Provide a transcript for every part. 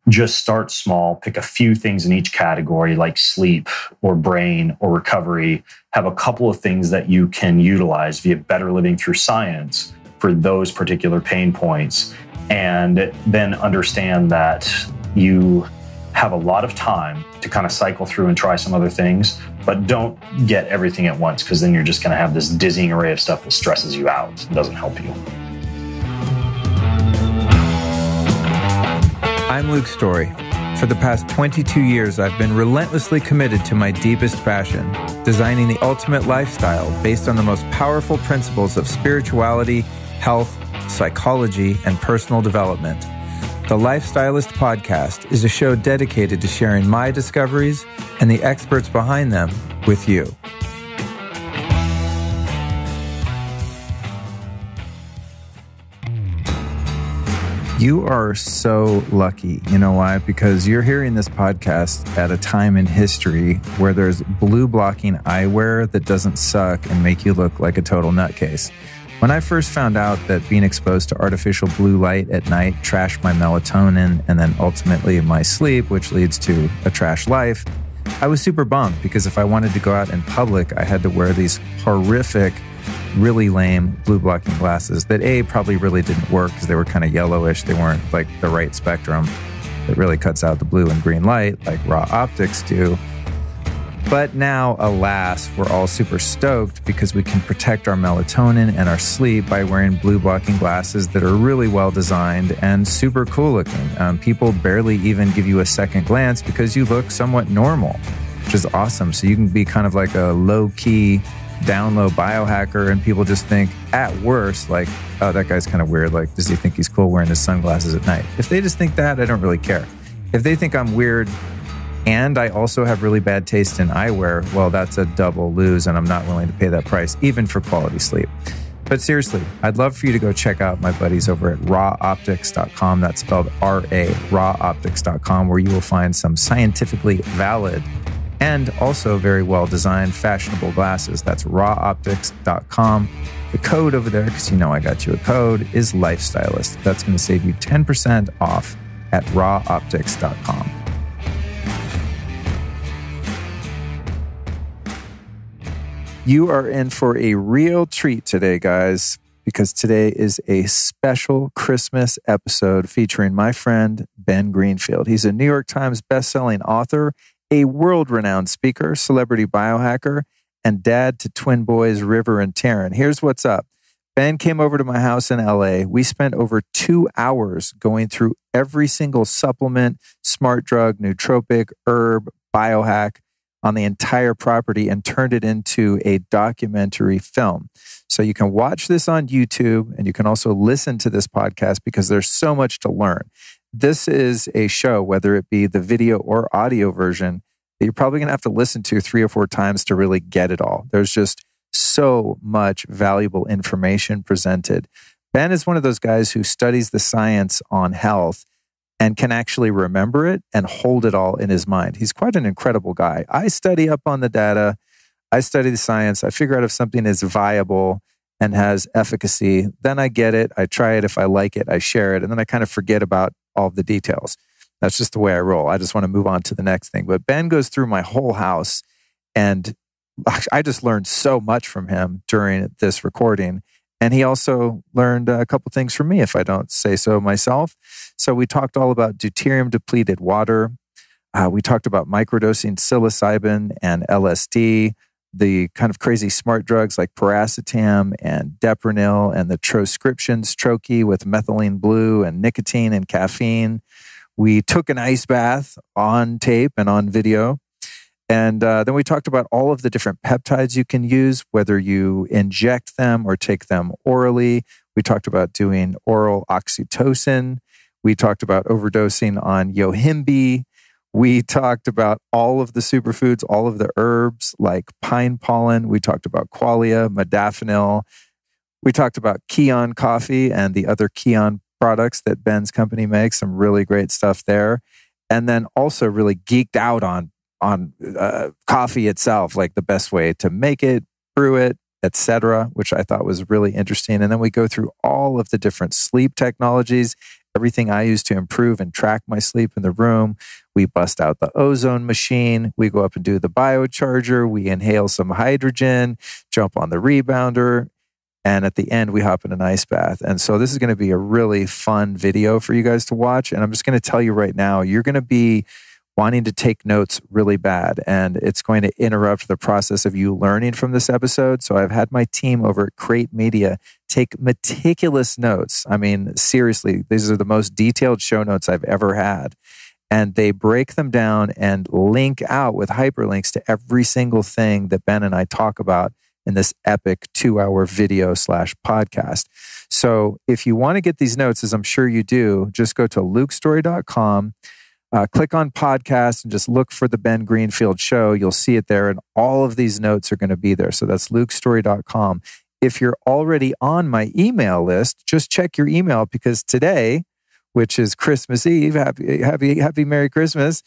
just start small, pick a few things in each category like sleep or brain or recovery. Have a couple of things that you can utilize via better living through science for those particular pain points. And then understand that you have a lot of time to kind of cycle through and try some other things, but don't get everything at once, because then you're just going to have this dizzying array of stuff that stresses you out and doesn't help you. I'm Luke Story. For the past 22 years, I've been relentlessly committed to my deepest passion, designing the ultimate lifestyle based on the most powerful principles of spirituality, health, psychology, and personal development. The Lifestylist Podcast is a show dedicated to sharing my discoveries and the experts behind them with you. You are so lucky. You know why? Because you're hearing this podcast at a time in history where there's blue blocking eyewear that doesn't suck and make you look like a total nutcase. When I first found out that being exposed to artificial blue light at night trashed my melatonin and then ultimately my sleep, which leads to a trash life, I was super bummed, because if I wanted to go out in public, I had to wear these horrific, really lame blue blocking glasses that probably really didn't work because they were kind of yellowish. They weren't like the right spectrum that really cuts out the blue and green light like raw optics do. But now, alas, we're all super stoked because we can protect our melatonin and our sleep by wearing blue blocking glasses that are really well designed and super cool looking. People barely even give you a second glance because you look somewhat normal, which is awesome. So you can be kind of like a low-key, down-low biohacker, and people just think, at worst, like, oh, that guy's kind of weird. Like, does he think he's cool wearing his sunglasses at night? If they just think that, I don't really care. If they think I'm weird and I also have really bad taste in eyewear, well, that's a double lose, and I'm not willing to pay that price, even for quality sleep. But seriously, I'd love for you to go check out my buddies over at rawoptics.com. That's spelled R-A, rawoptics.com, where you will find some scientifically valid and also very well-designed fashionable glasses. That's rawoptics.com. The code over there, because you know I got you a code, is Lifestylist. That's going to save you 10% off at rawoptics.com. You are in for a real treat today, guys, because today is a special Christmas episode featuring my friend, Ben Greenfield. He's a New York Times bestselling author, a world-renowned speaker, celebrity biohacker, and dad to twin boys, River and Taryn. Here's what's up. Ben came over to my house in LA. We spent over 2 hours going through every single supplement, smart drug, nootropic, herb, biohack on the entire property and turned it into a documentary film. So you can watch this on YouTube, and you can also listen to this podcast because there's so much to learn. This is a show, whether it be the video or audio version, that you're probably going to have to listen to 3 or 4 times to really get it all. There's just so much valuable information presented. Ben is one of those guys who studies the science on health and can actually remember it and hold it all in his mind. He's quite an incredible guy. I study up on the data. I study the science. I figure out if something is viable and has efficacy. Then I get it. I try it. If I like it, I share it. And then I kind of forget about all of the details. That's just the way I roll. I just want to move on to the next thing. But Ben goes through my whole house, and I just learned so much from him during this recording. And he also learned a couple things from me, if I don't say so myself. So we talked all about deuterium-depleted water. We talked about microdosing psilocybin and LSD, the kind of crazy smart drugs like paracetam and Deprenyl, and the transcriptions troche with Methylene Blue and nicotine and caffeine. We took an ice bath on tape and on video. And then we talked about all of the different peptides you can use, whether you inject them or take them orally. We talked about doing oral oxytocin. We talked about overdosing on yohimbe. We talked about all of the superfoods, all of the herbs like pine pollen. We talked about qualia, modafinil. We talked about Kion coffee and the other Kion products that Ben's company makes. Some really great stuff there. And then also really geeked out on coffee itself, like the best way to make it, brew it, etc., which I thought was really interesting. And then we go through all of the different sleep technologies everything I use to improve and track my sleep in the room. We bust out the ozone machine. We go up and do the biocharger. We inhale some hydrogen, jump on the rebounder. And at the end, we hop in an ice bath. And so this is going to be a really fun video for you guys to watch. And I'm just going to tell you right now, you're going to be wanting to take notes really bad. And it's going to interrupt the process of you learning from this episode. So I've had my team over at Crate Media take meticulous notes. I mean, seriously, these are the most detailed show notes I've ever had. And they break them down and link out with hyperlinks to every single thing that Ben and I talk about in this epic 2-hour video / podcast. So if you want to get these notes, as I'm sure you do, just go to lukestory.com, click on podcast and just look for the Ben Greenfield Show. You'll see it there. And all of these notes are going to be there. So that's lukestory.com. If you're already on my email list, just check your email, because today, which is Christmas Eve, happy Merry Christmas,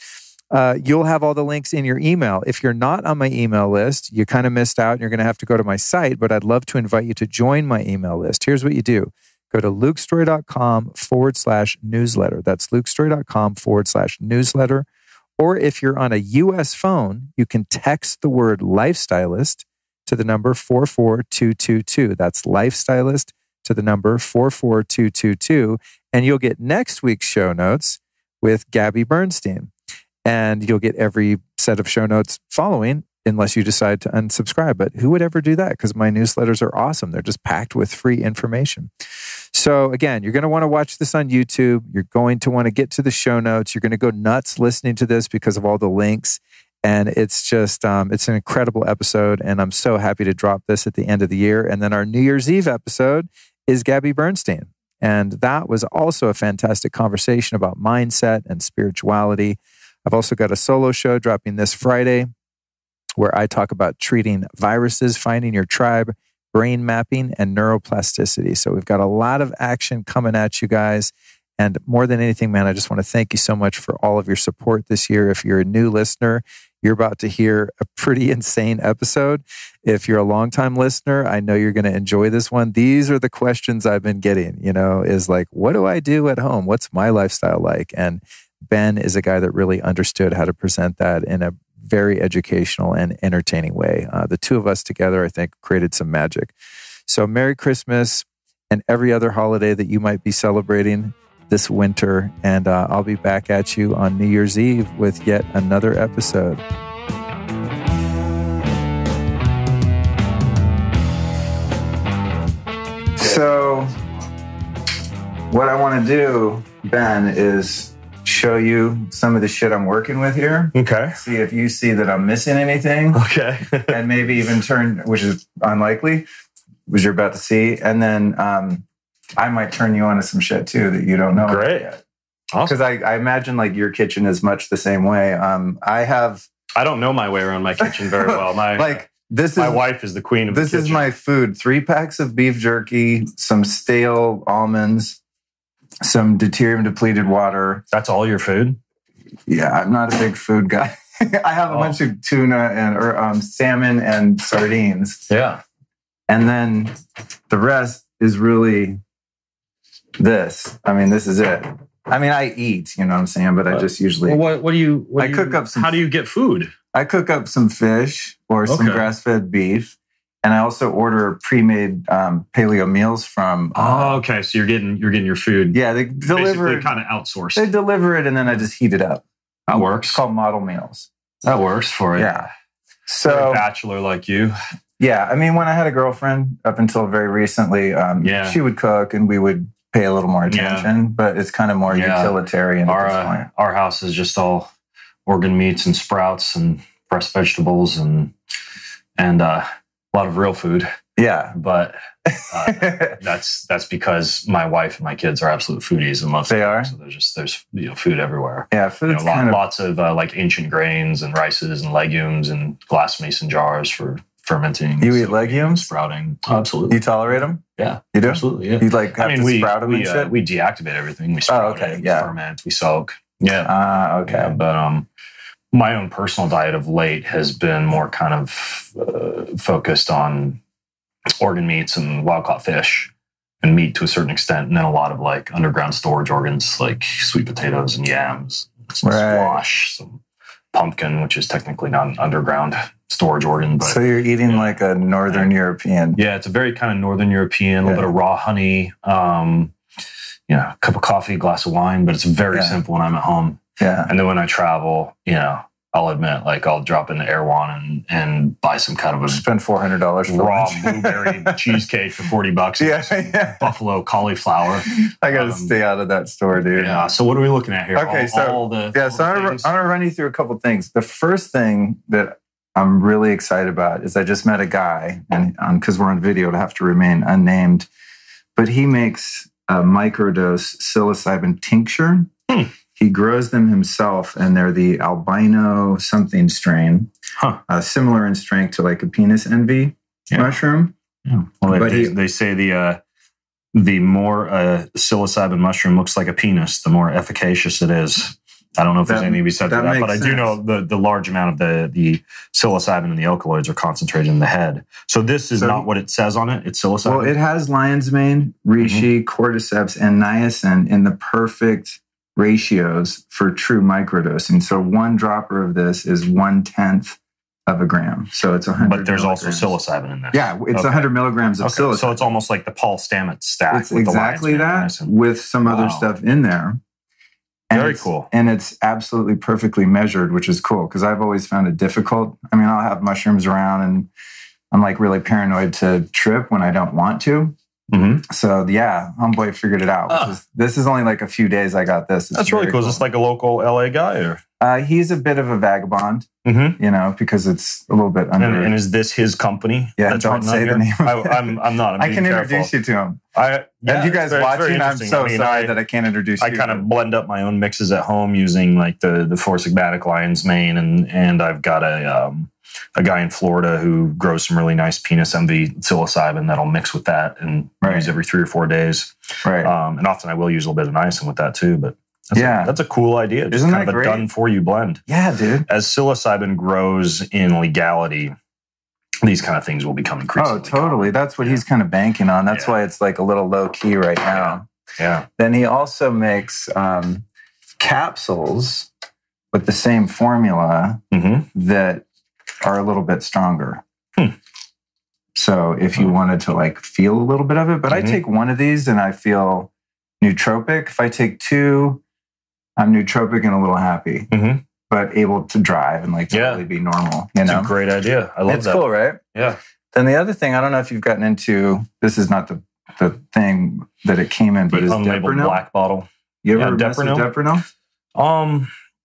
you'll have all the links in your email. If you're not on my email list, you kind of missed out and you're going to have to go to my site, but I'd love to invite you to join my email list. Here's what you do. Go to lukestory.com/newsletter. That's lukestory.com/newsletter. Or if you're on a US phone, you can text the word lifestylist to the number 44222. That's lifestylist to the number 44222. And you'll get next week's show notes with Gabby Bernstein. And you'll get every set of show notes following, unless you decide to unsubscribe. But who would ever do that? Because my newsletters are awesome. They're just packed with free information. So again, you're going to want to watch this on YouTube. You're going to want to get to the show notes. You're going to go nuts listening to this because of all the links. And it's just, it's an incredible episode. And I'm so happy to drop this at the end of the year. And then our New Year's Eve episode is Gabby Bernstein. And that was also a fantastic conversation about mindset and spirituality. I've also got a solo show dropping this Friday where I talk about treating viruses, finding your tribe, brain mapping, and neuroplasticity. So we've got a lot of action coming at you guys. And more than anything, man, I just want to thank you so much for all of your support this year. If you're a new listener, you're about to hear a pretty insane episode. If you're a longtime listener, I know you're going to enjoy this one. These are the questions I've been getting, is like, what do I do at home? What's my lifestyle like? And Ben is a guy that really understood how to present that in a very educational and entertaining way. The two of us together, I think, created some magic. So Merry Christmas and every other holiday that you might be celebrating this winter. And I'll be back at you on New Year's Eve with yet another episode. So what I want to do, Ben, is show you some of the shit I'm working with here. Okay. See if you see that I'm missing anything. Okay. And maybe even turn, which is unlikely, which you're about to see. And then I might turn you on to some shit too that you don't know. Great. Yet. Awesome. Because I imagine like your kitchen is much the same way. I don't know my way around my kitchen very well. My wife is the queen of the kitchen. This is my food. 3 packs of beef jerky, some stale almonds, some deuterium depleted water. That's all your food? Yeah, I'm not a big food guy. I have a bunch of tuna and salmon and sardines. Yeah. And then the rest is really this. I mean, this is it. I mean, I eat, you know what I'm saying? But I just usually... Well, cook up some... How do you get food? I cook up some fish or some grass-fed beef. And I also order pre-made paleo meals from... okay. So you're getting your food. Yeah, they deliver it. Kind of outsourced. They deliver it and then I just heat it up. That works. It's called model meals. That works for it. Yeah. So... a bachelor like you. Yeah. I mean, when I had a girlfriend up until very recently, she would cook and we would pay a little more attention, but it's kind of more utilitarian at this point. Our house is just all organ meats and sprouts and fresh vegetables and a lot of real food. Yeah. But that's because my wife and my kids are absolute foodies and love food. They are? So there's food everywhere. Yeah, food's lots of like ancient grains and rices and legumes and glass mason jars for fermenting. You eat legumes? Sprouting. Absolutely. You tolerate them? Yeah. You do? Absolutely, yeah. You like have to sprout them and shit? We deactivate everything. We sprout it, we ferment, we soak. Yeah. Okay. Yeah, but my own personal diet of late has been more kind of focused on organ meats and wild-caught fish. meat to a certain extent, and then a lot of like underground storage organs like sweet potatoes and yams, some squash, some pumpkin, which is technically not an underground storage organ. But, so you're eating like a Northern European. Yeah, it's a very kind of Northern European, a little bit of raw honey, a cup of coffee, a glass of wine, but it's very simple when I'm at home. Yeah. And then when I travel, I'll admit, like I'll drop into Erewhon and buy some kind of a spend $400 for raw blueberry cheesecake for $40. Yeah. Buffalo cauliflower. I got to stay out of that store, dude. Yeah. So what are we looking at here? Okay. I'm going to run you through a couple things. The first thing that I'm really excited about is I just met a guy, and because we're on video, it'll have to remain unnamed, but he makes a microdose psilocybin tincture. He grows them himself, and they're the albino something strain, similar in strength to like a penis envy mushroom. Yeah. Well, they say the more psilocybin mushroom looks like a penis, the more efficacious it is. I don't know if there's anything to be said to that, but I do know the large amount of the psilocybin and the alkaloids are concentrated in the head. So this is not what it says on it. It's psilocybin. Well, it has lion's mane, reishi, cordyceps, and niacin in the perfect ratios for true microdosing. So 1 dropper of this is 1/10 of a gram. So it's 100. But there's also psilocybin in this. Yeah, it's 100 milligrams of psilocybin. So it's almost like the Paul Stamets stack. It's exactly that with some other stuff in there. And very cool. And it's absolutely perfectly measured, which is cool because I've always found it difficult. I mean, I'll have mushrooms around and I'm like really paranoid to trip when I don't want to. Mm-hmm. So yeah, homeboy figured it out. This is only like a few days I got this. That's really cool. Is this like a local LA guy or? He's a bit of a vagabond, because it's a little bit under. And is this his company? Yeah, don't say the name. I'm not. I can introduce you to him. And you guys watching, I'm so sorry that I can't introduce you. I kind of blend up my own mixes at home using like the 4-sigmatic lion's mane, and I've got a guy in Florida who grows some really nice penis envy psilocybin that'll mix with that and use every 3 or 4 days. Right. And often I will use a little bit of niacin with that too, but that's a cool idea. Just kind of a done-for-you blend. Yeah, dude. As psilocybin grows in legality, these kind of things will become increasingly totally. Common. That's what he's kind of banking on. That's why it's like a little low-key right now. Yeah. Then he also makes capsules with the same formula that are a little bit stronger. So if you wanted to like feel a little bit of it, but I take one of these and I feel nootropic. If I take 2, I'm nootropic and a little happy, but able to drive and like totally be normal. It's a great idea. I love that. It's cool, right? Yeah. Then the other thing, I don't know if you've gotten into, this is not the thing that it came in, but is unlabeled black bottle. You ever mess with Depronil?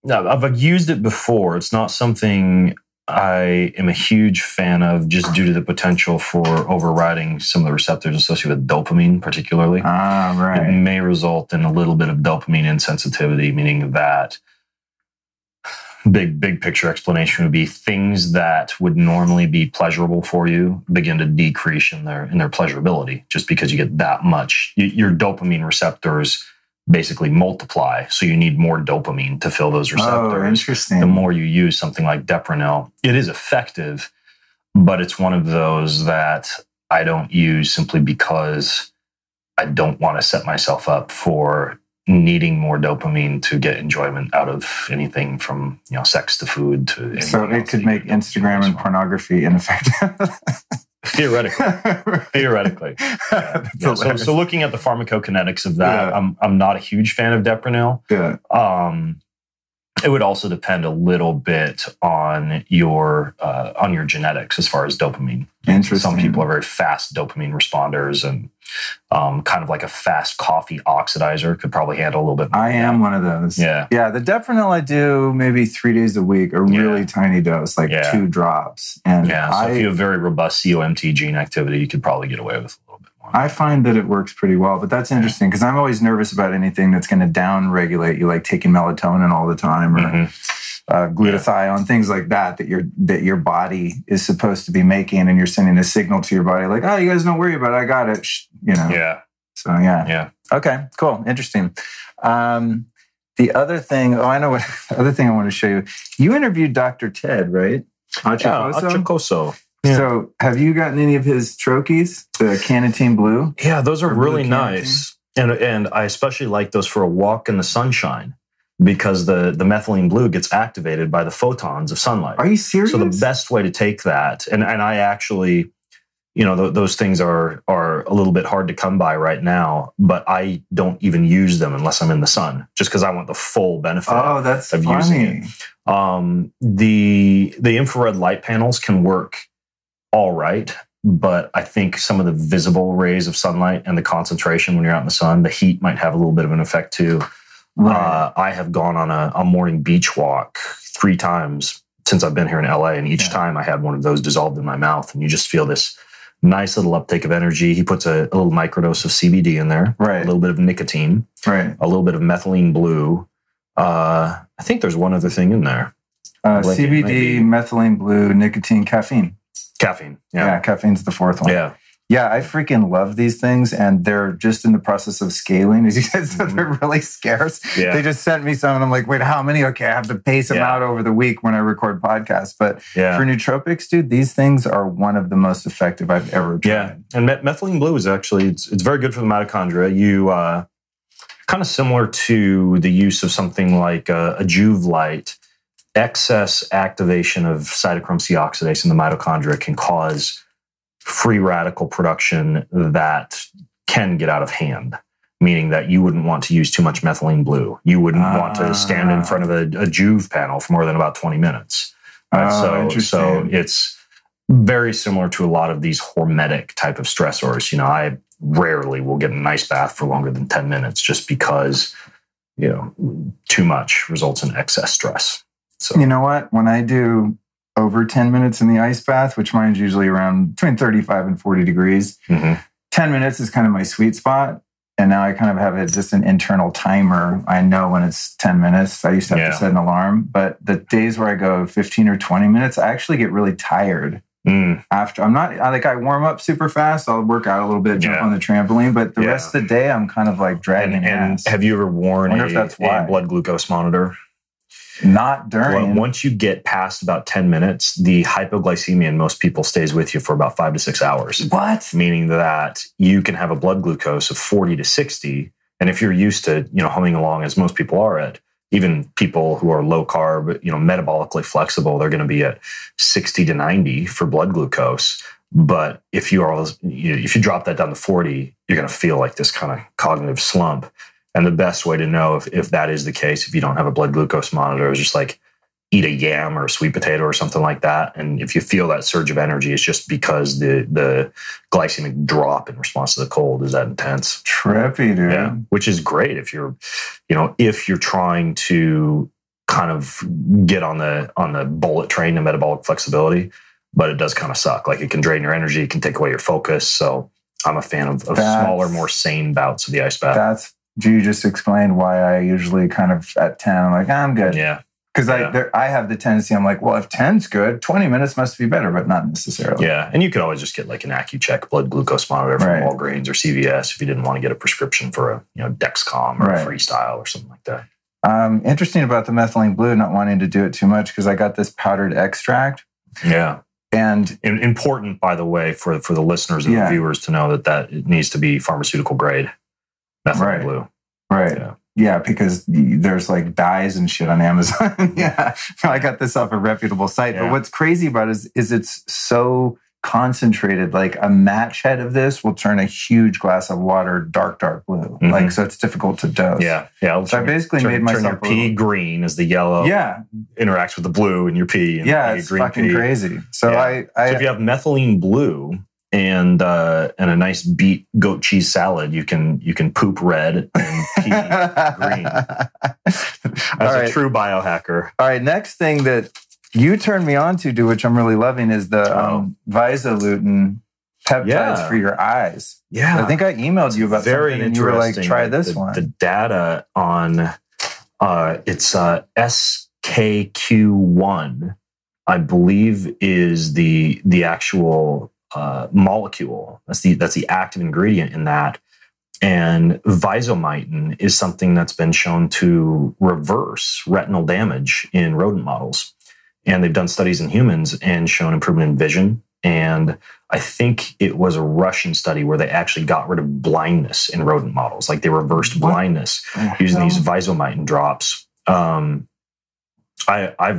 No, I've used it before. It's not something I am a huge fan of just due to the potential for overriding some of the receptors associated with dopamine, particularly. Right. It may result in a little bit of dopamine insensitivity, meaning that big picture explanation would be things that would normally be pleasurable for you begin to decrease in their pleasurability just because you get that much. Your dopamine receptors basically multiply. So you need more dopamine to fill those receptors. Oh, interesting. The more you use something like Depronil, it is effective, but it's one of those that I don't use simply because I don't want to set myself up for needing more dopamine to get enjoyment out of anything from, sex to food to. So it could make Instagram and pornography ineffective. Theoretically. Yeah. So looking at the pharmacokinetics of that, I'm not a huge fan of Depronil. Yeah. It would also depend a little bit on your genetics as far as dopamine. Interesting. Some people are very fast dopamine responders, and kind of like a fast coffee oxidizer could probably handle a little bit more. I am one of those. Yeah. Yeah. The Depronil I do maybe 3 days a week, a really tiny dose, like 2 drops. And so if you have very robust COMT gene activity, you could probably get away with a little bit more. I find that it works pretty well, but that's interesting because I'm always nervous about anything that's going to down-regulate you, like taking melatonin all the time or glutathione, things like that your body is supposed to be making, and you're sending a signal to your body like, oh, you guys don't worry about it, I got it. Yeah. So okay, cool, interesting. The other thing, I know what the other thing I want to show you. You interviewed Dr. Ted, right? Achacoso. Yeah. So have you gotten any of his troches, the Carnitine Blue? Yeah, those are really nice. And I especially like those for a walk in the sunshine because the methylene blue gets activated by the photons of sunlight. Are you serious? So the best way to take that, and I actually, those things are a little bit hard to come by right now, but I don't even use them unless I'm in the sun, just because I want the full benefit of using it. The infrared light panels can work all right, but I think some of the visible rays of sunlight and the concentration when you're out in the sun, the heat might have a little bit of an effect too. Right. I have gone on a morning beach walk 3 times since I've been here in LA, and each time I had one of those dissolved in my mouth, and you just feel this nice little uptake of energy. He puts a little microdose of CBD in there, a little bit of nicotine, a little bit of methylene blue. I think there's one other thing in there. CBD, methylene blue, nicotine, caffeine. Caffeine. Yeah, caffeine's the 4th one. Yeah, I freaking love these things, and they're just in the process of scaling. As you said, so they're really scarce. Yeah. They just sent me some, and I'm like, wait, how many? Okay, I have to pace them out over the week when I record podcasts. But for nootropics, dude, these things are one of the most effective I've ever tried. Yeah, and methylene blue is actually, it's very good for the mitochondria. You, kind of similar to the use of something like a Juve light, excess activation of cytochrome C oxidase in the mitochondria can cause free radical production that can get out of hand, meaning that you wouldn't want to use too much methylene blue. You wouldn't want to stand in front of a Juve panel for more than about 20 minutes. So it's very similar to a lot of these hormetic type of stressors. I rarely will get a nice bath for longer than 10 minutes just because, too much results in excess stress. So you know what? When I do over 10 minutes in the ice bath, which mine's usually around between 35 and 40 degrees, 10 minutes is kind of my sweet spot. And now I kind of have just an internal timer. I know when it's 10 minutes. I used to have to set an alarm. But the days where I go 15 or 20 minutes, I actually get really tired. After I warm up super fast. I'll work out a little bit, jump on the trampoline. But the rest of the day, I'm kind of like dragging ass. Have you ever worn a blood glucose monitor? Not during. Well, once you get past about 10 minutes, the hypoglycemia in most people stays with you for about 5 to 6 hours. What? Meaning that you can have a blood glucose of 40 to 60. And if you're used to, humming along as most people are at, even people who are low carb, metabolically flexible, they're going to be at 60 to 90 for blood glucose. But if you drop that down to 40, you're going to feel like this kind of cognitive slump. And the best way to know if that is the case, if you don't have a blood glucose monitor, is just like eat a yam or a sweet potato or something like that. And if you feel that surge of energy, it's just because the glycemic drop in response to the cold is that intense. Trippy, dude. Yeah, which is great if you're trying to kind of get on the bullet train of metabolic flexibility, but it does kind of suck. Like it can drain your energy, it can take away your focus. So I'm a fan of smaller, more sane bouts of the ice bath. You just explained why I usually kind of at 10, I'm like, I'm good. Yeah. Because I have the tendency, I'm like, well, if 10's good, 20 minutes must be better, but not necessarily. Yeah. And you could always just get like an AccuCheck blood glucose monitor from Walgreens or CVS if you didn't want to get a prescription for a Dexcom or a Freestyle or something like that. Interesting about the methylene blue, not wanting to do it too much because I got this powdered extract. Yeah. And important, by the way, for the listeners and the viewers to know that it needs to be pharmaceutical grade. Methylene blue. Right. Yeah, because there's like dyes and shit on Amazon. I got this off a reputable site. But what's crazy about it is it's so concentrated. Like a match head of this will turn a huge glass of water dark blue. Like, so it's difficult to dose. Yeah. So I basically made myself turn your pee green as the yellow interacts with the blue in your pee. And it's green fucking pee. Crazy. So so if you have methylene blue and a nice beet goat cheese salad, you can poop red and pee green. As a true biohacker. All right, next thing that you turned me on to, which I'm really loving, is the Visolutin peptides for your eyes. Yeah. I think I emailed you about something and you were like, try this one. The data on it's SKQ1, I believe, is the actual molecule. That's the active ingredient in that. And visomycin is something that's been shown to reverse retinal damage in rodent models. And they've done studies in humans and shown improvement in vision, And I think it was a Russian study where they actually got rid of blindness in rodent models. Like they reversed blindness using these Visolutin drops. I've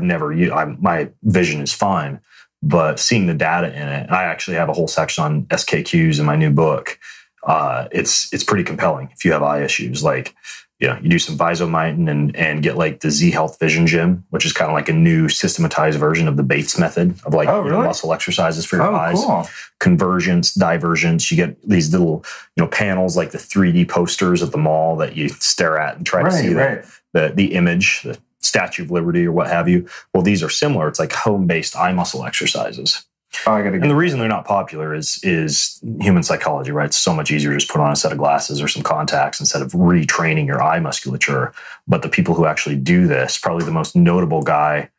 never used, my vision is fine, but seeing the data in it, and I actually have a whole section on SKQs in my new book. It's pretty compelling if you have eye issues. Like, you do some Visolutin and get like the Z Health Vision Gym, which is kind of like a new systematized version of the Bates method of like muscle exercises for your eyes. Cool. Convergence, divergence. You get these little, panels like the 3D posters at the mall that you stare at and try to see the image, the Statue of Liberty or what have you. Well, these are similar. It's like home-based eye muscle exercises. And the reason they're not popular is human psychology, right? It's so much easier to just put on a set of glasses or some contacts instead of retraining your eye musculature. But the people who actually do this, probably the most notable guy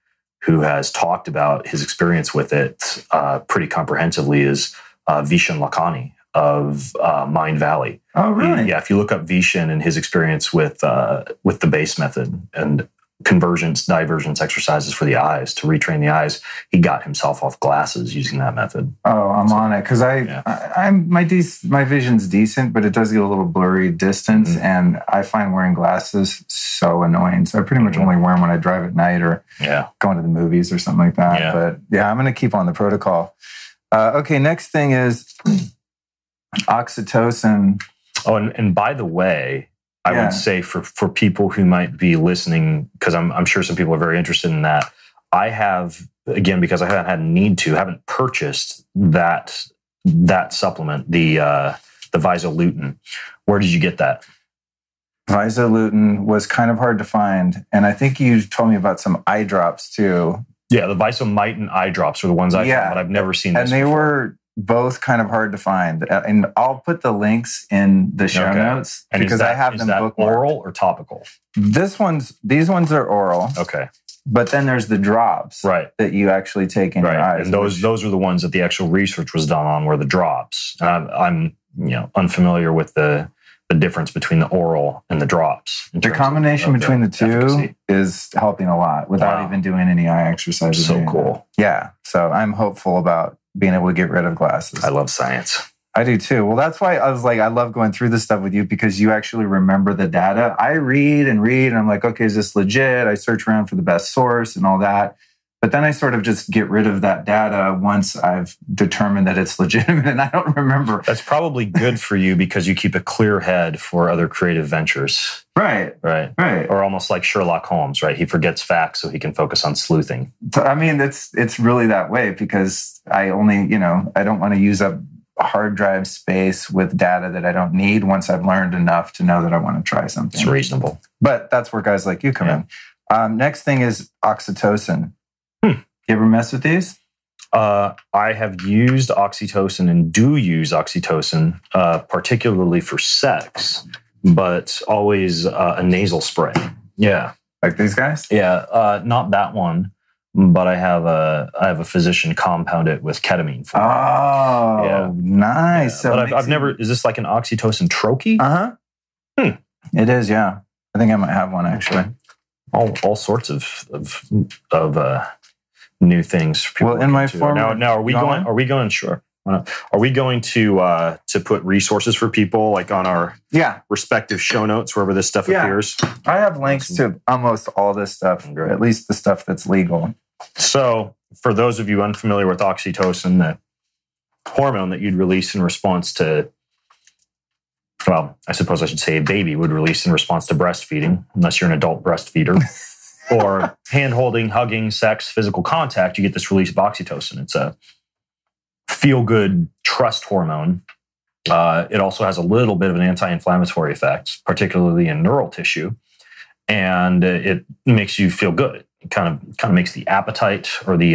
who has talked about his experience with it pretty comprehensively is Vishen Lakhani of Mind Valley. Oh, really? If you look up Vishen and his experience with the BASE method and convergence, divergence exercises for the eyes to retrain the eyes, he got himself off glasses using that method. Oh, I'm on it because my vision's decent, but it does get a little blurry distance, and I find wearing glasses so annoying. So I pretty much only wear them when I drive at night or going to the movies or something like that. But I'm going to keep on the protocol. Okay, next thing is oxytocin. Oh, and by the way, I would say for people who might be listening, because I'm sure some people are very interested in that, I have, again, because I haven't purchased that supplement, the Visolutin. Where did you get that? Visolutin was kind of hard to find. And I think you told me about some eye drops too. Yeah, the Visolutin eye drops are the ones I found, but I've never seen this before. Were both kind of hard to find. And I'll put the links in the show notes because I have them bookmarked. Oral or topical? These ones are oral. Okay. But then there's the drops that you actually take in your eyes. And those are the ones that the actual research was done on, were the drops. And I'm unfamiliar with the difference between the oral and the drops. The combination between the two efficacy is helping a lot without even doing any eye exercises. So cool. Yeah. So I'm hopeful about being able to get rid of glasses. I love science. I do too. Well, that's why I was like, I love going through this stuff with you because you actually remember the data. I read and I'm like, okay, is this legit? I search around for the best source and all that. But then I sort of just get rid of that data once I've determined that it's legitimate and I don't remember. That's probably good for you because you keep a clear head for other creative ventures. Right. Or almost like Sherlock Holmes, right? He forgets facts so he can focus on sleuthing. I mean, it's really that way because I only, I don't want to use up hard drive space with data that I don't need once I've learned enough to know that I want to try something. It's reasonable. But that's where guys like you come in. Next thing is oxytocin. You ever mess with these? I have used oxytocin and do use oxytocin, particularly for sex, but always a nasal spray. Yeah. Like these guys? Yeah. Not that one, but I have a physician compound it with ketamine for nice. Yeah. So but I've never, is this like an oxytocin troche? Uh-huh. It is, yeah. I think I might have one actually. All sorts of new things for people. Well, in my former now, are we going? Sure. Are we going to put resources for people like on our respective show notes wherever this stuff appears? I have links to almost all this stuff, at least the stuff that's legal. So, for those of you unfamiliar with oxytocin, the hormone that you'd release in response to, well, I suppose I should say a baby would release in response to breastfeeding, unless you're an adult breastfeeder. Or hand-holding, hugging, sex, physical contact, you get this release of oxytocin. It's a feel-good trust hormone. It also has a little bit of an anti-inflammatory effect, particularly in neural tissue. And it makes you feel good. It kind of makes the appetite or the,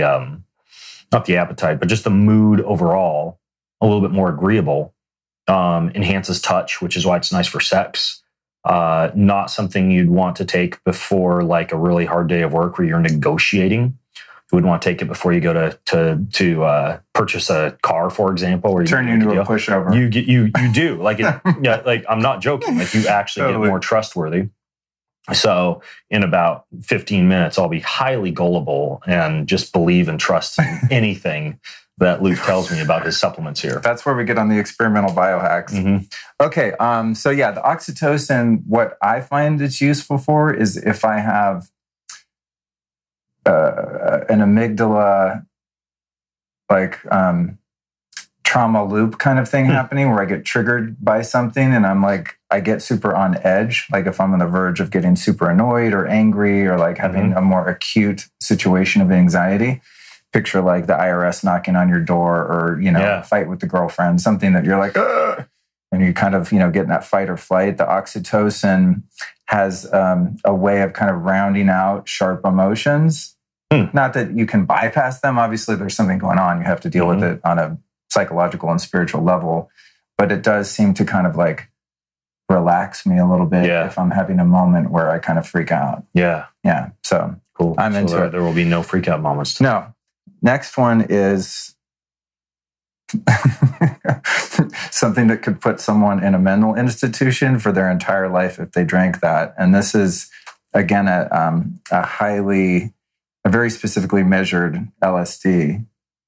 not the appetite, but just the mood overall a little bit more agreeable. Enhances touch, which is why it's nice for sex. Not something you'd want to take before like a really hard day of work where you're negotiating. You would want to take it before you go to purchase a car, for example. Where you turn you into a pushover. You do like it. Like I'm not joking. Like you actually get more trustworthy. So in about 15 minutes, I'll be highly gullible and just believe and trust in anything that Luke tells me about his supplements here. That's where we get on the experimental biohacks. Mm-hmm. Okay, so yeah, the oxytocin, what I find it's useful for is if I have an amygdala, like trauma loop kind of thing happening where I get triggered by something and I'm like, I get super on edge. Like if I'm on the verge of getting super annoyed or angry or like having a more acute situation of anxiety, picture like the IRS knocking on your door or, fight with the girlfriend, something that you're like, ugh, and you kind of, get in that fight or flight. The oxytocin has a way of kind of rounding out sharp emotions. Not that you can bypass them. Obviously, there's something going on. You have to deal with it on a psychological and spiritual level. But it does seem to kind of like relax me a little bit if I'm having a moment where I kind of freak out. Yeah. So cool. I'm into it. There will be no freak out moments. No. Next one is something that could put someone in a mental institution for their entire life if they drank that. And this is, again, a very specifically measured LSD.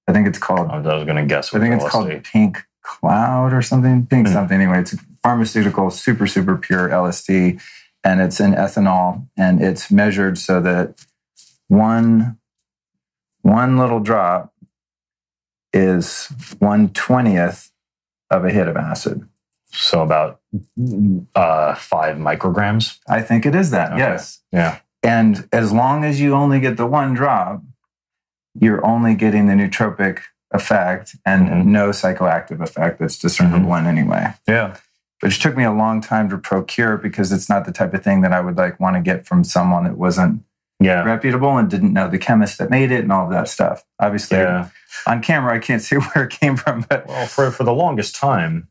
I think it's called... I was going to guess. I think it's called Pink Cloud or something. Something. Anyway, it's pharmaceutical, super, super pure LSD. And it's in ethanol. And it's measured so that one little drop is 1/20th of a hit of acid. So about 5 micrograms? I think it is that, yes. Yeah. And as long as you only get the one drop, you're only getting the nootropic effect and no psychoactive effect that's discernible in any way. Yeah. Which took me a long time to procure because it's not the type of thing that I would like want to get from someone that wasn't reputable and didn't know the chemist that made it and all of that stuff. Obviously, on camera, I can't see where it came from. But well, for the longest time,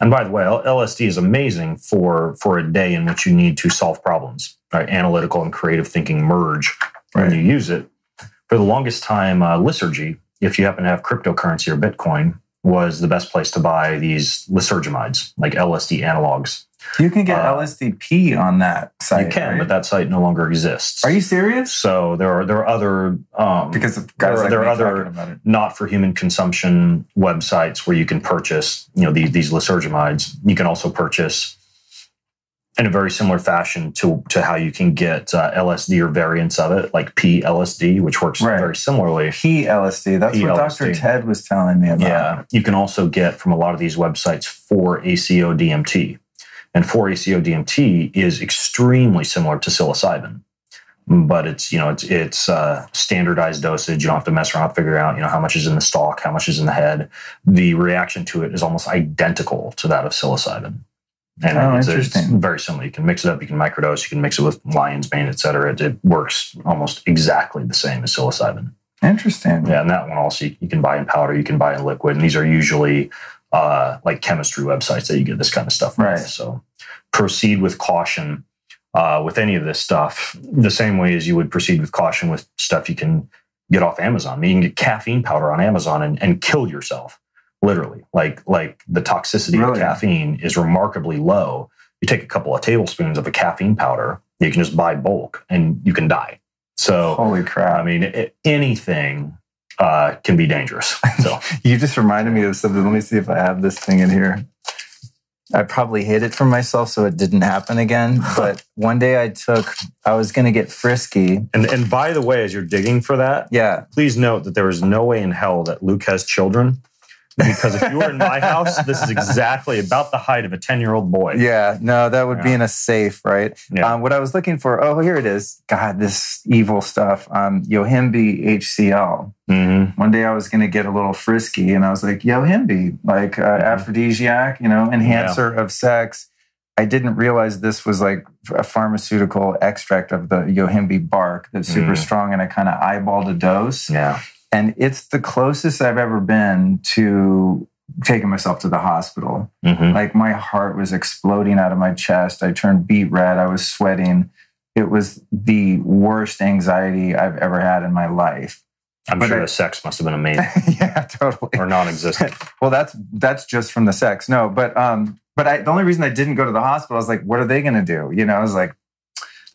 and by the way, LSD is amazing for a day in which you need to solve problems. Right? Analytical and creative thinking merge when you use it. For the longest time, Lysergy, if you happen to have cryptocurrency or Bitcoin, was the best place to buy these lysergamides, like LSD analogs. You can get LSDP on that site. You can, but that site no longer exists. Are you serious? So there are other because of guys there are other not for human consumption websites where you can purchase these lysergamides. You can also purchase in a very similar fashion to how you can get LSD or variants of it, like PLSD, which works very similarly. PLSD, that's what Dr. Ted was telling me about. Yeah, you can also get from a lot of these websites 4-ACO-DMT. And 4-ACO-DMT is extremely similar to psilocybin, but it's standardized dosage. You don't have to mess around, figure out how much is in the stalk, how much is in the head. The reaction to it is almost identical to that of psilocybin. And it's very similar. You can mix it up. You can microdose. You can mix it with lion's mane, et cetera. It works almost exactly the same as psilocybin. Interesting. Yeah, and that one also you can buy in powder. You can buy in liquid. And these are usually like chemistry websites that you get this kind of stuff from. So proceed with caution with any of this stuff, the same way as you would proceed with caution with stuff you can get off Amazon. I mean, you can get caffeine powder on Amazon and kill yourself. Literally, like the toxicity of caffeine is remarkably low. You take a couple of tablespoons of a caffeine powder, you can just buy bulk and you can die. So, holy crap. I mean, anything can be dangerous. So you just reminded me of something. Let me see if I have this thing in here. I probably hid it from myself so it didn't happen again. But one day I was going to get frisky. And by the way, as you're digging for that, please note that there is no way in hell that Luke has children. Because if you were in my house, this is exactly about the height of a 10-year-old boy. Yeah, no, that would be in a safe, right? Yeah. What I was looking for, here it is. God, this evil stuff. Yohimbe HCl. Mm-hmm. One day I was going to get a little frisky, and I was like, Yohimbe, like aphrodisiac, enhancer of sex. I didn't realize this was like a pharmaceutical extract of the Yohimbe bark that's super strong, and I kind of eyeballed a dose. Yeah. And it's the closest I've ever been to taking myself to the hospital. Mm-hmm. Like my heart was exploding out of my chest. I turned beet red. I was sweating. It was the worst anxiety I've ever had in my life. I'm sure the sex must have been amazing. Yeah, totally. Or non-existent. Well, that's just from the sex. No, but the only reason I didn't go to the hospital, I was like, what are they going to do? I was like,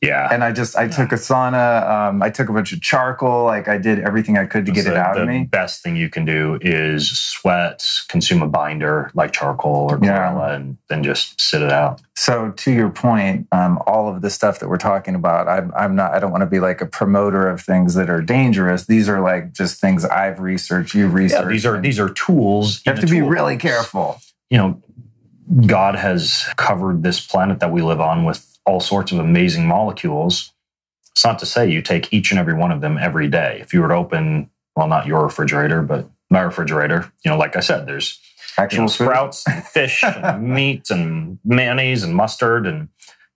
Yeah. And I took a sauna. I took a bunch of charcoal. Like I did everything I could to get it out of me. The best thing you can do is sweat, consume a binder like charcoal or chlorella, and then just sit it out. So to your point, all of the stuff that we're talking about, I don't want to be like a promoter of things that are dangerous. These are like just things I've researched, you've researched. Yeah, these are tools. You have to be really careful. You know, God has covered this planet that we live on with all sorts of amazing molecules. It's not to say you take each and every one of them every day. If you were to open, well, not your refrigerator, but my refrigerator, like I said, there's actual sprouts and fish and meat and mayonnaise and mustard. And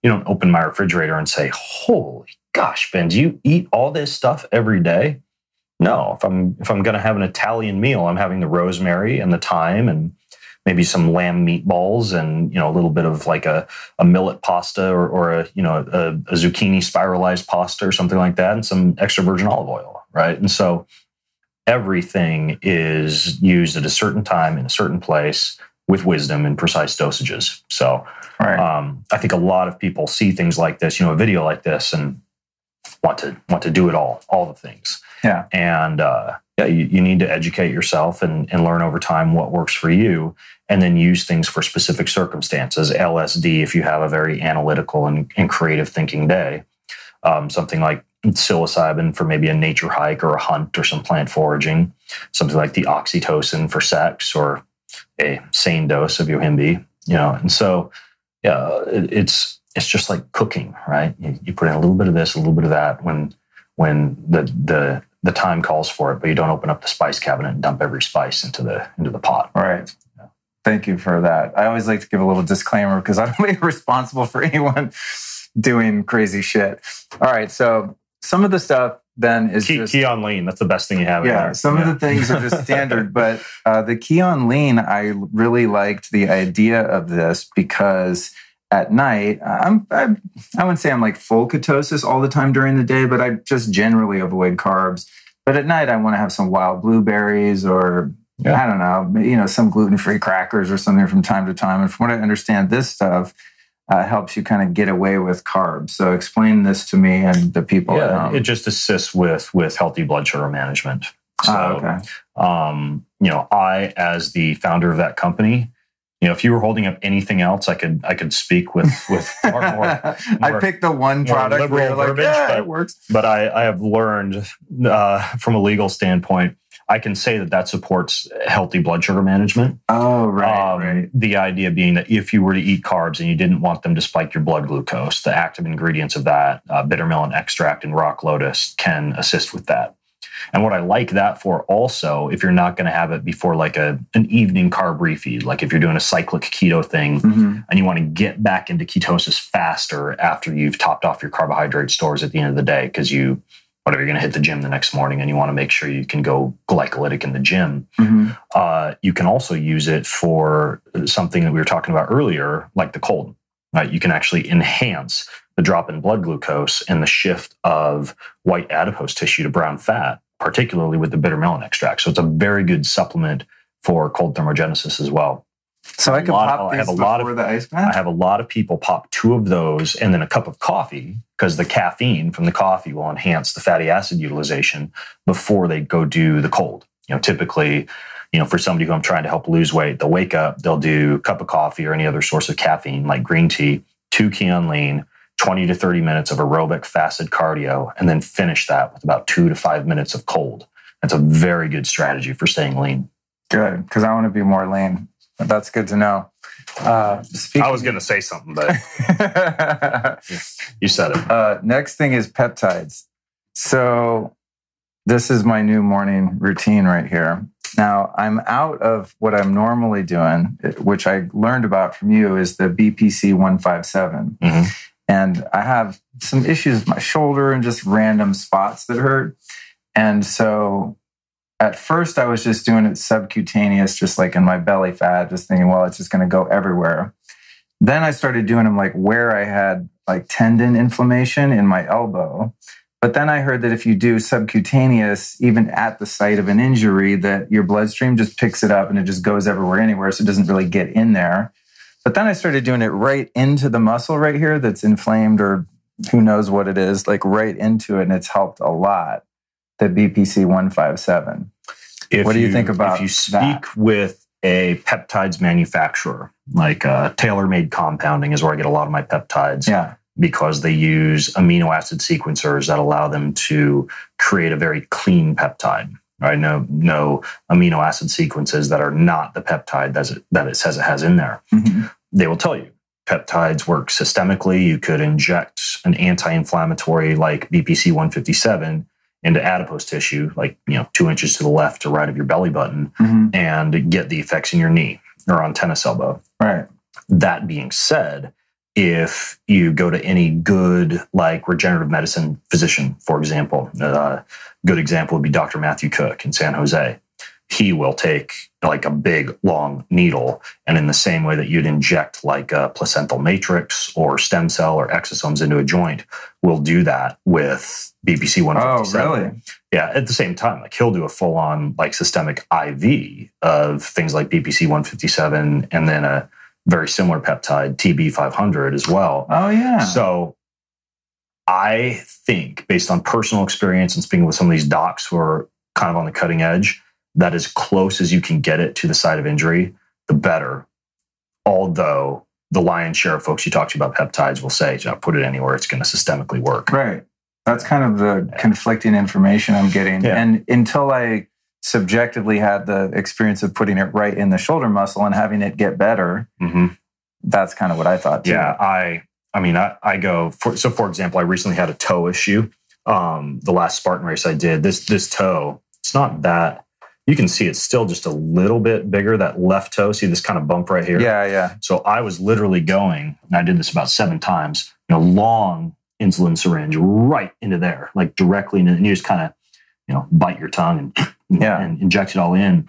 you don't open my refrigerator and say, holy gosh, Ben, do you eat all this stuff every day? No, if I'm going to have an Italian meal, I'm having the rosemary and the thyme and maybe some lamb meatballs and, a little bit of like a millet pasta or a zucchini spiralized pasta or something like that, and some extra virgin olive oil, right? And so everything is used at a certain time in a certain place with wisdom and precise dosages. So I think a lot of people see things like this, a video like this, and want to do it all the things. Yeah. And you need to educate yourself and learn over time what works for you, and then use things for specific circumstances. LSD, if you have a very analytical and creative thinking day. Something like psilocybin for maybe a nature hike or a hunt or some plant foraging. Something like the oxytocin for sex, or a sane dose of yohimbe. And so it's just like cooking, right? You put in a little bit of this, a little bit of that when the time calls for it, but you don't open up the spice cabinet and dump every spice into the pot. Right. Yeah. Thank you for that. I always like to give a little disclaimer because I don't want to be responsible for anyone doing crazy shit. All right. So some of the stuff then is key on lean. That's the best thing you have. Yeah. Some of the things are just standard, but the key on lean, I really liked the idea of this because at night, I wouldn't say I'm like full ketosis all the time during the day, but I just generally avoid carbs. But at night, I want to have some wild blueberries or, I don't know, some gluten-free crackers or something from time to time. And from what I understand, this stuff helps you kind of get away with carbs. So explain this to me and the people at home. It just assists with healthy blood sugar management. So, I, as the founder of that company, if you were holding up anything else, I could speak with far more. I picked the one product where you're like, it works. But I have learned from a legal standpoint, I can say that supports healthy blood sugar management. Oh, right. The idea being that if you were to eat carbs and you didn't want them to spike your blood glucose, the active ingredients of that, bitter melon extract and rock lotus, can assist with that. And what I like that for also, if you're not going to have it before like an evening carb refeed, like if you're doing a cyclic keto thing and you want to get back into ketosis faster after you've topped off your carbohydrate stores at the end of the day, because you're going to hit the gym the next morning and you want to make sure you can go glycolytic in the gym. You can also use it for something that we were talking about earlier, like the cold. Right? You can actually enhance the drop in blood glucose and the shift of white adipose tissue to brown fat, particularly with the bitter melon extract. So it's a very good supplement for cold thermogenesis as well. So I can pop these before the ice bath? I have a lot of people pop 2 of those and then a cup of coffee, because the caffeine from the coffee will enhance the fatty acid utilization before they go do the cold. Typically, for somebody who I'm trying to help lose weight, they'll wake up, they'll do a cup of coffee or any other source of caffeine like green tea, 2 key on lean, 20 to 30 minutes of aerobic fasted cardio, and then finish that with about 2 to 5 minutes of cold. That's a very good strategy for staying lean. Good, because I want to be more lean. That's good to know. I was going to say something, but you said it. Next thing is peptides. So this is my new morning routine right here. Now, I'm out of what I'm normally doing, which I learned about from you, is the BPC 157. And I have some issues with my shoulder and just random spots that hurt. And so at first I was just doing it subcutaneous, just like in my belly fat, just thinking, well, it's just going to go everywhere. Then I started doing them like where I had like tendon inflammation in my elbow. But then I heard that if you do subcutaneous, even at the site of an injury, that your bloodstream just picks it up and it just goes everywhere anywhere. So it doesn't really get in there. But then I started doing it right into the muscle right here that's inflamed or who knows what it is, like right into it, and it's helped a lot. The BPC 157. What do you think about if you speak with a peptides manufacturer, like tailor-made compounding is where I get a lot of my peptides. Yeah. Because they use amino acid sequencers that allow them to create a very clean peptide. Right? No amino acid sequences that are not the peptide that it says it has in there. Mm-hmm. They will tell you peptides work systemically. You could inject an anti-inflammatory like BPC 157 into adipose tissue, like 2 inches to the left or right of your belly button, and get the effects in your knee or on tennis elbow. Right. That being said, if you go to any good like regenerative medicine physician, for example, a good example would be Dr. Matthew Cook in San Jose. He will take like a big long needle, and in the same way that you'd inject like a placental matrix or stem cell or exosomes into a joint, will do that with BPC 157. Oh, really? Yeah. At the same time, like he'll do a full on like systemic IV of things like BPC 157 and then a very similar peptide, TB 500 as well. Oh, yeah. So I think based on personal experience and speaking with some of these docs who are kind of on the cutting edge, that as close as you can get it to the site of injury, the better. Although the lion's share of folks you talk to about peptides will say, put it anywhere, it's going to systemically work. Right. That's kind of the conflicting information I'm getting. Yeah. And until I subjectively had the experience of putting it right in the shoulder muscle and having it get better, that's kind of what I thought too. Yeah. I go, for example, I recently had a toe issue. The last Spartan race I did, this toe, it's not that, you can see it's still just a little bit bigger, that left toe. See this kind of bump right here? Yeah, yeah. So I was literally going, and I did this about 7 times, long insulin syringe right into there, like directly in, and you just kind of, bite your tongue and inject it all in.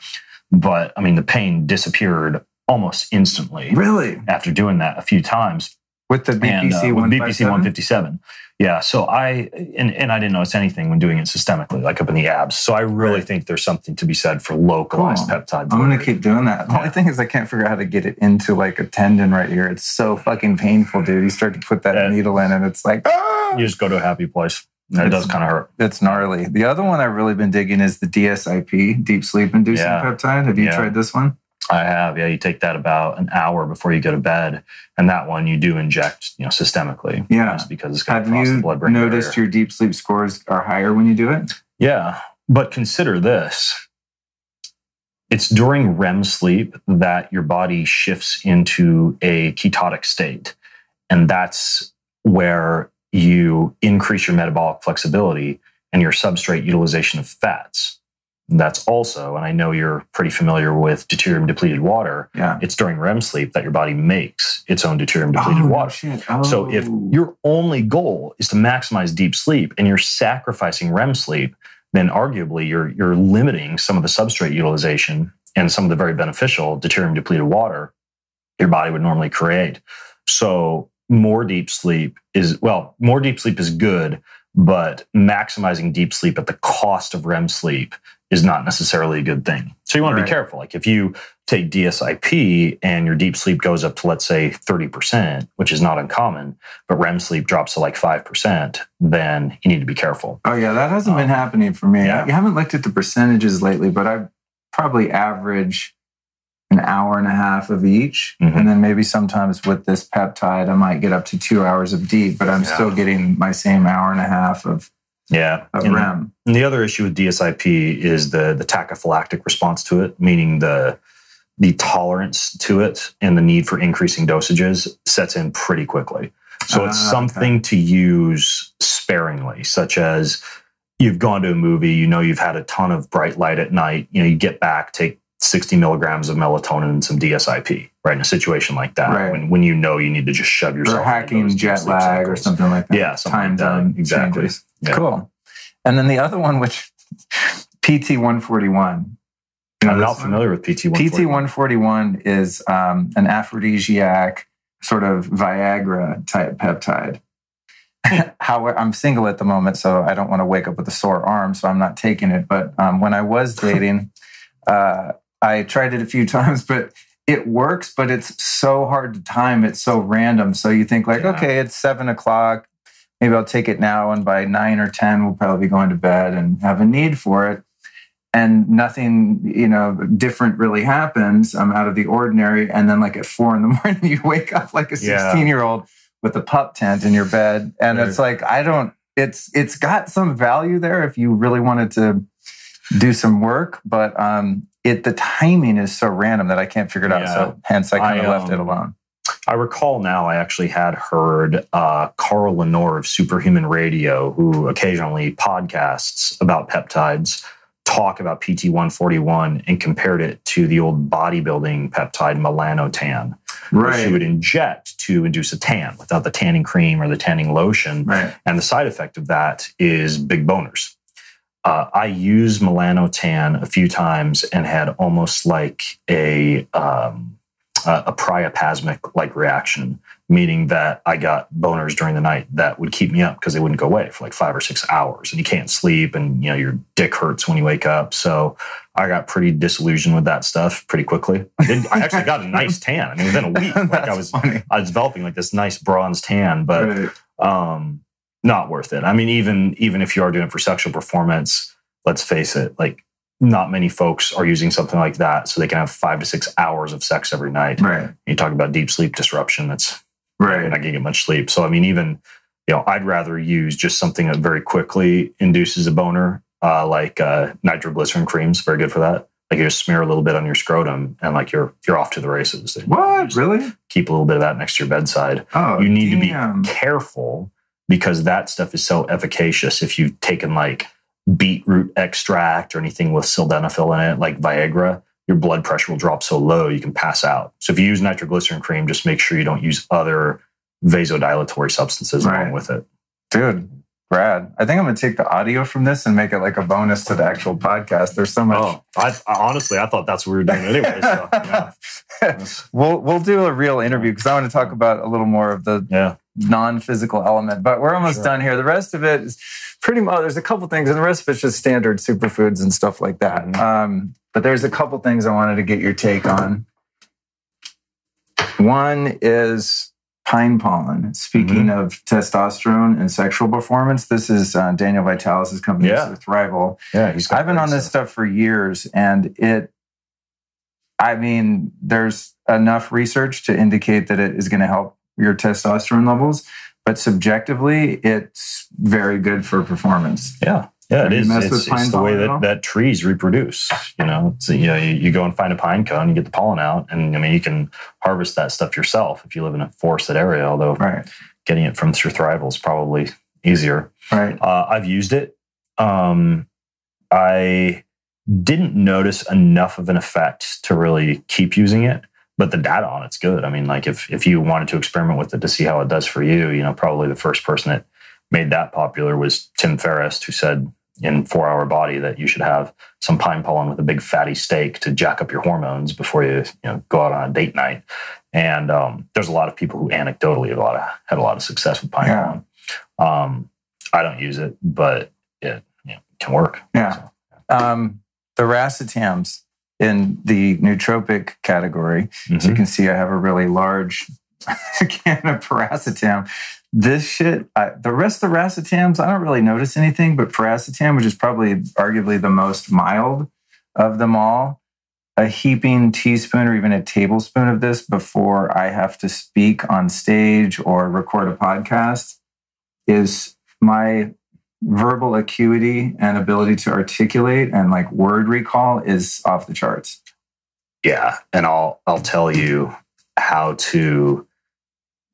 But I mean, the pain disappeared almost instantly. Really? After doing that a few times. With the BPC 157? Yeah. So I didn't notice anything when doing it systemically, like up in the abs. So I really think there's something to be said for localized peptides. I'm going to keep doing that. The only thing is I can't figure out how to get it into like a tendon right here. It's so fucking painful, dude. You start to put that needle in and it's like, you just go to a happy place. It does kind of hurt. It's gnarly. The other one I've really been digging is the DSIP, deep sleep inducing peptide. Have you tried this one? I have. Yeah, you take that about an hour before you go to bed, and that one you do inject, systemically. Yeah, just because it's going to cross the blood-brain barrier. Have you noticed your deep sleep scores are higher when you do it? Yeah, but consider this: it's during REM sleep that your body shifts into a ketotic state, and that's where you increase your metabolic flexibility and your substrate utilization of fats. That's also, and I know you're pretty familiar with deuterium-depleted water. Yeah. It's during REM sleep that your body makes its own deuterium-depleted water. Shit. Oh. So if your only goal is to maximize deep sleep and you're sacrificing REM sleep, then arguably you're limiting some of the substrate utilization and some of the very beneficial deuterium-depleted water your body would normally create. So more deep sleep is good, but maximizing deep sleep at the cost of REM sleep is not necessarily a good thing. So you want to be careful. Like if you take DSIP and your deep sleep goes up to, let's say, 30%, which is not uncommon, but REM sleep drops to like 5%, then you need to be careful. Oh yeah, that hasn't been happening for me. Yeah. I haven't looked at the percentages lately, but I probably average an hour and a half of each. And then maybe sometimes with this peptide, I might get up to 2 hours of deep, but I'm still getting my same hour and a half of REM. And the other issue with DSIP is the tachyphylactic response to it, meaning the tolerance to it and the need for increasing dosages sets in pretty quickly. So it's something to use sparingly, such as you've gone to a movie, you've had a ton of bright light at night, you get back, take 60 milligrams of melatonin and some DSIP, right? In a situation like that, when you need to just shove yourself. Or hacking jet lag cycles. Or something like that. Yeah, something like that. Exactly. Yeah. Cool. And then the other one, which PT-141. I'm not familiar with PT-141. PT-141 is an aphrodisiac, sort of Viagra type peptide. However, I'm single at the moment, so I don't want to wake up with a sore arm, so I'm not taking it. But when I was dating, I tried it a few times, but it works, but it's so hard to time. It's so random. So you think like, okay, it's 7:00. maybe I'll take it now, and by 9 or 10, we'll probably be going to bed and have a need for it. And nothing, different really happens. I'm out of the ordinary. And then like at 4 a.m, you wake up like a 16-year-old with a pup tent in your bed. And it's like, it's got some value there if you really wanted to do some work, but the timing is so random that I can't figure it out. So hence I kind of left it alone. I recall now I actually had heard Carl Lenore of Superhuman Radio, who occasionally podcasts about peptides, talk about PT141 and compared it to the old bodybuilding peptide melanotan, which you would inject to induce a tan without the tanning cream or the tanning lotion. Right. And the side effect of that is big boners. I used melanotan a few times and had almost like a priapasmic-like reaction, meaning that I got boners during the night that would keep me up because they wouldn't go away for like 5 or 6 hours, and you can't sleep, and your dick hurts when you wake up. So I got pretty disillusioned with that stuff pretty quickly. I actually got a nice tan. I mean, within a week, like I was developing like this nice bronze tan, but not worth it. I mean, even if you are doing it for sexual performance, let's face it, like not many folks are using something like that so they can have 5 to 6 hours of sex every night. Right. You talk about deep sleep disruption. That's you're not going to get much sleep. So, I mean, even, I'd rather use just something that very quickly induces a boner, like nitroglycerin creams, very good for that. Like you just smear a little bit on your scrotum and like you're off to the races. What? Really? Keep a little bit of that next to your bedside. Oh, you need to be careful because that stuff is so efficacious. If you've taken like beetroot extract or anything with sildenafil in it, like Viagra, your blood pressure will drop so low you can pass out. So if you use nitroglycerin cream, just make sure you don't use other vasodilatory substances along with it. Dude, Brad, I think I'm going to take the audio from this and make it like a bonus to the actual podcast. There's so much. Honestly, I thought that's what we were doing anyway. So, We'll do a real interview because I want to talk about a little more of the non-physical element. But we're almost done here. The rest of it is pretty much, there's a couple things, and the rest of it's just standard superfoods and stuff like that. But there's a couple things I wanted to get your take on. One is pine pollen. Speaking of testosterone and sexual performance, this is Daniel Vitalis' company, Thrival. Yeah, I've been on this stuff for years, and there's enough research to indicate that it is going to help your testosterone levels, but subjectively, it's very good for performance. Yeah, it is. It's the way that trees reproduce. You go and find a pine cone, you get the pollen out, and I mean, you can harvest that stuff yourself if you live in a forested area. Although getting it from through Thrival is probably easier. Right. I've used it. I didn't notice enough of an effect to really keep using it. But the data on it's good. I mean, like if you wanted to experiment with it to see how it does for you, probably the first person that made that popular was Tim Ferriss, who said in 4 Hour Body that you should have some pine pollen with a big fatty steak to jack up your hormones before you go out on a date night. And there's a lot of people who anecdotally had a lot of success with pine pollen. I don't use it, but it can work. Yeah. So, the racetams in the nootropic category. So you can see I have a really large can of piracetam. This shit, the rest of the racetams, I don't really notice anything, but piracetam, which is probably arguably the most mild of them all, a heaping teaspoon or even a tablespoon of this before I have to speak on stage or record a podcast is my verbal acuity and ability to articulate and like word recall is off the charts. Yeah. And I'll tell you how to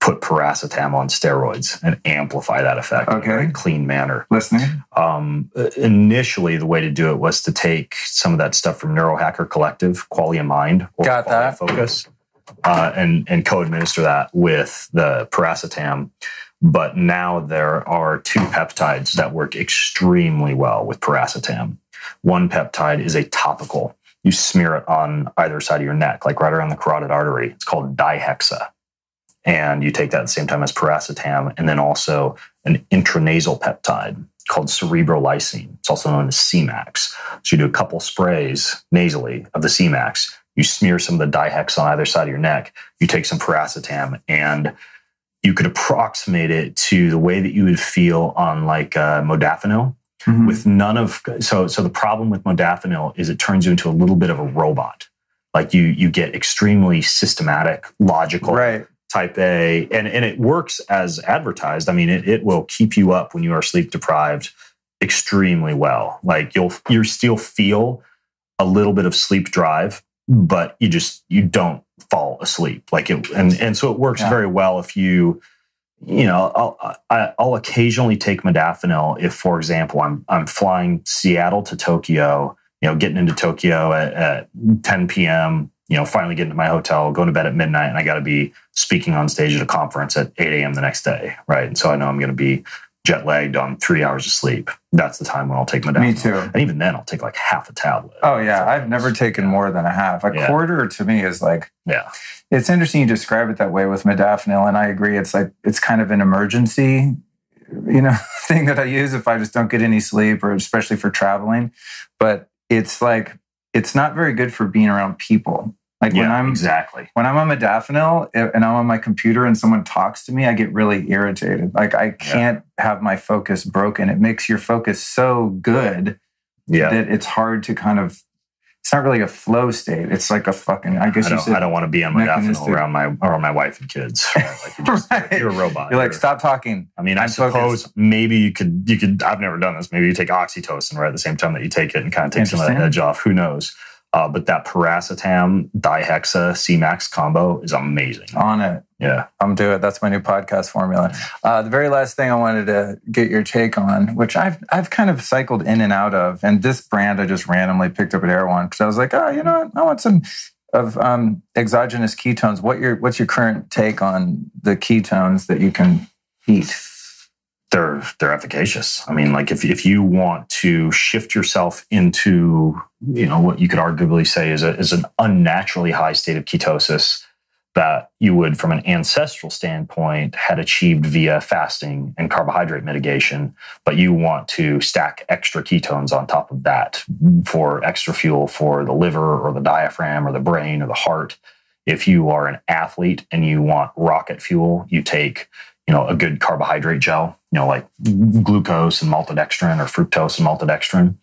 put piracetam on steroids and amplify that effect in a very clean manner. Listening. Initially, the way to do it was to take some of that stuff from Neurohacker Collective, Quality of Mind, or Got Quality that. of Focus, and co-administer that with the piracetam. But now there are 2 peptides that work extremely well with piracetam. One peptide is a topical. You smear it on either side of your neck, like right around the carotid artery. It's called dihexa. And you take that at the same time as piracetam, and then also an intranasal peptide called cerebrolysine. It's also known as C-Max. So you do a couple sprays nasally of the C-Max. You smear some of the dihexa on either side of your neck. You take some piracetam, and you could approximate it to the way that you would feel on like modafinil. With none of so the problem with modafinil is it turns you into a little bit of a robot. Like you get extremely systematic, logical, type A, and it works as advertised. I mean, it will keep you up when you are sleep deprived extremely well. Like you still feel a little bit of sleep drive, but you don't fall asleep. Like it, and so it works very well if I'll occasionally take modafinil if, for example, I'm flying Seattle to Tokyo, getting into Tokyo at 10 p.m., finally getting to my hotel, going to bed at midnight, and I got to be speaking on stage at a conference at 8 a.m. the next day, right? And so I know I'm going to be jet lagged on 3 hours of sleep. That's the time when I'll take modafinil. Me too. And even then, I'll take like half a tablet. Oh yeah, I've never taken more than a half. A quarter to me is like, It's interesting you describe it that way with modafinil, and I agree. It's like it's kind of an emergency, thing that I use if I just don't get any sleep, or especially for traveling. But it's like it's not very good for being around people. Like when I'm on modafinil and I'm on my computer and someone talks to me, I get really irritated. Like I can't have my focus broken. It makes your focus so good that it's hard to kind of. It's not really a flow state. It's like a fucking. I don't want to be on modafinil around my wife and kids. Right? Like you're a robot. You're like, stop talking. I mean, I suppose maybe you could. I've never done this. Maybe you take oxytocin right at the same time that you take it and kind of take some of that edge off. Who knows? But that piracetam dihexa C-Max combo is amazing. On it. Yeah. I'm doing it. That's my new podcast formula. The very last thing I wanted to get your take on, which I've kind of cycled in and out of, and this brand I just randomly picked up at Erewhon because I was like, you know what? I want some of exogenous ketones. What's your current take on the ketones that you can eat? They're efficacious. I mean, like if you want to shift yourself into, what you could arguably say is an unnaturally high state of ketosis that you would, from an ancestral standpoint, had achieved via fasting and carbohydrate mitigation, but you want to stack extra ketones on top of that for extra fuel for the liver or the diaphragm or the brain or the heart. If you are an athlete and you want rocket fuel, you take a good carbohydrate gel, like glucose and maltodextrin or fructose and maltodextrin.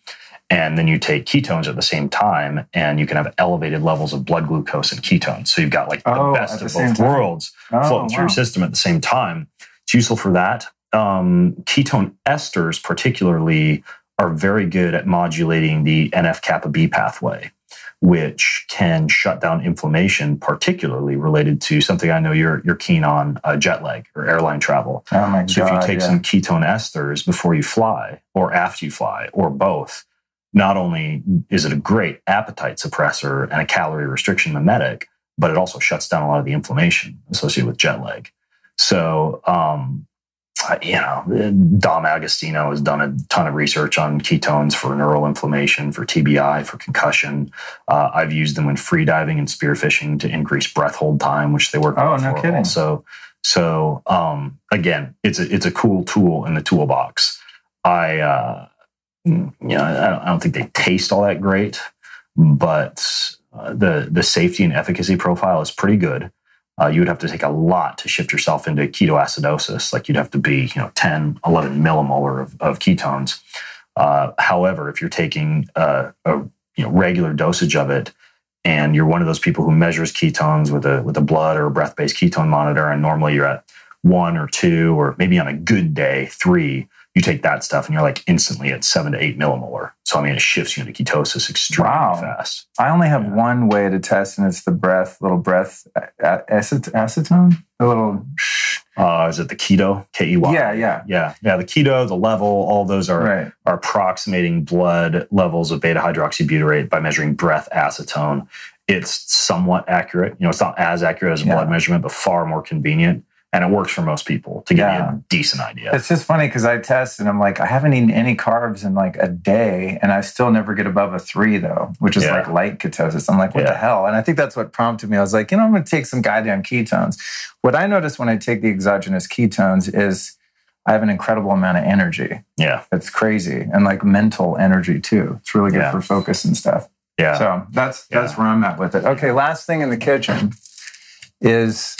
And then you take ketones at the same time, and you can have elevated levels of blood glucose and ketones. So you've got like the best of both worlds floating through your system at the same time. It's useful for that. Ketone esters particularly are very good at modulating the NF-kappa B pathway, which can shut down inflammation, particularly related to something I know you're keen on, jet lag or airline travel. Oh my God, so if you take some ketone esters before you fly or after you fly or both, not only is it a great appetite suppressor and a calorie restriction mimetic, but it also shuts down a lot of the inflammation associated with jet lag. So, Dom Agostino has done a ton of research on ketones for neural inflammation, for TBI, for concussion. I've used them when free diving and spearfishing to increase breath hold time, which they work well for. No kidding. So again, it's a cool tool in the toolbox. I don't think they taste all that great, but the safety and efficacy profile is pretty good. You would have to take a lot to shift yourself into ketoacidosis. Like you'd have to be, 10, 11 millimolar of ketones. However, if you're taking a regular dosage of it, and you're one of those people who measures ketones with a blood or a breath-based ketone monitor, and normally you're at 1 or 2, or maybe on a good day 3, you take that stuff and you're like instantly at 7 to 8 millimolar. So, I mean, it shifts you into ketosis extremely fast. I only have one way to test, and it's the little breath acetone, the little. Is it the keto? KEY? Yeah. The keto, the level, all those are approximating blood levels of beta hydroxybutyrate by measuring breath acetone. It's somewhat accurate. It's not as accurate as a blood measurement, but far more convenient. And it works for most people to give you a decent idea. It's just funny because I test and I'm like, I haven't eaten any carbs in like a day, and I still never get above a 3 though, which is like light ketosis. I'm like, what the hell? And I think that's what prompted me. I was like, I'm going to take some goddamn ketones. What I notice when I take the exogenous ketones is I have an incredible amount of energy. Yeah. It's crazy. And like mental energy too. It's really good for focus and stuff. Yeah. So that's where I'm at with it. Okay. Last thing in the kitchen is,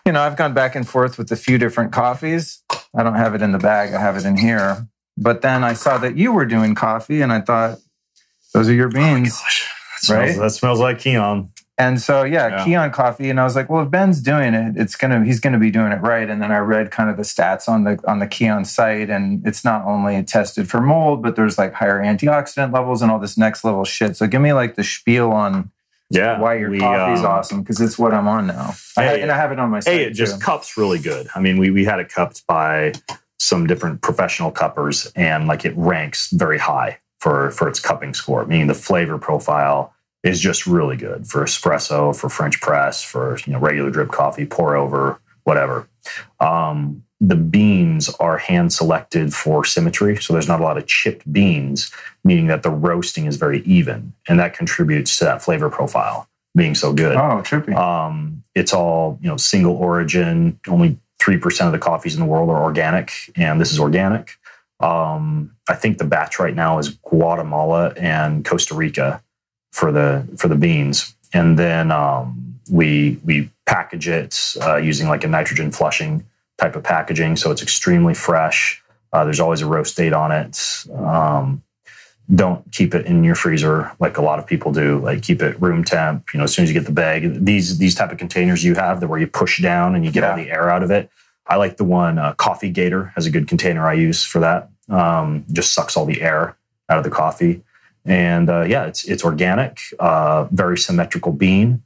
I've gone back and forth with a few different coffees. I don't have it in the bag. I have it in here. But then I saw that you were doing coffee, and I thought, those are your beans, right? That smells like Keon. And so, Keon coffee. And I was like, well, if Ben's doing it, he's going to be doing it right. And then I read kind of the stats on the Keon site, and it's not only tested for mold, but there's like higher antioxidant levels and all this next level shit. So give me like the spiel on why your coffee's awesome, because it's what I'm on now. I have it on my site. It just cups really good. I mean, we had it cupped by some different professional cuppers, and like it ranks very high for its cupping score, meaning the flavor profile is just really good for espresso, for French press, for regular drip coffee, pour over, whatever. The beans are hand selected for symmetry, so there's not a lot of chipped beans, meaning that the roasting is very even, and that contributes to that flavor profile being so good. Oh, trippy. It's all single origin. Only 3% of the coffees in the world are organic, and this is organic. I think the batch right now is Guatemala and Costa Rica for the beans, and then we package it using like a nitrogen flushing type of packaging, so it's extremely fresh. There's always a roast date on it. Don't keep it in your freezer like a lot of people do. Like keep it room temp. As soon as you get the bag, these type of containers you have, where you push down and you get all the air out of it. I like the one Coffee Gator has a good container I use for that. Just sucks all the air out of the coffee. And it's organic, very symmetrical bean.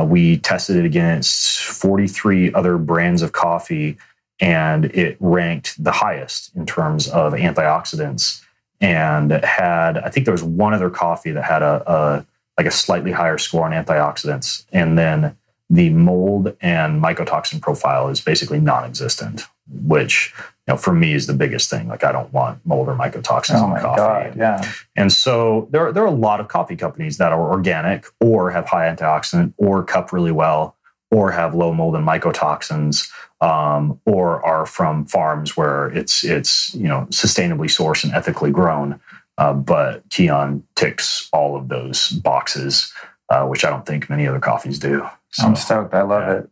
We tested it against 43 other brands of coffee, and it ranked the highest in terms of antioxidants. And I think there was one other coffee that had a slightly higher score on antioxidants. And then the mold and mycotoxin profile is basically non-existent, which for me is the biggest thing. Like I don't want mold or mycotoxins in coffee. God, yeah. And so there are a lot of coffee companies that are organic or have high antioxidant or cup really well or have low mold and mycotoxins, or are from farms where it's sustainably sourced and ethically grown. But Keon ticks all of those boxes, which I don't think many other coffees do. So, I'm stoked. I love it.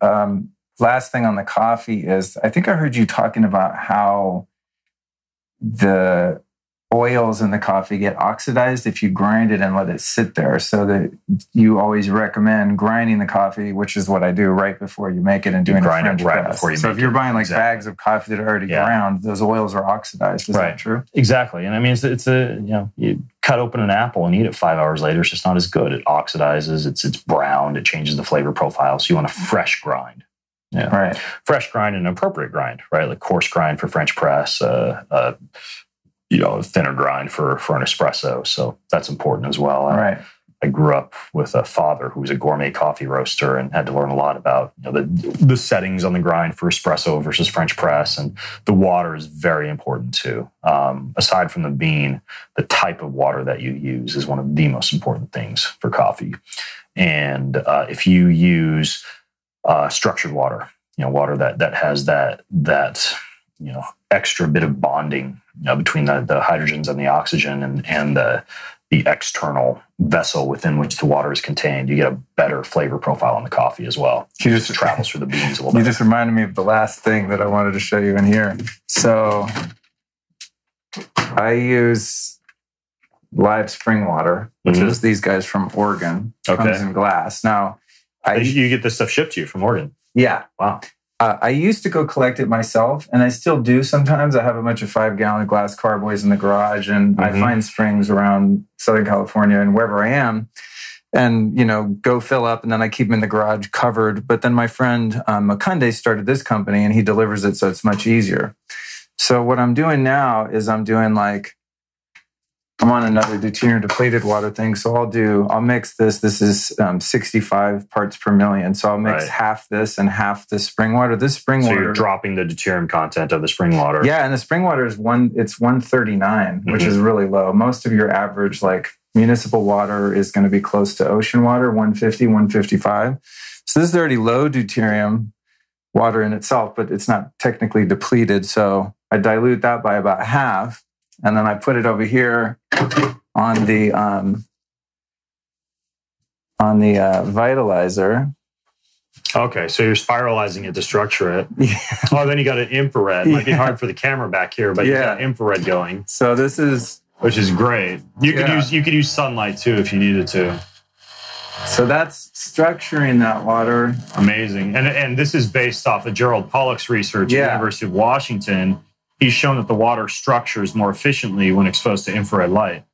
Last thing on the coffee is, I think I heard you talking about how the oils in the coffee get oxidized if you grind it and let it sit there. So that you always recommend grinding the coffee, which is what I do right before you make it, and doing a French press. So if you're buying like bags of coffee that are already ground, those oils are oxidized. Is that true? Exactly. And I mean, it's you cut open an apple and eat it 5 hours later, it's just not as good. It oxidizes. It's brown. It changes the flavor profile. So you want a fresh grind. Yeah. Right. Fresh grind and an appropriate grind, right? Like coarse grind for French press, a thinner grind for an espresso. So that's important as well. Right. I grew up with a father who was a gourmet coffee roaster and had to learn a lot about the settings on the grind for espresso versus French press. And the water is very important too. Aside from the bean, the type of water that you use is one of the most important things for coffee. And if you use structured water, water that has that extra bit of bonding between the hydrogens and the oxygen and the external vessel within which the water is contained, you get a better flavor profile on the coffee as well. It just travels through the beans a little bit. You just reminded me of the last thing that I wanted to show you in here. So I use live spring water, which is these guys from Oregon. Comes in glass. Now, you get this stuff shipped to you from Oregon? Yeah. Wow. I used to go collect it myself, and I still do sometimes. I have a bunch of 5-gallon glass carboys in the garage, and I find springs around Southern California and wherever I am, and, go fill up, and then I keep them in the garage covered. But then my friend Makunde started this company, and he delivers it, so it's much easier. So what I'm doing now is I'm on another deuterium depleted water thing. So I'll mix this. This is 65 parts per million. So I'll mix half this and half the spring water. This spring water. So you're dropping the deuterium content of the spring water. Yeah. And the spring water is 139, which is really low. Most of your average, like municipal water is going to be close to ocean water, 150, 155. So this is already low deuterium water in itself, but it's not technically depleted. So I dilute that by about half. And then I put it over here on the vitalizer, Okay, so you're spiralizing it to structure it. Yeah. Oh, then you got an infrared. Might be hard for the camera back here, but you got infrared going. So this is... Which is great. You could use sunlight too if you needed to. So that's structuring that water. Amazing. And this is based off of Gerald Pollack's research at the University of Washington. He's shown that the water structures more efficiently when exposed to infrared light.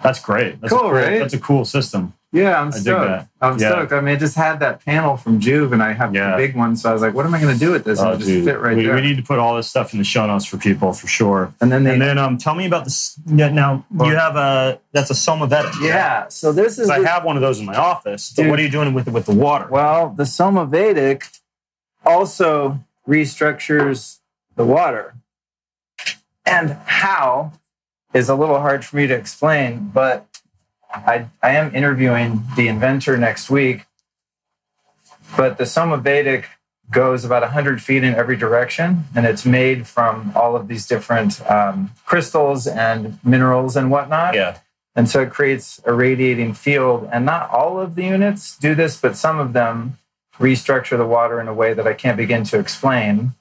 That's great. That's cool, right? That's a cool system. Yeah, I'm stoked. Stoked. I mean, I just had that panel from Juve, and I have the big one, so I was like, what am I going to do with this? And it just fit right there. We need to put all this stuff in the show notes for people, for sure. And then tell me about this. Yeah, now, you have that's a Somavedic. Yeah, so this is... I have one of those in my office, but what are you doing with the water? Well, the Somavedic also restructures the water. And how is a little hard for me to explain, but I am interviewing the inventor next week. But the Somavedic goes about 100 feet in every direction, and it's made from all of these different crystals and minerals and whatnot. Yeah. And so it creates a radiating field. And not all of the units do this, but some of them restructure the water in a way that I can't begin to explain.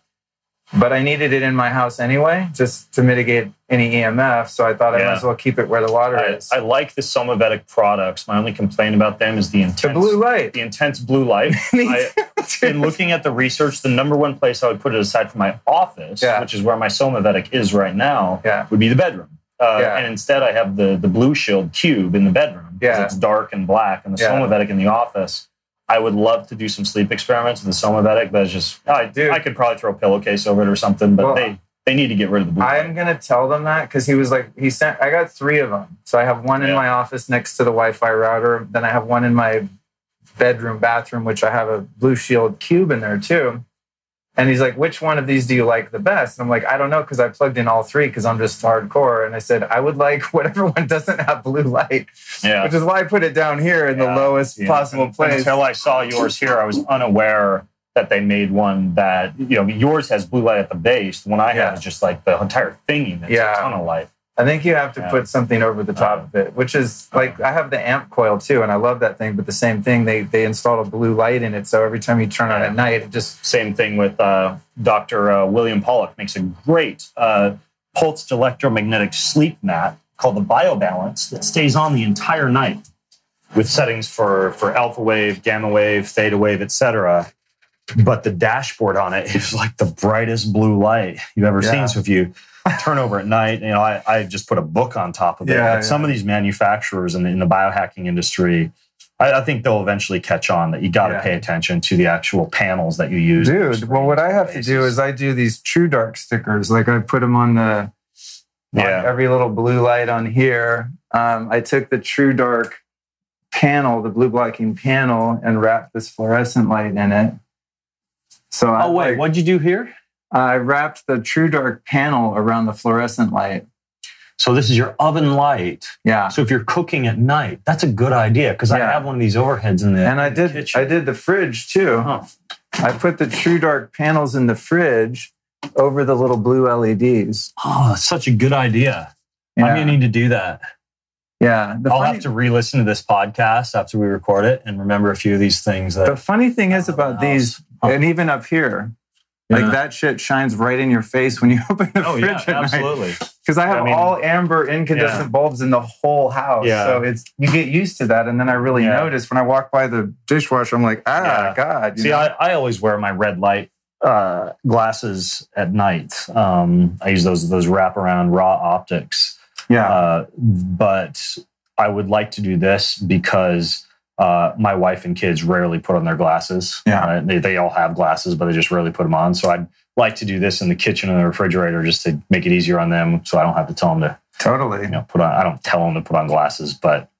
But I needed it in my house anyway, just to mitigate any EMF. So I thought I might as well keep it where the water is. I like the Somavedic products. My only complaint about them is the blue light. The intense blue light. In looking at the research, the number one place I would put it aside from my office, which is where my Somavedic is right now, would be the bedroom. And instead I have the Blue Shield cube in the bedroom because it's dark and black, and the Somavedic in the office. I would love to do some sleep experiments with the Somavedic, but it's just, I could probably throw a pillowcase over it or something, but they need to get rid of the blue light. I'm going to tell them that because he was like, I got 3 of them. So I have one in my office next to the Wi-Fi router. Then I have one in my bathroom, which I have a Blue Shield cube in there too. And he's like, which one of these do you like the best? And I'm like, I don't know, because I plugged in all 3 because I'm just hardcore. And I said, I would like whatever one doesn't have blue light, which is why I put it down here in the lowest possible place. Until I saw yours here, I was unaware that they made one that, yours has blue light at the base. The one I have is just like the entire thingy that's a ton of light. I think you have to put something over the top of it, which is like, I have the amp coil too, and I love that thing, but the same thing, they installed a blue light in it, so every time you turn on at night, it just... Same thing with Dr. William Pollack makes a great pulsed electromagnetic sleep mat called the BioBalance that stays on the entire night with settings for alpha wave, gamma wave, theta wave, etc. But the dashboard on it is like the brightest blue light you've ever seen. So if you turn over at night, I just put a book on top of it. Some of these manufacturers in the biohacking industry, I think they'll eventually catch on that you got to pay attention to the actual panels that you use. Dude, well, what I have to do is I do these True Dark stickers. Like I put them on on every little blue light on here. I took the True Dark panel, the blue blocking panel, and wrapped this fluorescent light in it. So what'd you do here? I wrapped the True Dark panel around the fluorescent light. So this is your oven light. Yeah. So if you're cooking at night, that's a good idea because I have one of these overheads in there. And I did the fridge too. Huh. I put the True Dark panels in the fridge over the little blue LEDs. Oh, such a good idea. I'm going to need to do that. Yeah. I'll have to re-listen to this podcast after we record it and remember a few of these things. The funny thing is about these, and even up here, like that shit shines right in your face when you open the fridge at absolutely. night. Because I have all amber incandescent bulbs in the whole house. Yeah. So you get used to that. And then I really notice when I walk by the dishwasher, I'm like, God. See, I always wear my red light glasses at night. I use those wraparound raw optics. Yeah. But I would like to do this because my wife and kids rarely put on their glasses. Yeah. They all have glasses, but they just rarely put them on. So I'd like to do this in the kitchen and the refrigerator just to make it easier on them. So I don't have to tell them to put on. I don't tell them to put on glasses, but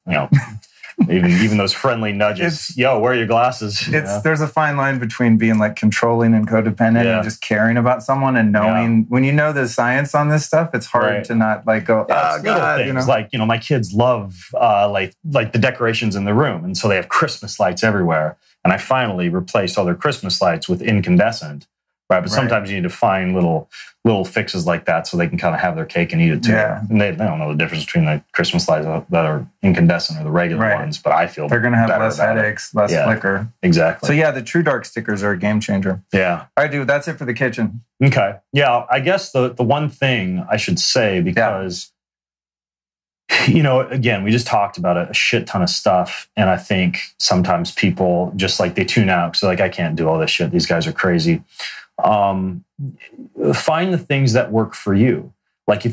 even those friendly nudges. Wear your glasses. There's a fine line between being like controlling and codependent and just caring about someone and knowing when you know the science on this stuff. It's hard to not like go. Oh God, things. Like my kids love like the decorations in the room, and so they have Christmas lights everywhere. And I finally replaced all their Christmas lights with incandescent. Right, but sometimes you need to find little fixes like that so they can kind of have their cake and eat it too. Yeah. And they don't know the difference between the Christmas lights that are incandescent or the regular ones, but I feel they're going to have less headaches, less flicker. Exactly. So yeah, the True Dark stickers are a game changer. Yeah. All right, dude, that's it for the kitchen. Okay. Yeah, I guess the one thing I should say, because again, we just talked about a shit ton of stuff. And I think sometimes people just like they tune out. So like, I can't do all this shit. These guys are crazy. Find the things that work for you. Like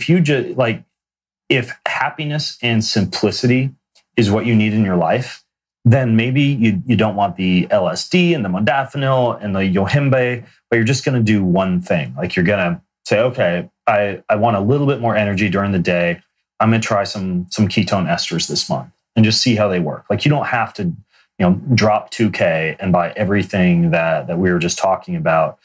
if happiness and simplicity is what you need in your life, then maybe you don't want the LSD and the modafinil and the yohimbe, but you're just going to do one thing. Like you're going to say, okay, I want a little bit more energy during the day. I'm going to try some ketone esters this month and just see how they work. Like you don't have to, drop 2K and buy everything that we were just talking about.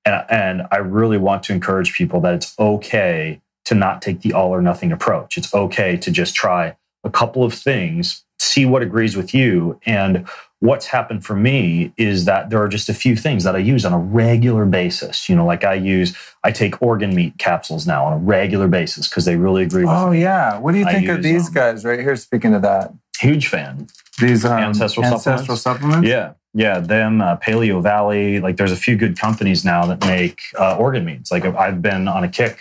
And I really want to encourage people that it's okay to not take the all or nothing approach. It's okay to just try a couple of things, see what agrees with you. And what's happened for me is that there are just a few things that I use on a regular basis. Like I take organ meat capsules now on a regular basis because they really agree with me. Oh, yeah. What do you think of these guys right here? Speaking of that. Huge fan. These Ancestral Supplements? Yeah, them, Paleo Valley. Like there's a few good companies now that make organ meats. Like I've been on a kick,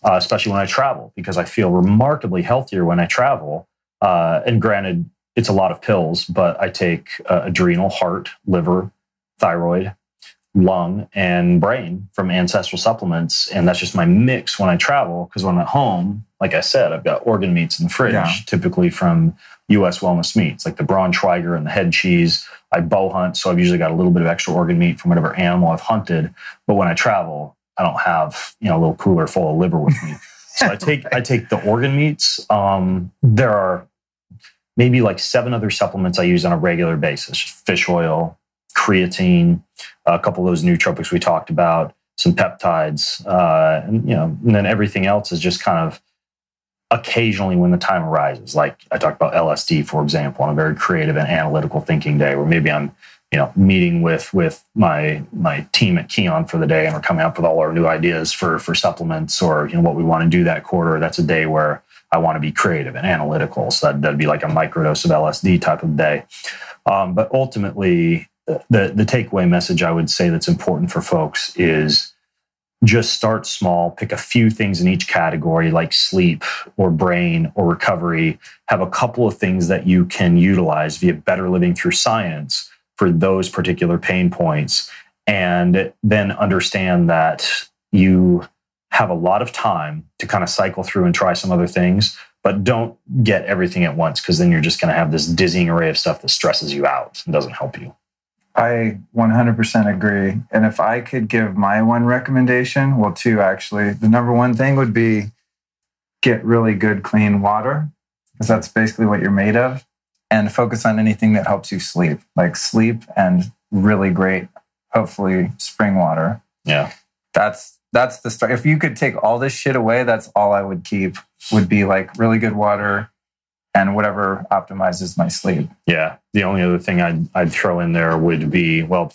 especially when I travel, because I feel remarkably healthier when I travel. And granted, it's a lot of pills, but I take adrenal, heart, liver, thyroid, lung, and brain from Ancestral Supplements. And that's just my mix when I travel. Because when I'm at home, like I said, I've got organ meats in the fridge, typically from U.S. Wellness Meats, like the Braunschweiger and the head cheese. I bow hunt, so I've usually got a little bit of extra organ meat from whatever animal I've hunted. But when I travel, I don't have a little cooler full of liver with me. So I take the organ meats. There are maybe like 7 other supplements I use on a regular basis: fish oil, creatine, a couple of those nootropics we talked about, some peptides, and then everything else is just kind of occasionally when the time arises. Like I talked about LSD, for example, on a very creative and analytical thinking day where maybe I'm, meeting with my team at Keon for the day and we're coming up with all our new ideas for supplements or, what we want to do that quarter. That's a day where I want to be creative and analytical. So that'd be like a microdose of LSD type of day. But ultimately, the takeaway message I would say that's important for folks is just start small, pick a few things in each category like sleep or brain or recovery, have a couple of things that you can utilize via better living through science for those particular pain points. And then understand that you have a lot of time to kind of cycle through and try some other things, but don't get everything at once because then you're just going to have this dizzying array of stuff that stresses you out and doesn't help you. I 100% agree. And if I could give my one recommendation, well, 2 actually. The number 1 thing would be get really good, clean water, because that's basically what you're made of, and focus on anything that helps you sleep, like sleep and really great, hopefully, spring water. Yeah. That's the start. If you could take all this shit away, that's all I would keep, would be like really good water and whatever optimizes my sleep. Yeah. The only other thing I'd throw in there would be, well,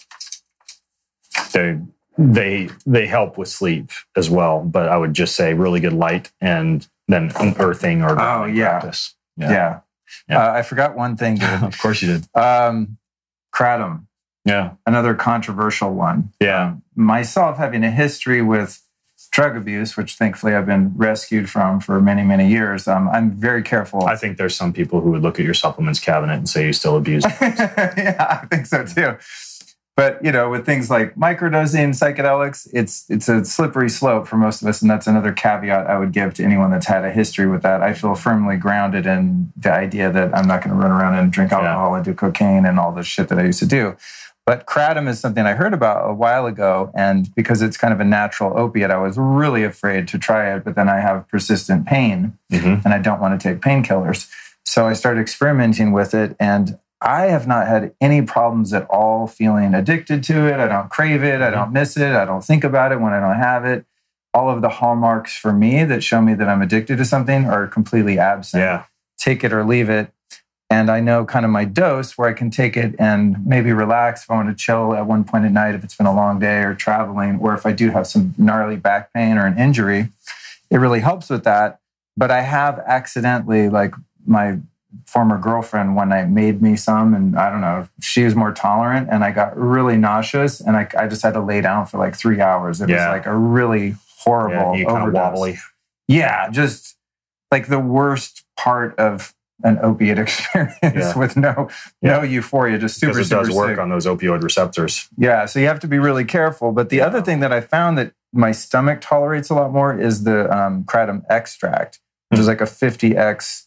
they help with sleep as well, but I would just say really good light and then earthing or practice. Yeah. I forgot one thing, dude. Of course you did. Kratom. Yeah. Another controversial one. Yeah. Myself having a history with drug abuse, which thankfully I've been rescued from for many, many years. I'm very careful. I think there's some people who would look at your supplements cabinet and say you still abuse drugs. Yeah, I think so too. But, with things like microdosing, psychedelics, it's a slippery slope for most of us. And that's another caveat I would give to anyone that's had a history with that. I feel firmly grounded in the idea that I'm not going to run around and drink alcohol and do cocaine and all the shit that I used to do. But kratom is something I heard about a while ago. And because it's kind of a natural opiate, I was really afraid to try it. But then I have persistent pain and I don't want to take painkillers. So I started experimenting with it. And I have not had any problems at all feeling addicted to it. I don't crave it. I don't miss it. I don't think about it when I don't have it. All of the hallmarks for me that show me that I'm addicted to something are completely absent. Yeah. Take it or leave it. And I know kind of my dose where I can take it and maybe relax if I want to chill at one point at night, if it's been a long day or traveling, or if I do have some gnarly back pain or an injury, it really helps with that. But I have accidentally, like my former girlfriend one night made me some, and I don't know, she was more tolerant, and I got really nauseous, and I just had to lay down for like 3 hours. It was like a really horrible you kind of wobbly. Yeah, just like the worst part of an opiate experience with no euphoria, just super, because it does work sick on those opioid receptors. Yeah, so you have to be really careful. But the other thing that I found that my stomach tolerates a lot more is the Kratom Extract, which is like a 50x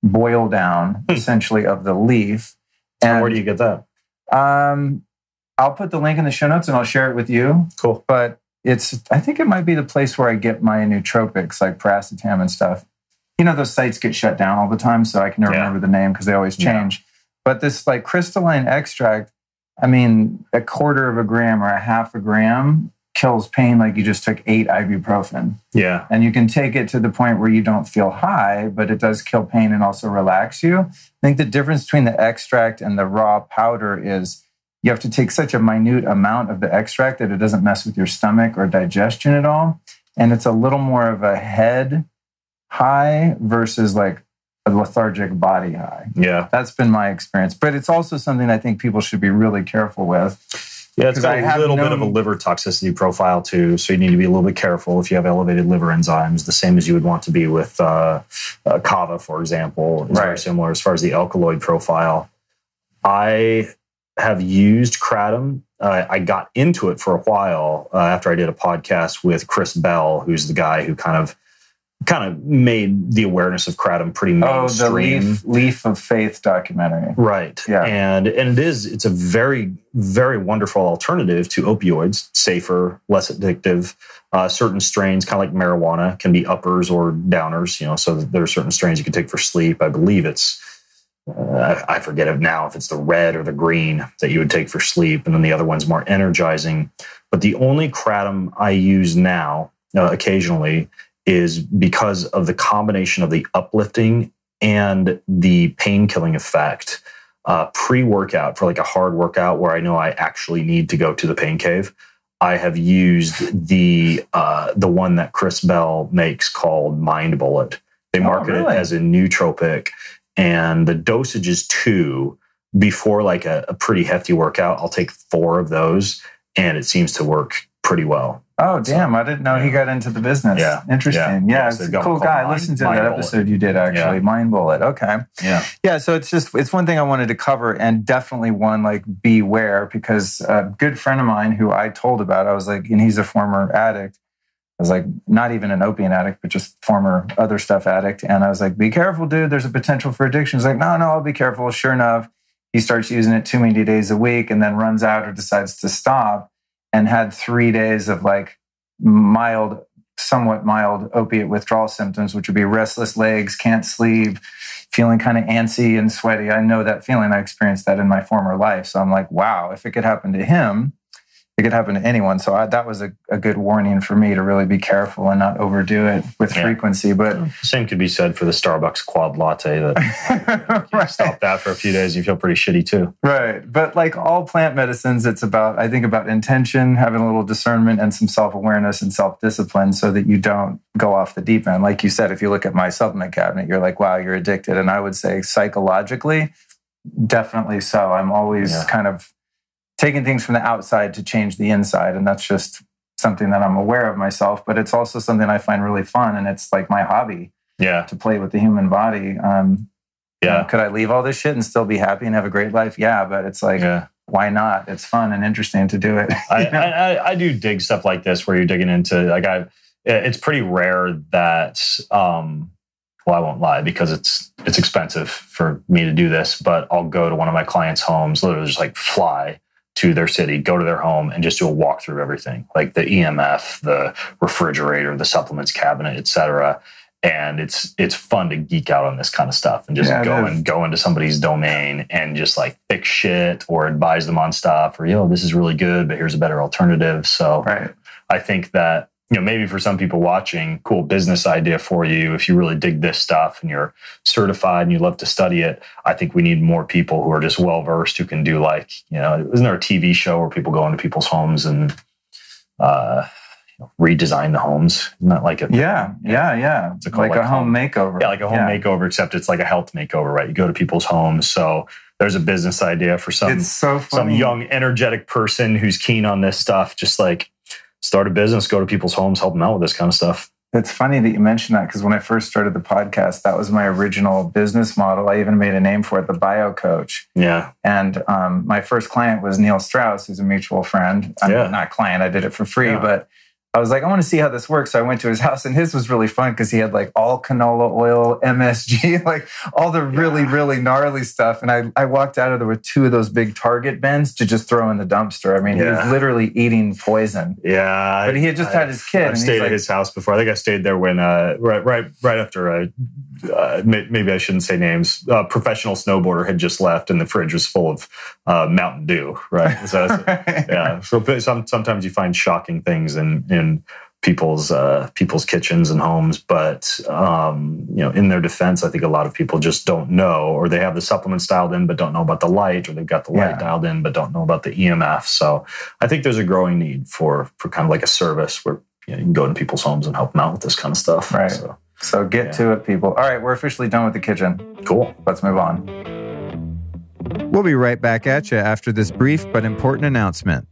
boil down, essentially, of the leaf. And where do you get that? I'll put the link in the show notes and I'll share it with you. Cool. But I think it might be the place where I get my nootropics, like paracetam and stuff. You know, those sites get shut down all the time, so I can never remember the name because they always change. Yeah. But this like crystalline extract, I mean, 1/4 gram or 1/2 gram kills pain like you just took 8 ibuprofen. Yeah. And you can take it to the point where you don't feel high, but it does kill pain and also relax you. I think the difference between the extract and the raw powder is you have to take such a minute amount of the extract that it doesn't mess with your stomach or digestion at all. And it's a little more of a head high versus like a lethargic body high. Yeah. That's been my experience. But it's also something I think people should be really careful with. Yeah, it's got a little bit of a liver toxicity profile too, so you need to be a little bit careful if you have elevated liver enzymes, the same as you would want to be with kava, for example. It's very similar as far as the alkaloid profile. I have used Kratom. I got into it for a while after I did a podcast with Chris Bell, who's the guy who kind of made the awareness of Kratom pretty mainstream. Oh, the Leaf of Faith documentary. Right. Yeah. And it's a very, very wonderful alternative to opioids, safer, less addictive. Certain strains, kind of like marijuana, can be uppers or downers, so there are certain strains you can take for sleep. I believe it's, I forget it now, if it's the red or the green that you would take for sleep. And then the other one's more energizing. But the only Kratom I use now, occasionally, is because of the combination of the uplifting and the pain-killing effect. Pre-workout, for like a hard workout where I know I actually need to go to the pain cave, I have used the one that Chris Bell makes called Mind Bullet. They market it as a nootropic, and the dosage is 2. Before like a pretty hefty workout, I'll take 4 of those, and it seems to work pretty well. Oh, damn. I didn't know he got into the business. Yeah. Interesting. Yeah, it's a cool guy. Listen to that episode you did, actually. Mind Bullet. Okay. Yeah. Yeah, so it's one thing I wanted to cover, and definitely one, like, beware, because a good friend of mine who I told about, I was like, and he's a former addict. I was like, not even an opiate addict, but just former other stuff addict. And I was like, be careful, dude. There's a potential for addiction. He's like, no, I'll be careful. Sure enough, he starts using it too many days a week and then runs out or decides to stop, and had 3 days of like somewhat mild opiate withdrawal symptoms, which would be restless legs, can't sleep, feeling kind of antsy and sweaty. I know that feeling. I experienced that in my former life. So I'm like, wow, if it could happen to him, it could happen to anyone. So that was a good warning for me to really be careful and not overdo it with frequency. But same could be said for the Starbucks quad latte. That you stop that for a few days, you feel pretty shitty too. Right. But like all plant medicines, it's about intention, having a little discernment and some self-awareness and self-discipline so that you don't go off the deep end. Like you said, if you look at my supplement cabinet, you're like, wow, you're addicted. And I would say psychologically, definitely so. I'm always kind of taking things from the outside to change the inside. And that's just something that I'm aware of myself, but it's also something I find really fun. And it's like my hobby to play with the human body. Could I leave all this shit and still be happy and have a great life? Yeah, but it's like, why not? It's fun and interesting to do it. I do dig stuff like this where you're digging into, like, it's pretty rare that, well, I won't lie because it's expensive for me to do this, but I'll go to one of my clients' homes, literally just like fly to their city, go to their home, and just do a walk through everything, like the EMF, the refrigerator, the supplements cabinet, etc. And it's fun to geek out on this kind of stuff and just go into somebody's domain and just like fix shit or advise them on stuff or, this is really good, but here's a better alternative. So I think that maybe for some people watching, cool business idea for you. If you really dig this stuff and you're certified and you love to study it, I think we need more people who are just well-versed who can do like, isn't there a TV show where people go into people's homes and redesign the homes? Not like yeah. It's like a home makeover. Yeah, like a home makeover, except it's like a health makeover, right? You go to people's homes. So there's a business idea for some young, energetic person who's keen on this stuff. Just like start a business, go to people's homes, help them out with this kind of stuff. It's funny that you mentioned that, because when I first started the podcast, that was my original business model. I even made a name for it, the Bio Coach. Yeah. And my first client was Neil Strauss, who's a mutual friend. Not client, I did it for free, but I was like, I want to see how this works. So I went to his house, and his was really fun because he had like all canola oil, MSG, like all the really, really gnarly stuff. And I walked out of there with 2 of those big Target bins to just throw in the dumpster. I mean, he was literally eating poison. Yeah. But he had just had his kid. I've stayed at his house before. I think I stayed there when, right after, maybe I shouldn't say names, a professional snowboarder had just left and the fridge was full of Mountain Dew, right? So, So sometimes you find shocking things in people's kitchens and homes, but in their defense, I think a lot of people just don't know, or they have the supplements dialed in but don't know about the light, or they've got the light dialed in but don't know about the EMF. So I think there's a growing need for kind of like a service where you can go to people's homes and help them out with this kind of stuff. Right. So get to it, people. All right, we're officially done with the kitchen. Cool. Let's move on. We'll be right back at you after this brief but important announcement.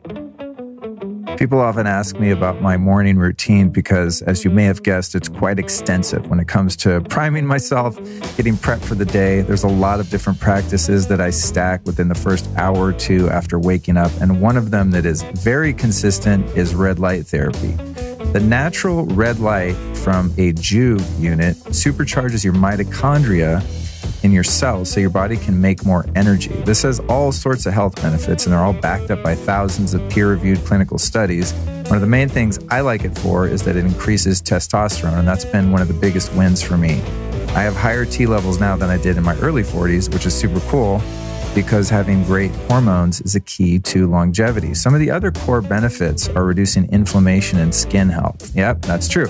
People often ask me about my morning routine because, as you may have guessed, it's quite extensive when it comes to priming myself, getting prepped for the day. There's a lot of different practices that I stack within the first hour or 2 after waking up. And one of them that is very consistent is red light therapy. The natural red light from a Juve unit supercharges your mitochondria in your cells so your body can make more energy. This has all sorts of health benefits, and they're all backed up by thousands of peer-reviewed clinical studies. One of the main things I like it for is that it increases testosterone, and that's been one of the biggest wins for me. I have higher T levels now than I did in my early 40s, which is super cool because having great hormones is a key to longevity. Some of the other core benefits are reducing inflammation and skin health. Yep, that's true.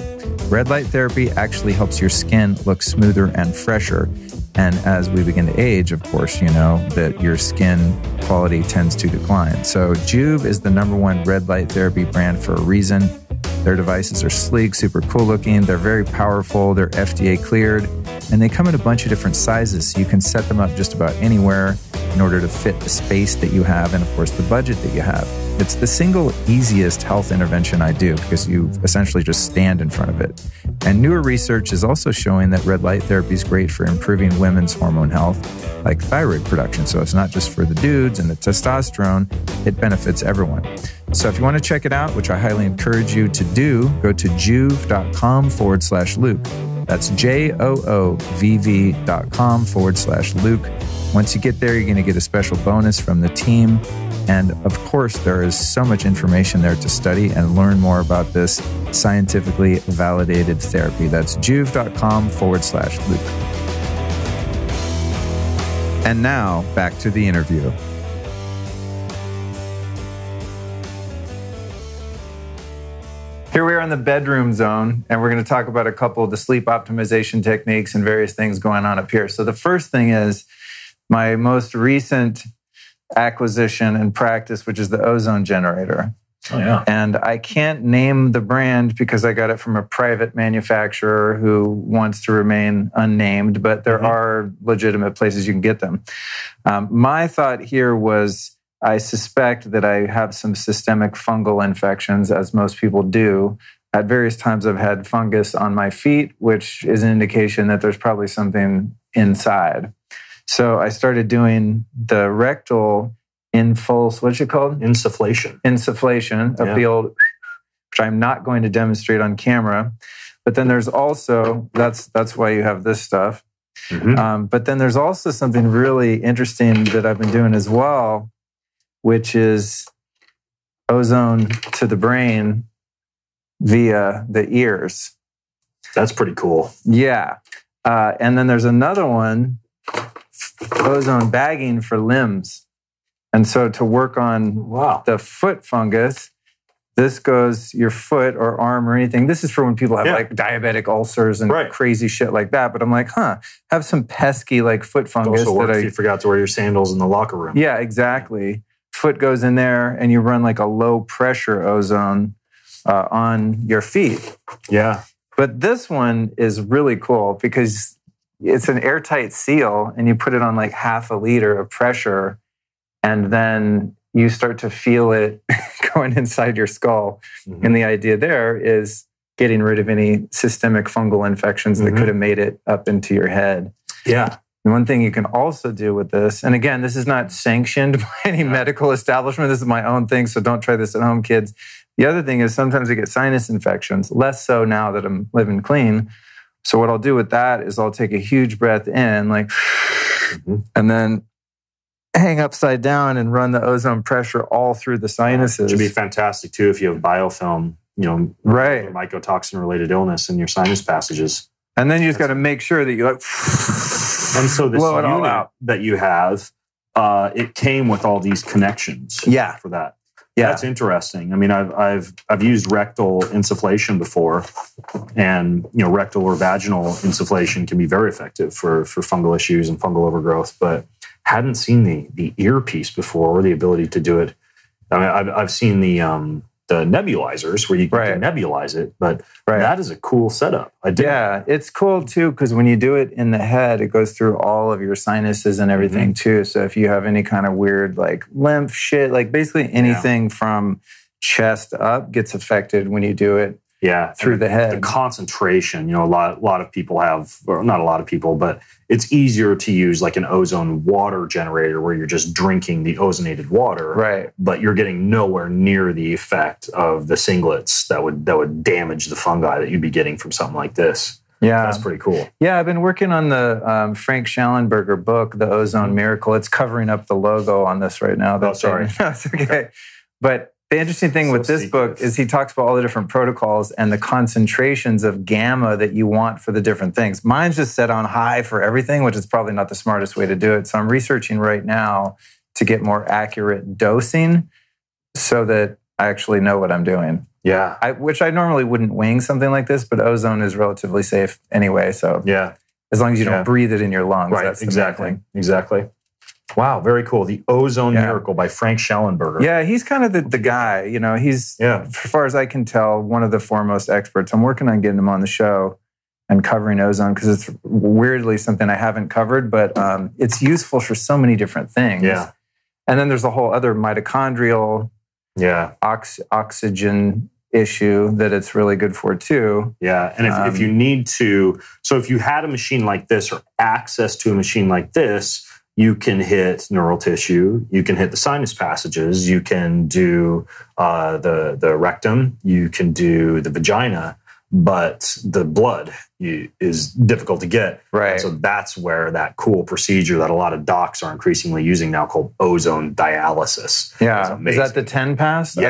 Red light therapy actually helps your skin look smoother and fresher. And as we begin to age, of course, you know that your skin quality tends to decline. So Juve is the #1 red light therapy brand for a reason. Their devices are sleek, super cool looking. They're very powerful. They're FDA cleared. And they come in a bunch of different sizes. So you can set them up just about anywhere in order to fit the space that you have and, of course, the budget that you have. It's the single easiest health intervention I do because you essentially just stand in front of it. And newer research is also showing that red light therapy is great for improving women's hormone health, like thyroid production. So it's not just for the dudes and the testosterone, it benefits everyone. So if you want to check it out, which I highly encourage you to do, go to juve.com/Luke. That's JOOVV.com/Luke. Once you get there, you're going to get a special bonus from the team. And of course, there is so much information there to study and learn more about this scientifically validated therapy. That's juve.com/Luke. And now back to the interview. Here we are in the bedroom zone, and we're going to talk about a couple of the sleep optimization techniques and various things going on up here. So the first thing is my most recent acquisition and practice, which is the Ozone Generator. Oh, yeah. And I can't name the brand because I got it from a private manufacturer who wants to remain unnamed, but there are legitimate places you can get them. My thought here was, I suspect that I have some systemic fungal infections, as most people do. At various times, I've had fungus on my feet, which is an indication that there's probably something inside. So I started doing the rectal what's it called? Insufflation of the old, which I'm not going to demonstrate on camera. But then there's also, that's why you have this stuff. But then there's also something really interesting that I've been doing as well, which is ozone to the brain via the ears. That's pretty cool. Yeah. And then there's another one, ozone bagging for limbs. And so to work on the foot fungus, This goes your foot or arm or anything. This is for when people have like diabetic ulcers and crazy shit like that. But I'm like, have some pesky like foot fungus. Also works if you forgot to wear your sandals in the locker room. Yeah, exactly. Foot goes in there and you run like a low pressure ozone on your feet. Yeah. But this one is really cool because it's an airtight seal and you put it on like 0.5 liter of pressure and then you start to feel it going inside your skull. Mm-hmm. And the idea there is getting rid of any systemic fungal infections that could have made it up into your head. Yeah. And one thing you can also do with this, and again, this is not sanctioned by any medical establishment. This is my own thing, so don't try this at home, kids. The other thing is sometimes I get sinus infections, less so now that I'm living clean. So what I'll do with that is I'll take a huge breath in, like, and then hang upside down and run the ozone pressure all through the sinuses. Which would be fantastic too if you have biofilm, mycotoxin-related illness in your sinus passages. And then you just got to make sure that you like, and so this blow it all out. That you have, it came with all these connections. Yeah. For that. Yeah. That's interesting. I mean, I've used rectal insufflation before, and rectal or vaginal insufflation can be very effective for fungal issues and fungal overgrowth, but hadn't seen the earpiece before or the ability to do it. I mean, I've seen the nebulizers where you can nebulize it, but that is a cool setup. Yeah, it's cool too because when you do it in the head, it goes through all of your sinuses and everything too. So if you have any kind of weird like lymph shit, like basically anything from chest up gets affected when you do it. Yeah, through the head. The concentration, a lot of people have, or not a lot of people, but it's easier to use like an ozone water generator where you're just drinking the ozonated water, right? But you're getting nowhere near the effect of the singlets that would damage the fungi that you'd be getting from something like this. Yeah, that's pretty cool. Yeah, I've been working on the Frank Schallenberger book, The Ozone Miracle. It's covering up the logo on this right now. Oh, sorry. That's okay, but. The interesting thing with this book is he talks about all the different protocols and the concentrations of gamma that you want for the different things. Mine's just set on high for everything, which is probably not the smartest way to do it. So I'm researching right now to get more accurate dosing so that I actually know what I'm doing. Yeah. Which I normally wouldn't wing something like this, but ozone is relatively safe anyway. So as long as you don't breathe it in your lungs. Right, that's exactly. Wow, very cool. The Ozone Miracle by Frank Schallenberger. Yeah, he's kind of the guy. He's, as far as I can tell, one of the foremost experts. I'm working on getting him on the show and covering ozone because it's weirdly something I haven't covered, but it's useful for so many different things. Yeah. And then there's a whole other mitochondrial oxygen issue that it's really good for too. Yeah, and if you need to, so if you had a machine like this or access to a machine like this, you can hit neural tissue, you can hit the sinus passages, you can do the rectum, you can do the vagina, but the blood is difficult to get. Right. So that's where that cool procedure that a lot of docs are increasingly using now called ozone dialysis. Yeah. Is that the 10-pass IV?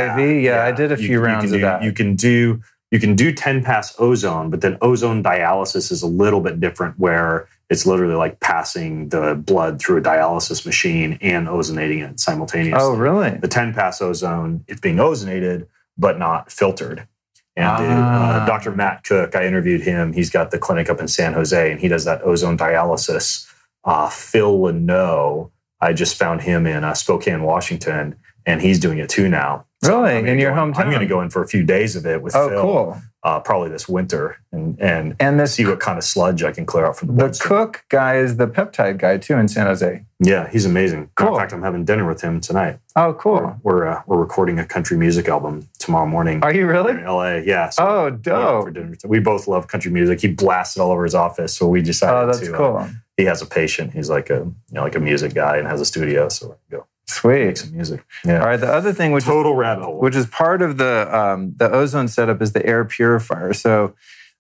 Yeah, I did a few rounds of that. You can do 10-pass ozone, but then ozone dialysis is a little bit different where it's literally like passing the blood through a dialysis machine and ozonating it simultaneously. Oh, really? The 10-pass ozone, it's being ozonated, but not filtered. And Dr. Matt Cook, I interviewed him. He's got the clinic up in San Jose, and he does that ozone dialysis. Phil Leno, I just found him in Spokane, Washington, and he's doing it too now. So really? In your hometown? I'm going to go in for a few days of it with Phil. Cool. Probably this winter and see what kind of sludge I can clear out from the bloodstream. The Cook guy is the peptide guy too in San Jose. Yeah, he's amazing. Cool. In fact, I'm having dinner with him tonight. Oh, cool. We're recording a country music album tomorrow morning. Are you really? In LA, yeah. So, dope. For dinner. We both love country music. He blasted all over his office, so we decided that's cool. He has a patient. He's like a music guy and has a studio, so we're gonna go. Sweet. Make some music. Yeah. All right. The other thing, which is part of the ozone setup, is the air purifier. So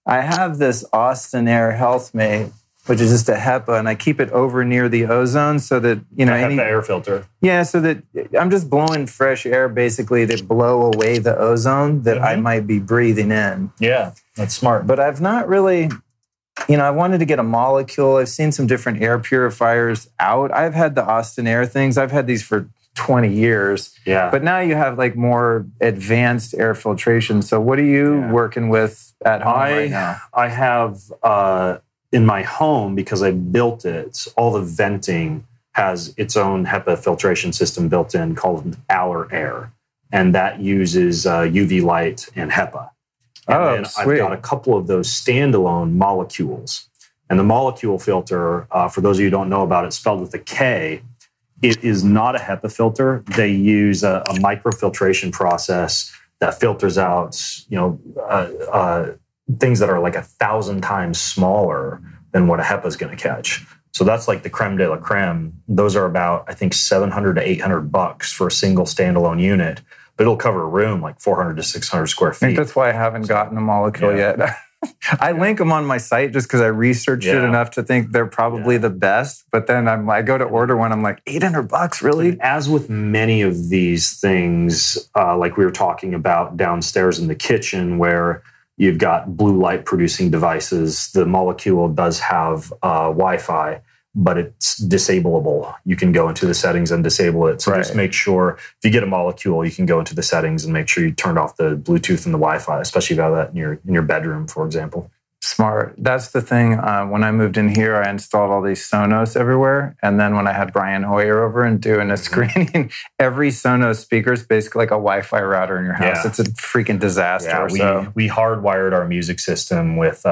I have this Austin Air HealthMate, which is just a HEPA, and I keep it over near the ozone so that the air filter. Yeah, so that I'm just blowing fresh air basically to blow away the ozone that I might be breathing in. Yeah, that's smart. But I've not really. I wanted to get a molecule. I've seen some different air purifiers out. I've had the Austin Air things. I've had these for 20 years. Yeah. But now you have like more advanced air filtration. So what are you working with at home right now? I have in my home, because I built it, all the venting has its own HEPA filtration system built in called Aller Air. And that uses UV light and HEPA. And then sweet. I've got a couple of those standalone molecules. And the molecule filter, for those of you who don't know about it, spelled with a K, it is not a HEPA filter. They use a microfiltration process that filters out, things that are like 1,000 times smaller than what a HEPA is going to catch. So that's like the creme de la creme. Those are about, I think, $700 to $800 for a single standalone unit, but it'll cover a room like 400 to 600 square feet. I think that's why I haven't gotten a molecule yet. I link them on my site just because I researched it enough to think they're probably the best. But then I go to order one, I'm like, $800, really? As with many of these things, like we were talking about downstairs in the kitchen, where you've got blue light producing devices, the molecule does have Wi-Fi, but it's disableable. You can go into the settings and disable it. So just make sure, if you get a molecule, you can go into the settings and make sure you turn off the Bluetooth and the Wi-Fi, especially if you have that in your bedroom, for example. Smart. That's the thing. When I moved in here, I installed all these Sonos everywhere. And then when I had Brian Hoyer over and doing a screening, every Sonos speaker is basically like a Wi-Fi router in your house. Yeah. It's a freaking disaster. Yeah, we hardwired our music system with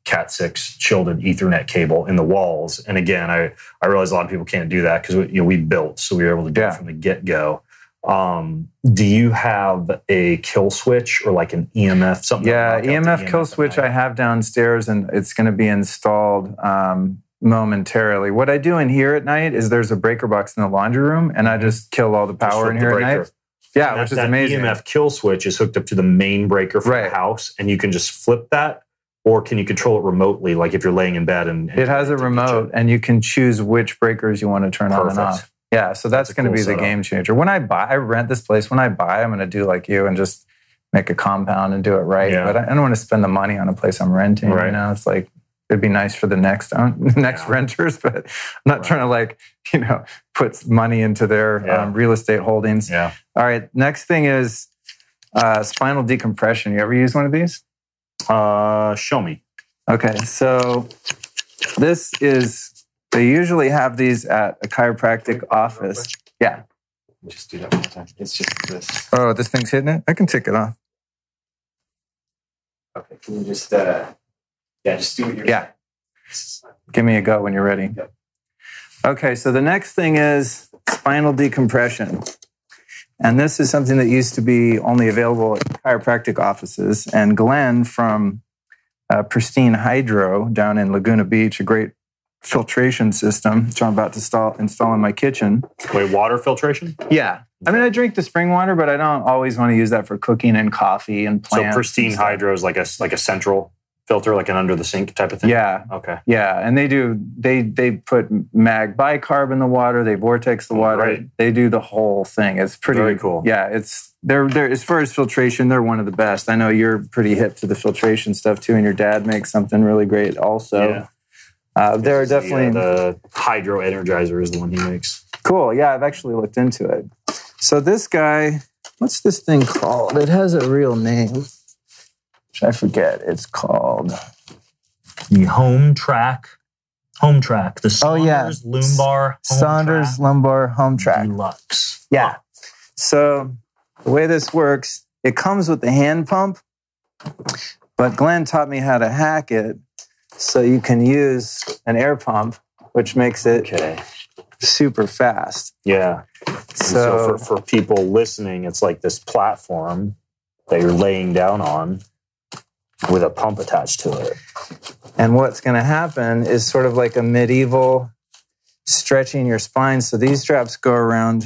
Cat 6 shielded Ethernet cable in the walls. And again, I realize a lot of people can't do that because we built, so we were able to do it from the get-go. Do you have a kill switch or like an EMF something? Yeah, EMF kill switch I have downstairs, and it's going to be installed momentarily. What I do in here at night is there's a breaker box in the laundry room, and I just kill all the power in here at night. Yeah, which is amazing. EMF kill switch is hooked up to the main breaker for the house, and you can just flip that. Or can you control it remotely, like if you're laying in bed? And it has a remote, and you can choose which breakers you want to turn on and off. Yeah, so that's going to be the game changer. When I rent this place. When I buy, I'm going to do like you and just make a compound and do it right. Yeah. But I don't want to spend the money on a place I'm renting. Right. It's like, it'd be nice for the next renters, but I'm not trying to put money into their real estate holdings. Yeah. All right, next thing is spinal decompression. You ever use one of these? Show me. Okay, so they usually have these at a chiropractic office. Yeah. Just do that one time. It's just this. Oh, this thing's hitting it? I can take it off. Okay, can you just, just do what you're Yeah. Give me a go when you're ready. Yep. Okay, so the next thing is spinal decompression. And this is something that used to be only available at chiropractic offices. And Glenn from Pristine Hydro down in Laguna Beach, a great filtration system, which I'm about to install in my kitchen. Wait, water filtration? Yeah. I mean, I drink the spring water, but I don't always want to use that for cooking and coffee and plants. So Pristine Hydro is like a central filter, like an under the sink type of thing? Yeah. Okay. Yeah. And they put mag bicarb in the water, they vortex the water. Right. They do the whole thing. It's pretty very cool. Yeah. They're as far as filtration, they're one of the best. I know you're pretty hip to the filtration stuff too, and your dad makes something really great also. Yeah. There are definitely the Hydro Energizer is the one he makes. Cool. Yeah, I've actually looked into it. So this guy, what's this thing called? It has a real name, which I forget. It's called the Home Track. The Saunders Lumbar Saunders Lumbar Home Track Deluxe. Yeah. So the way this works, it comes with the hand pump, but Glenn taught me how to hack it. So you can use an air pump, which makes it super fast. Yeah. So for people listening, it's like this platform that you're laying down on with a pump attached to it. And what's going to happen is sort of like a medieval stretching your spine. So these straps go around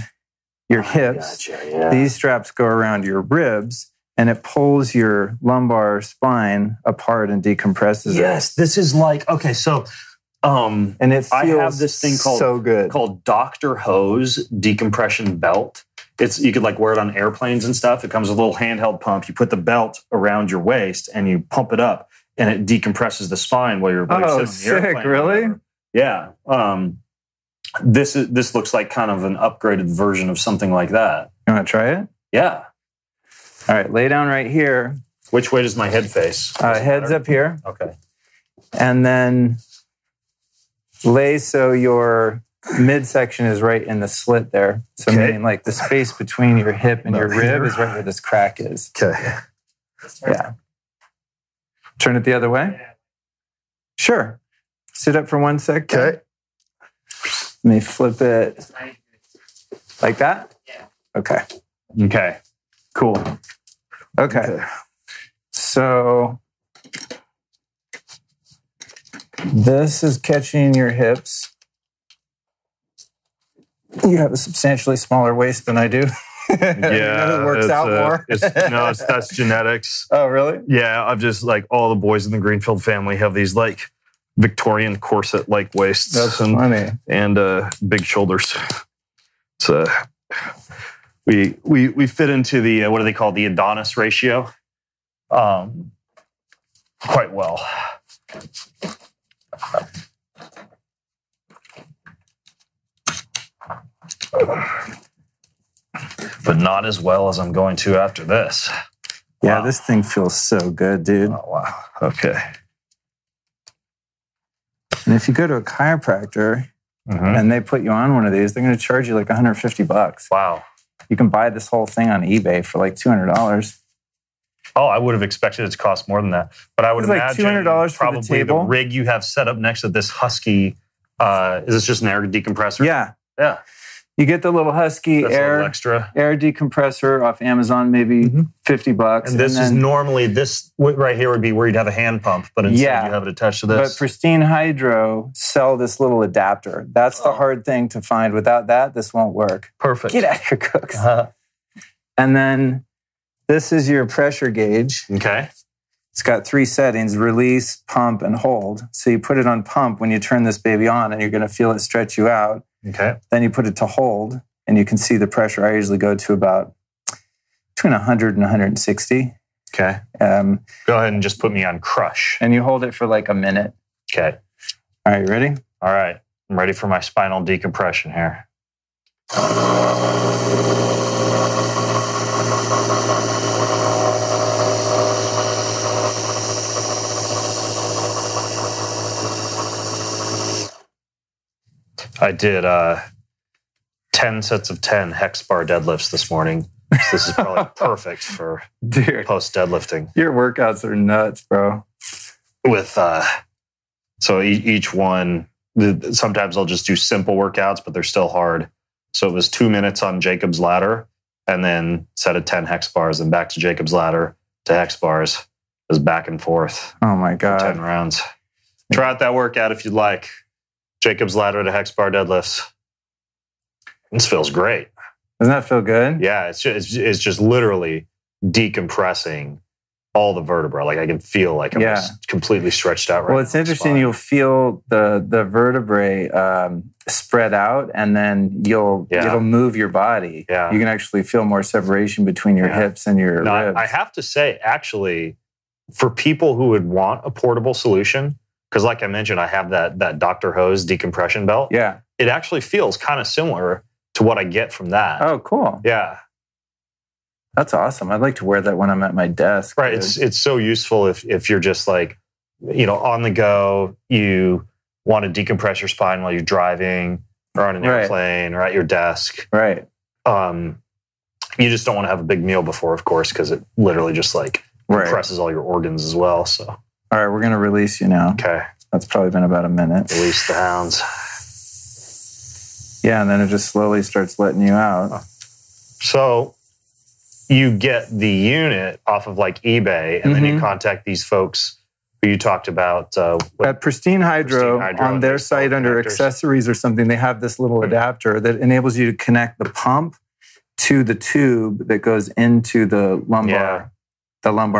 your hips. Gotcha, yeah. These straps go around your ribs. And it pulls your lumbar spine apart and decompresses it. Yes, this is like, okay, so and it feels I have this thing called Dr. Ho's Decompression Belt. You could like wear it on airplanes and stuff. It comes with a little handheld pump. You put the belt around your waist and you pump it up and it decompresses the spine while you're sitting on the airplane. Sick, really? Yeah. This looks like kind of an upgraded version of something like that. You want to try it? Yeah. All right, lay down right here. Which way does my head face? Head's up here. Okay. And then lay so your midsection is right in the slit there. So meaning like the space between your hip and your rib is right where this crack is. Okay. Yeah. Turn it the other way. Sure. Sit up for 1 sec. Okay. Let me flip it like that. Yeah. Okay. Okay. Cool. Okay. So this is catching your hips. You have a substantially smaller waist than I do. Yeah, it works out more. That's genetics. Oh, really? Yeah, I've just like all the boys in the Greenfield family have these like Victorian corset-like waists. That's funny. And big shoulders. So we fit into the what do they call the Adonis ratio? Quite well. But not as well as I'm going to after this. Yeah, Wow. this thing feels so good, dude. Oh, wow. Okay. And if you go to a chiropractor and they put you on one of these, they're going to charge you like $150. Wow. You can buy this whole thing on eBay for like $200. Oh, I would have expected it to cost more than that. But I would It's like imagine $200 for probably the table. rig you have set up next to this Husky. Is this just an air decompressor? Yeah. Yeah. You get the little Husky That's a air little extra. air decompressor off Amazon, maybe $50. And this is normally, this right here would be where you'd have a hand pump, but instead Yeah. you have it attached to But this. Pristine Hydro sell this little adapter. That's the hard thing to find. Without that, this won't work. Perfect. Get out your cooks. Uh-huh. And then this is your pressure gauge. Okay. It's got 3 settings: release, pump, and hold. So you put it on pump when you turn this baby on, and you're going to feel it stretch you out. Okay. Then you put it to hold, and you can see the pressure. I usually go to about between 100 and 160. Okay. Go ahead and just put me on crush. And you hold it for like a minute. Okay. All right, you ready? All right. I'm ready for my spinal decompression here. I did 10 sets of 10 Hex Bar Deadlifts this morning. So this is probably perfect for Dude, post deadlifting. your workouts are nuts, bro. With so each one, sometimes I'll just do simple workouts, but they're still hard. So it was 2 minutes on Jacob's ladder, and then set of 10 hex bars, and back to Jacob's ladder to hex bars. It was back and forth Oh my for God. 10 rounds. Try out that workout if you'd like. Jacob's ladder to hex bar deadlifts. This feels great. Doesn't that feel good? Yeah, it's just literally decompressing all the vertebra. Like I can feel like I'm just completely stretched out right now. Well, it's interesting. You'll feel the vertebrae spread out, and then it'll move your body. Yeah. You can actually feel more separation between your hips and your ribs. I have to say, actually, for people who would want a portable solution, because like I mentioned, I have that Dr. Hose decompression belt. Yeah. It actually feels kind of similar to what I get from that. Oh, cool. Yeah. That's awesome. I'd like to wear that when I'm at my desk. Right. It's so useful if you're just like, on the go, you want to decompress your spine while you're driving or on an airplane or at your desk. Right. You just don't want to have a big meal before, of course, because it literally just like compresses all your organs as well. So, all right, we're going to release you now. Okay. That's probably been about a minute. Release the hounds. Yeah, and then it just slowly starts letting you out. So you get the unit off of like eBay, and then you contact these folks who you talked about. At Pristine Hydro, on their site under connectors. accessories or something, they have this little adapter that enables you to connect the pump to the tube that goes into the lumbar,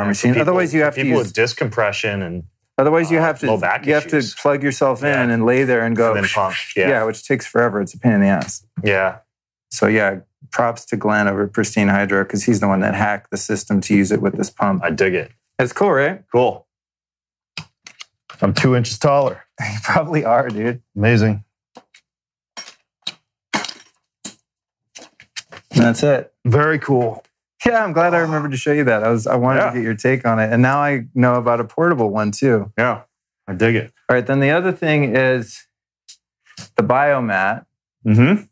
machine. Otherwise, you have to people use with discompression and Otherwise, you have to low back you have to issues. plug yourself in and lay there and go. And then pump. Yeah, which takes forever. It's a pain in the ass. Yeah. So yeah, props to Glenn over at Pristine Hydro because he's the one that hacked the system to use it with this pump. I dig it. It's cool, right? Cool. I'm 2 inches taller. You probably are, dude. Amazing. That's it. Very cool. Yeah, I'm glad I remembered to show you that. I wanted to get your take on it. And now I know about a portable one too. Yeah, I dig it. All right, then the other thing is the biomat. Mm-hmm.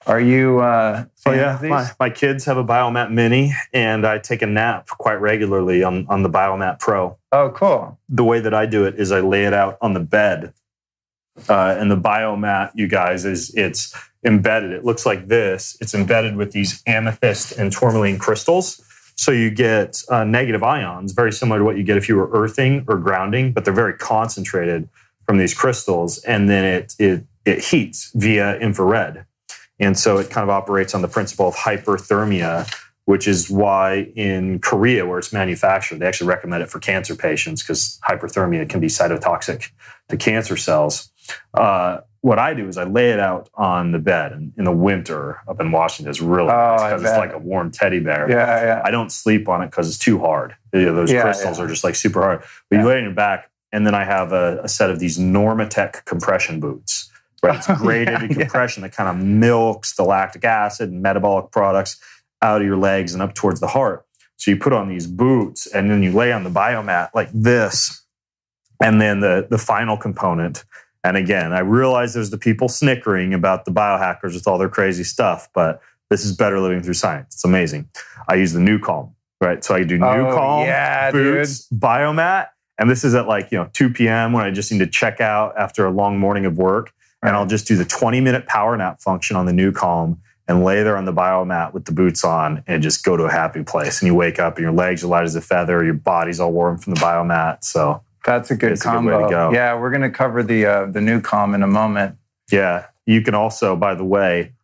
Are you my kids have a Biomat Mini, and I take a nap quite regularly on the Biomat Pro. Oh, cool. The way that I do it is I lay it out on the bed. And the Biomat, you guys, it's embedded. It looks like this. It's embedded with these amethyst and tourmaline crystals. So you get negative ions, very similar to what you get if you were earthing or grounding, but they're very concentrated from these crystals. And then it heats via infrared. And so it kind of operates on the principle of hyperthermia, which is why in Korea, where it's manufactured, they actually recommend it for cancer patients because hyperthermia can be cytotoxic to cancer cells. What I do is I lay it out on the bed, and in the winter up in Washington, it's really nice because it's like a warm teddy bear. Yeah. I don't sleep on it because it's too hard. Those crystals are just like super hard. But you lay it on your back, and then I have a set of these Normatec compression boots. Right, it's graded compression that kind of milks the lactic acid and metabolic products out of your legs and up towards the heart. So you put on these boots, and then you lay on the biomat like this, and then the final component. And again, I realize there's the people snickering about the biohackers with all their crazy stuff, but this is better living through science. It's amazing. I use the New Calm, right? So I do New Calm, boots, biomat, and this is at 2 p.m. when I just need to check out after a long morning of work. And I'll just do the 20-minute power nap function on the New Calm and lay there on the biomat with the boots on and just go to a happy place. And you wake up and your legs are light as a feather, your body's all warm from the biomat. So that's a good combo. A good way to go. Yeah, we're going to cover the New Calm in a moment. Yeah, you can also, by the way,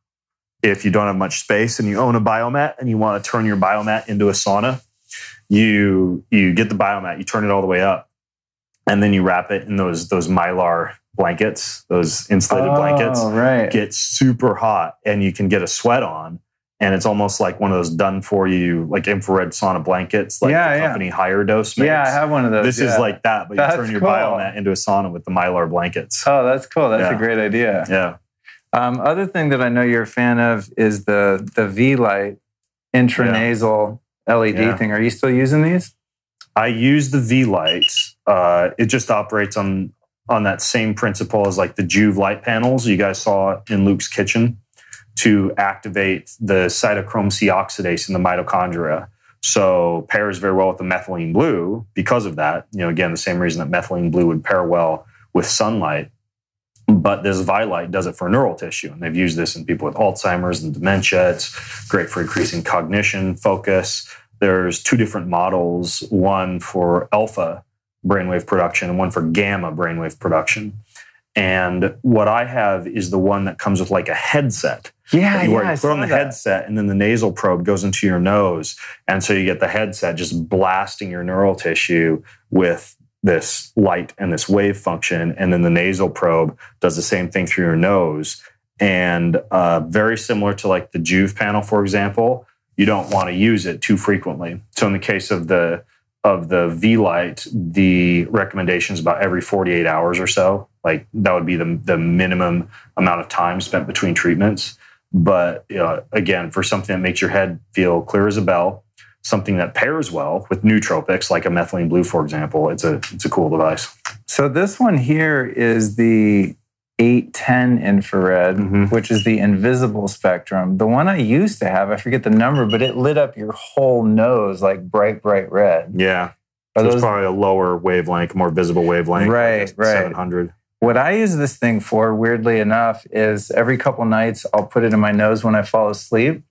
if you don't have much space and you own a biomat and you want to turn your biomat into a sauna, you get the biomat, you turn it all the way up, and then you wrap it in those Mylar blankets, those insulated blankets. Right. Get super hot, and you can get a sweat on, and it's almost like one of those done for you, like infrared sauna blankets, like the company Higher Dose makes. Yeah, I have one of those. This is like that, but you turn your biomat into a sauna with the Mylar blankets. Oh, that's cool. That's a great idea. Yeah. Other thing that I know you're a fan of is the V-Light intranasal LED thing. Are you still using these? I use the V-Light. It just operates on that same principle as like the Juve light panels you guys saw in Luke's kitchen to activate the cytochrome C oxidase in the mitochondria. So pairs very well with the Methylene Blue because of that. Again, the same reason that Methylene Blue would pair well with sunlight. But this V-Light does it for neural tissue. And they've used this in people with Alzheimer's and dementia. It's great for increasing cognition, focus. There's 2 different models, one for alpha brainwave production and one for gamma brainwave production. And what I have is the one that comes with like a headset. Yeah, you put on the headset, and then the nasal probe goes into your nose. And so you get the headset just blasting your neural tissue with this light and this wave function. And then the nasal probe does the same thing through your nose. And very similar to like the Juve panel, for example, you don't want to use it too frequently. So in the case of the V-Light, the recommendation is about every 48 hours or so. Like that would be the minimum amount of time spent between treatments. But again, for something that makes your head feel clear as a bell, something that pairs well with nootropics, like a Methylene Blue, for example, it's a cool device. So this one here is the 810 infrared, which is the invisible spectrum. The one I used to have, I forget the number, but it lit up your whole nose like bright, bright red. Yeah. So it's probably a lower wavelength, more visible wavelength. Right. 700. What I use this thing for, weirdly enough, is every couple nights I'll put it in my nose when I fall asleep,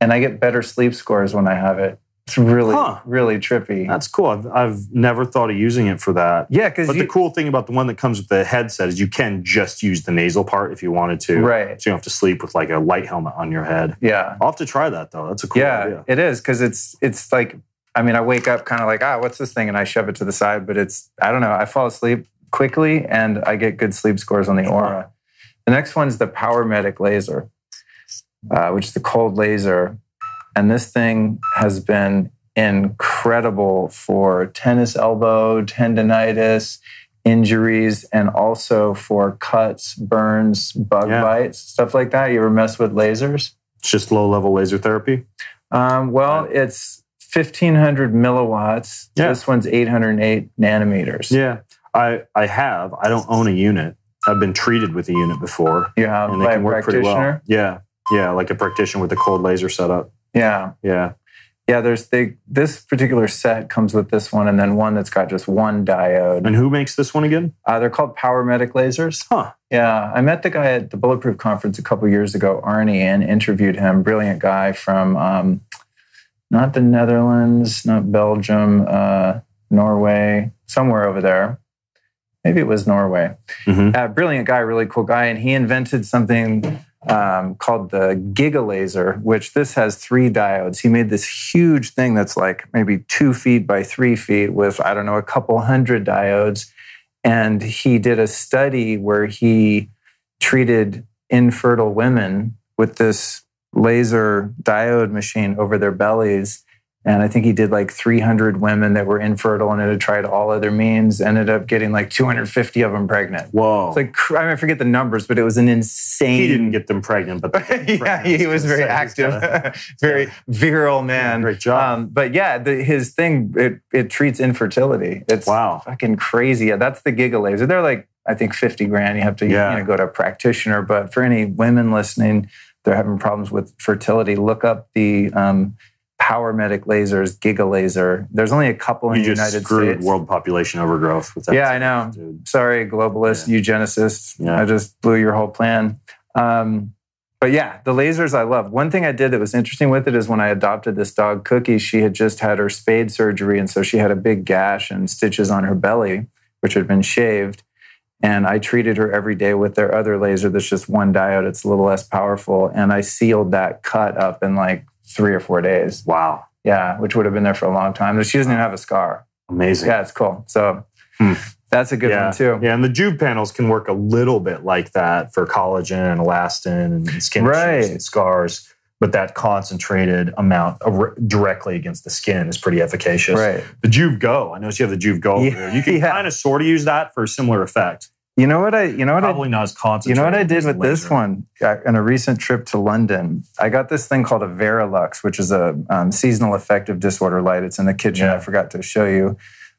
and I get better sleep scores when I have it. It's really, really trippy. That's cool. I've never thought of using it for that. Yeah, but the cool thing about the one that comes with the headset is you can just use the nasal part if you wanted to. Right. So you don't have to sleep with like a light helmet on your head. Yeah. I'll have to try that though. That's a cool idea. It is, because it's like, I mean, I wake up kind of like, what's this thing? And I shove it to the side, but I don't know. I fall asleep quickly and I get good sleep scores on the Aura. The next one's the Power Medic laser, which is the cold laser. And this thing has been incredible for tennis elbow, tendonitis, injuries, and also for cuts, burns, bug bites, stuff like that. You ever mess with lasers? It's just low-level laser therapy? It's 1,500 milliwatts. Yeah. This one's 808 nanometers. Yeah. I don't own a unit. I've been treated with a unit before. Yeah, and they can work pretty well. Yeah. Yeah, like a practitioner with a cold laser setup. Yeah. Yeah. Yeah, this particular set comes with this one and then one that's got just one diode. And who makes this one again? They're called Power Medic lasers. Huh. Yeah, I met the guy at the Bulletproof Conference a couple years ago, Arnie, and interviewed him. Brilliant guy from not the Netherlands, not Belgium, Norway, somewhere over there. Maybe it was Norway. Mm-hmm. Brilliant guy, really cool guy. And he invented something called the Giga Laser, which this has 3 diodes. He made this huge thing that's like maybe 2 feet by 3 feet with, I don't know, a couple hundred diodes. And he did a study where he treated infertile women with this laser diode machine over their bellies. And I think he did like 300 women that were infertile and had tried all other means, ended up getting like 250 of them pregnant. Whoa. It's like, I forget the numbers, but it was an insane... He didn't get them pregnant, but... Yeah, he was very active, very virile man. Yeah, great job. But yeah, his thing, it treats infertility. It's fucking crazy. Yeah, that's the Giga Laser. They're like, I think 50 grand. You have to go to a practitioner. But for any women listening, they're having problems with fertility, look up the... Power Medic lasers, Giga Laser. There's only a couple in the United States. You just screwed world population overgrowth with that. Yeah, I know. Dude. Sorry, globalist, eugenicists. Yeah. I just blew your whole plan. But yeah, the lasers I love. One thing I did that was interesting with it is when I adopted this dog, Cookie, she had just had her spade surgery. And so she had a big gash and stitches on her belly, which had been shaved. And I treated her every day with their other laser that's just one diode. It's a little less powerful. And I sealed that cut up in like 3 or 4 days. Wow. Yeah, which would have been there for a long time. She doesn't even have a scar. Amazing. Yeah, it's cool. So that's a good one too. Yeah, and the Juve panels can work a little bit like that for collagen and elastin and skin issues and scars. But that concentrated amount directly against the skin is pretty efficacious. Right. The Juve Go, I notice you have the Juve Go over there. You can kind of sort of use that for a similar effect. Probably not as concentrated. You know what I did with this one? On a recent trip to London, I got this thing called a Verilux, which is a seasonal affective disorder light. It's in the kitchen. Yeah. I forgot to show you.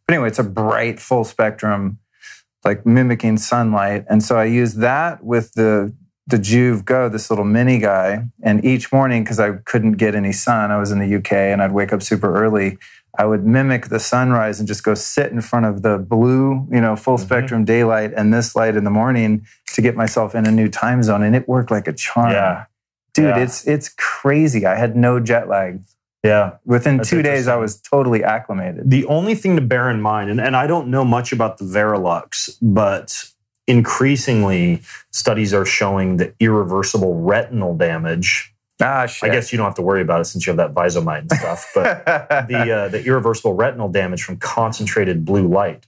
But anyway, it's a bright, full spectrum, like mimicking sunlight. And so I used that with the Juve Go, this little mini guy. And each morning, because I couldn't get any sun, I was in the UK and I'd wake up super early, I would mimic the sunrise and just go sit in front of the blue, full spectrum daylight and this light in the morning to get myself in a new time zone. And it worked like a charm. Yeah. Dude, it's crazy. I had no jet lag. Yeah. Within 2 days, I was totally acclimated. The only thing to bear in mind, and I don't know much about the Verilux, but increasingly studies are showing that irreversible retinal damage. I guess you don't have to worry about it since you have that Visomite and stuff. But the irreversible retinal damage from concentrated blue light.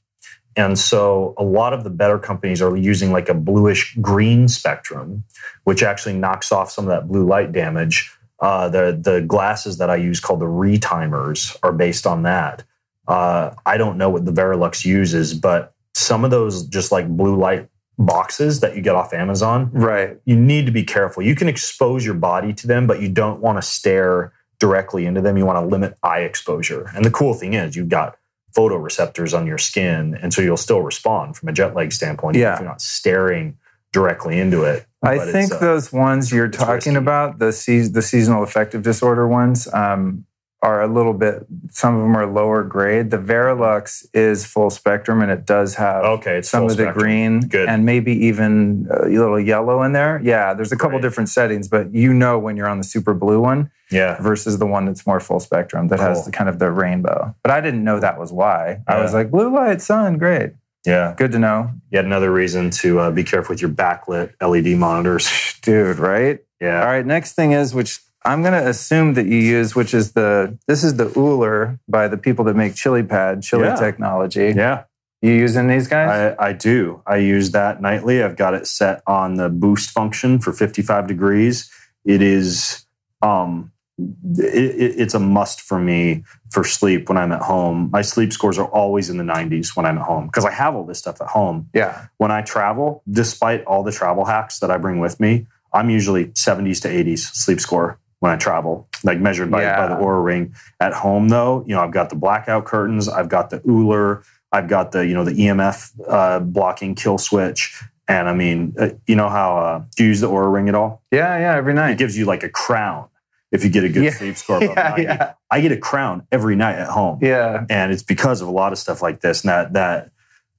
And so a lot of the better companies are using like a bluish green spectrum, which actually knocks off some of that blue light damage. The glasses that I use called the retimers are based on that. I don't know what the Verilux uses, but some of those just like blue light boxes that you get off Amazon, right? You need to be careful. You can expose your body to them, but you don't want to stare directly into them. You want to limit eye exposure. And the cool thing is you've got photoreceptors on your skin, and so you'll still respond from a jet lag standpoint if you're not staring directly into it. I think those ones you're talking about, the seasonal affective disorder ones, are a little bit, some of them are lower grade. The Verilux is full spectrum and it does have some of the green and maybe even a little yellow in there. Yeah, there's a couple different settings, but when you're on the super blue one versus the one that's more full spectrum that has the kind of the rainbow. But I didn't know that was why. I was like, blue light, sun, great. Yeah. Good to know. Yet another reason to be careful with your backlit LED monitors. Dude, right? Yeah. All right, next thing is, which I'm going to assume that you use, which is this is the Uller by the people that make chili technology. Yeah. You using these guys? I do. I use that nightly. I've got it set on the boost function for 55 degrees. It is, it's a must for me for sleep when I'm at home. My sleep scores are always in the 90s when I'm at home because I have all this stuff at home. Yeah. When I travel, despite all the travel hacks that I bring with me, I'm usually 70s to 80s sleep score. when I travel, like measured by the Oura Ring. At home, though, I've got the blackout curtains, I've got the Uller, I've got the the EMF blocking kill switch, and I mean, you know how do you use the Oura Ring at all? Yeah, every night. It gives you like a crown if you get a good sleep score above 90. I get a crown every night at home. Yeah, and it's because of a lot of stuff like this. And that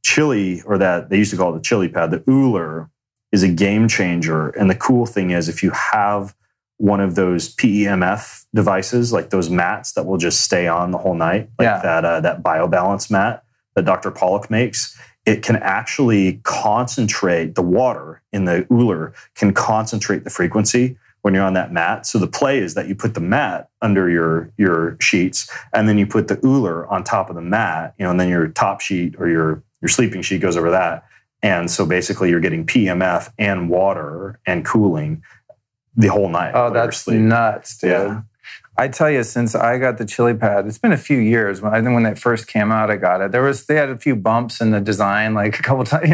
chili, or that they used to call it the chili pad, the Uller, is a game changer. And the cool thing is, if you have one of those PEMF devices, like those mats that will just stay on the whole night, like that BioBalance mat that Dr. Pollack makes, it can actually concentrate, the water in the Uller can concentrate the frequency when you're on that mat. So the play is that you put the mat under your sheets, and then you put the Uller on top of the mat, and then your top sheet or your sleeping sheet goes over that. And so basically you're getting PEMF and water and cooling the whole night. Oh, that's nuts, dude. Yeah. I tell you, since I got the chili pad, it's been a few years. I think when it first came out, I got it. They had a few bumps in the design, like a couple times.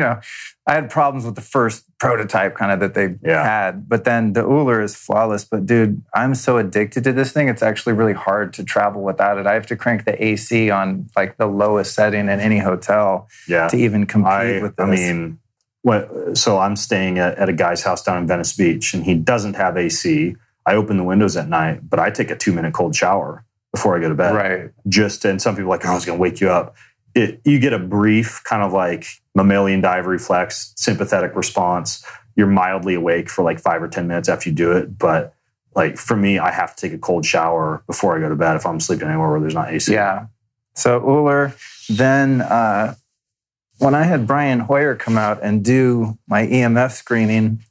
I had problems with the first prototype kind of that they had, but then the Uller is flawless. But dude, I'm so addicted to this thing. It's actually really hard to travel without it. I have to crank the AC on like the lowest setting in any hotel to even compete with this. I mean, so I'm staying at a guy's house down in Venice Beach, and he doesn't have AC. I open the windows at night, but I take a 2-minute cold shower before I go to bed. Right. And some people are like, oh, I was going to wake you up. You get a brief kind of like mammalian dive reflex, sympathetic response. You're mildly awake for like 5 or 10 minutes after you do it. But like for me, I have to take a cold shower before I go to bed if I'm sleeping anywhere where there's not AC. Yeah. So Uller, then when I had Brian Hoyer come out and do my EMF screening,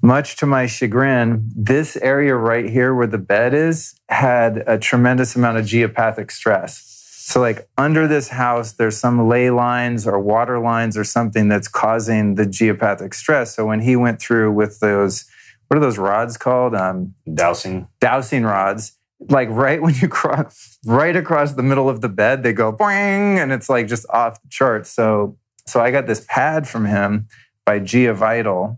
much to my chagrin, this area right here where the bed is had a tremendous amount of geopathic stress. So like under this house, there's some ley lines or water lines or something that's causing the geopathic stress. So when he went through with those, what are those rods called? Dowsing rods. Like right when you cross, right across the middle of the bed, they go boing, and it's like just off the charts. So I got this pad from him by GeoVital.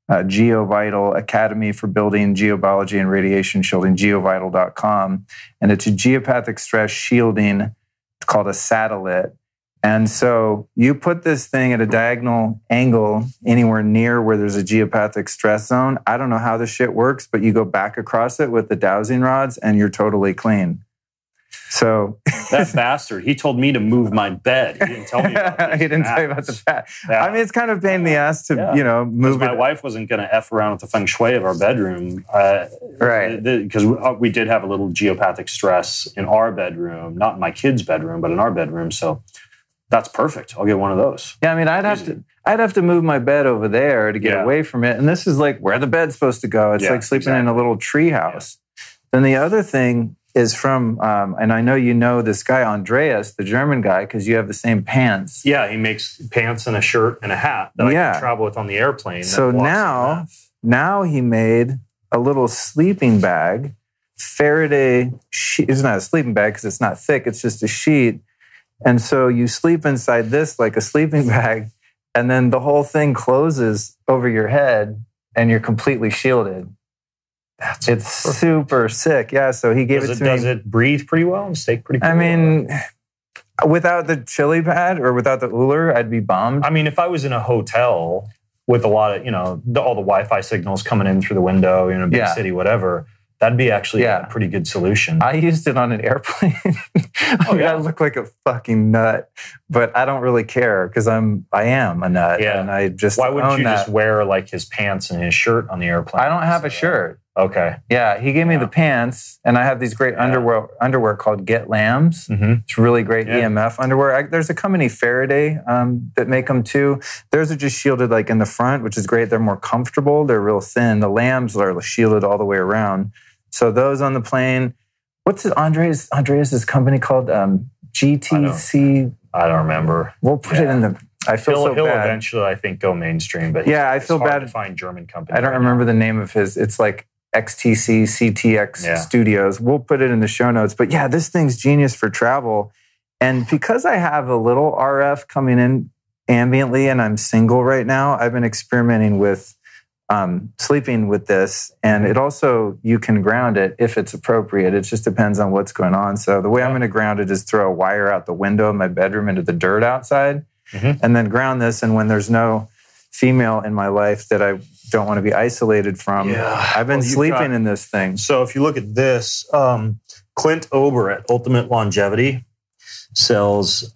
GeoVital Academy for Building Geobiology and Radiation Shielding, geovital.com. And it's a geopathic stress shielding. It's called a satellite. And so you put this thing at a diagonal angle anywhere near where there's a geopathic stress zone. I don't know how this shit works, but you go back across it with the dowsing rods and you're totally clean. So that bastard, he told me to move my bed. He didn't tell me about this. He didn't tell you about the pad. Yeah. I mean, it's kind of a pain in the ass to, move my wife wasn't going to F around with the feng shui of our bedroom. Right. Because we did have a little geopathic stress in our bedroom, not in my kid's bedroom, but in our bedroom. So that's perfect. I'll get one of those. Yeah, I mean, I'd have to move my bed over there to get away from it. And this is like where the bed's supposed to go. It's like sleeping in a little tree house. Yeah. Then the other thing is from, and I know you know this guy, Andreas, the German guy, because you have the same pants. Yeah, he makes pants and a shirt and a hat that I can travel with on the airplane. So now he made a little sleeping bag, Faraday sheet. It's not a sleeping bag because it's not thick. It's just a sheet. And so you sleep inside this like a sleeping bag, and then the whole thing closes over your head and you're completely shielded. It's super sick. Yeah, so he gave it to me. Does it breathe pretty well and stay pretty cool? I mean, without the chili pad or without the Uller, I'd be bummed. I mean, if I was in a hotel with a lot of, all the Wi-Fi signals coming in through the window, in a big city, whatever, that'd be actually a pretty good solution. I used it on an airplane. I look like a fucking nut, but I don't really care because I am a nut. Yeah. And I just Why wouldn't you just wear like his pants and his shirt on the airplane? I don't have a shirt. Okay. Yeah, he gave me the pants, and I have these great underwear called Get Lambs. Mm-hmm. It's really great EMF underwear. There's a company, Faraday, that make them too. Theirs are just shielded like in the front, which is great. They're more comfortable. They're real thin. The Lambs are shielded all the way around. So those on the plane. What's Andreas's company called? GTC. I don't remember. We'll put it in the. I feel so bad. He'll eventually, I think, go mainstream. But I feel bad to find German company. I don't remember the name of his. It's like XTC CTX Studios. We'll put it in the show notes. But yeah, this thing's genius for travel. And because I have a little RF coming in ambiently and I'm single right now, I've been experimenting with sleeping with this. And it also, you can ground it if it's appropriate. It just depends on what's going on. So the way I'm going to ground it is throw a wire out the window of my bedroom into the dirt outside, and then ground this. And when there's no female in my life that I don't want to be isolated from, I've been sleeping in this thing. So if you look at this, Clint Ober at Ultimate Longevity sells...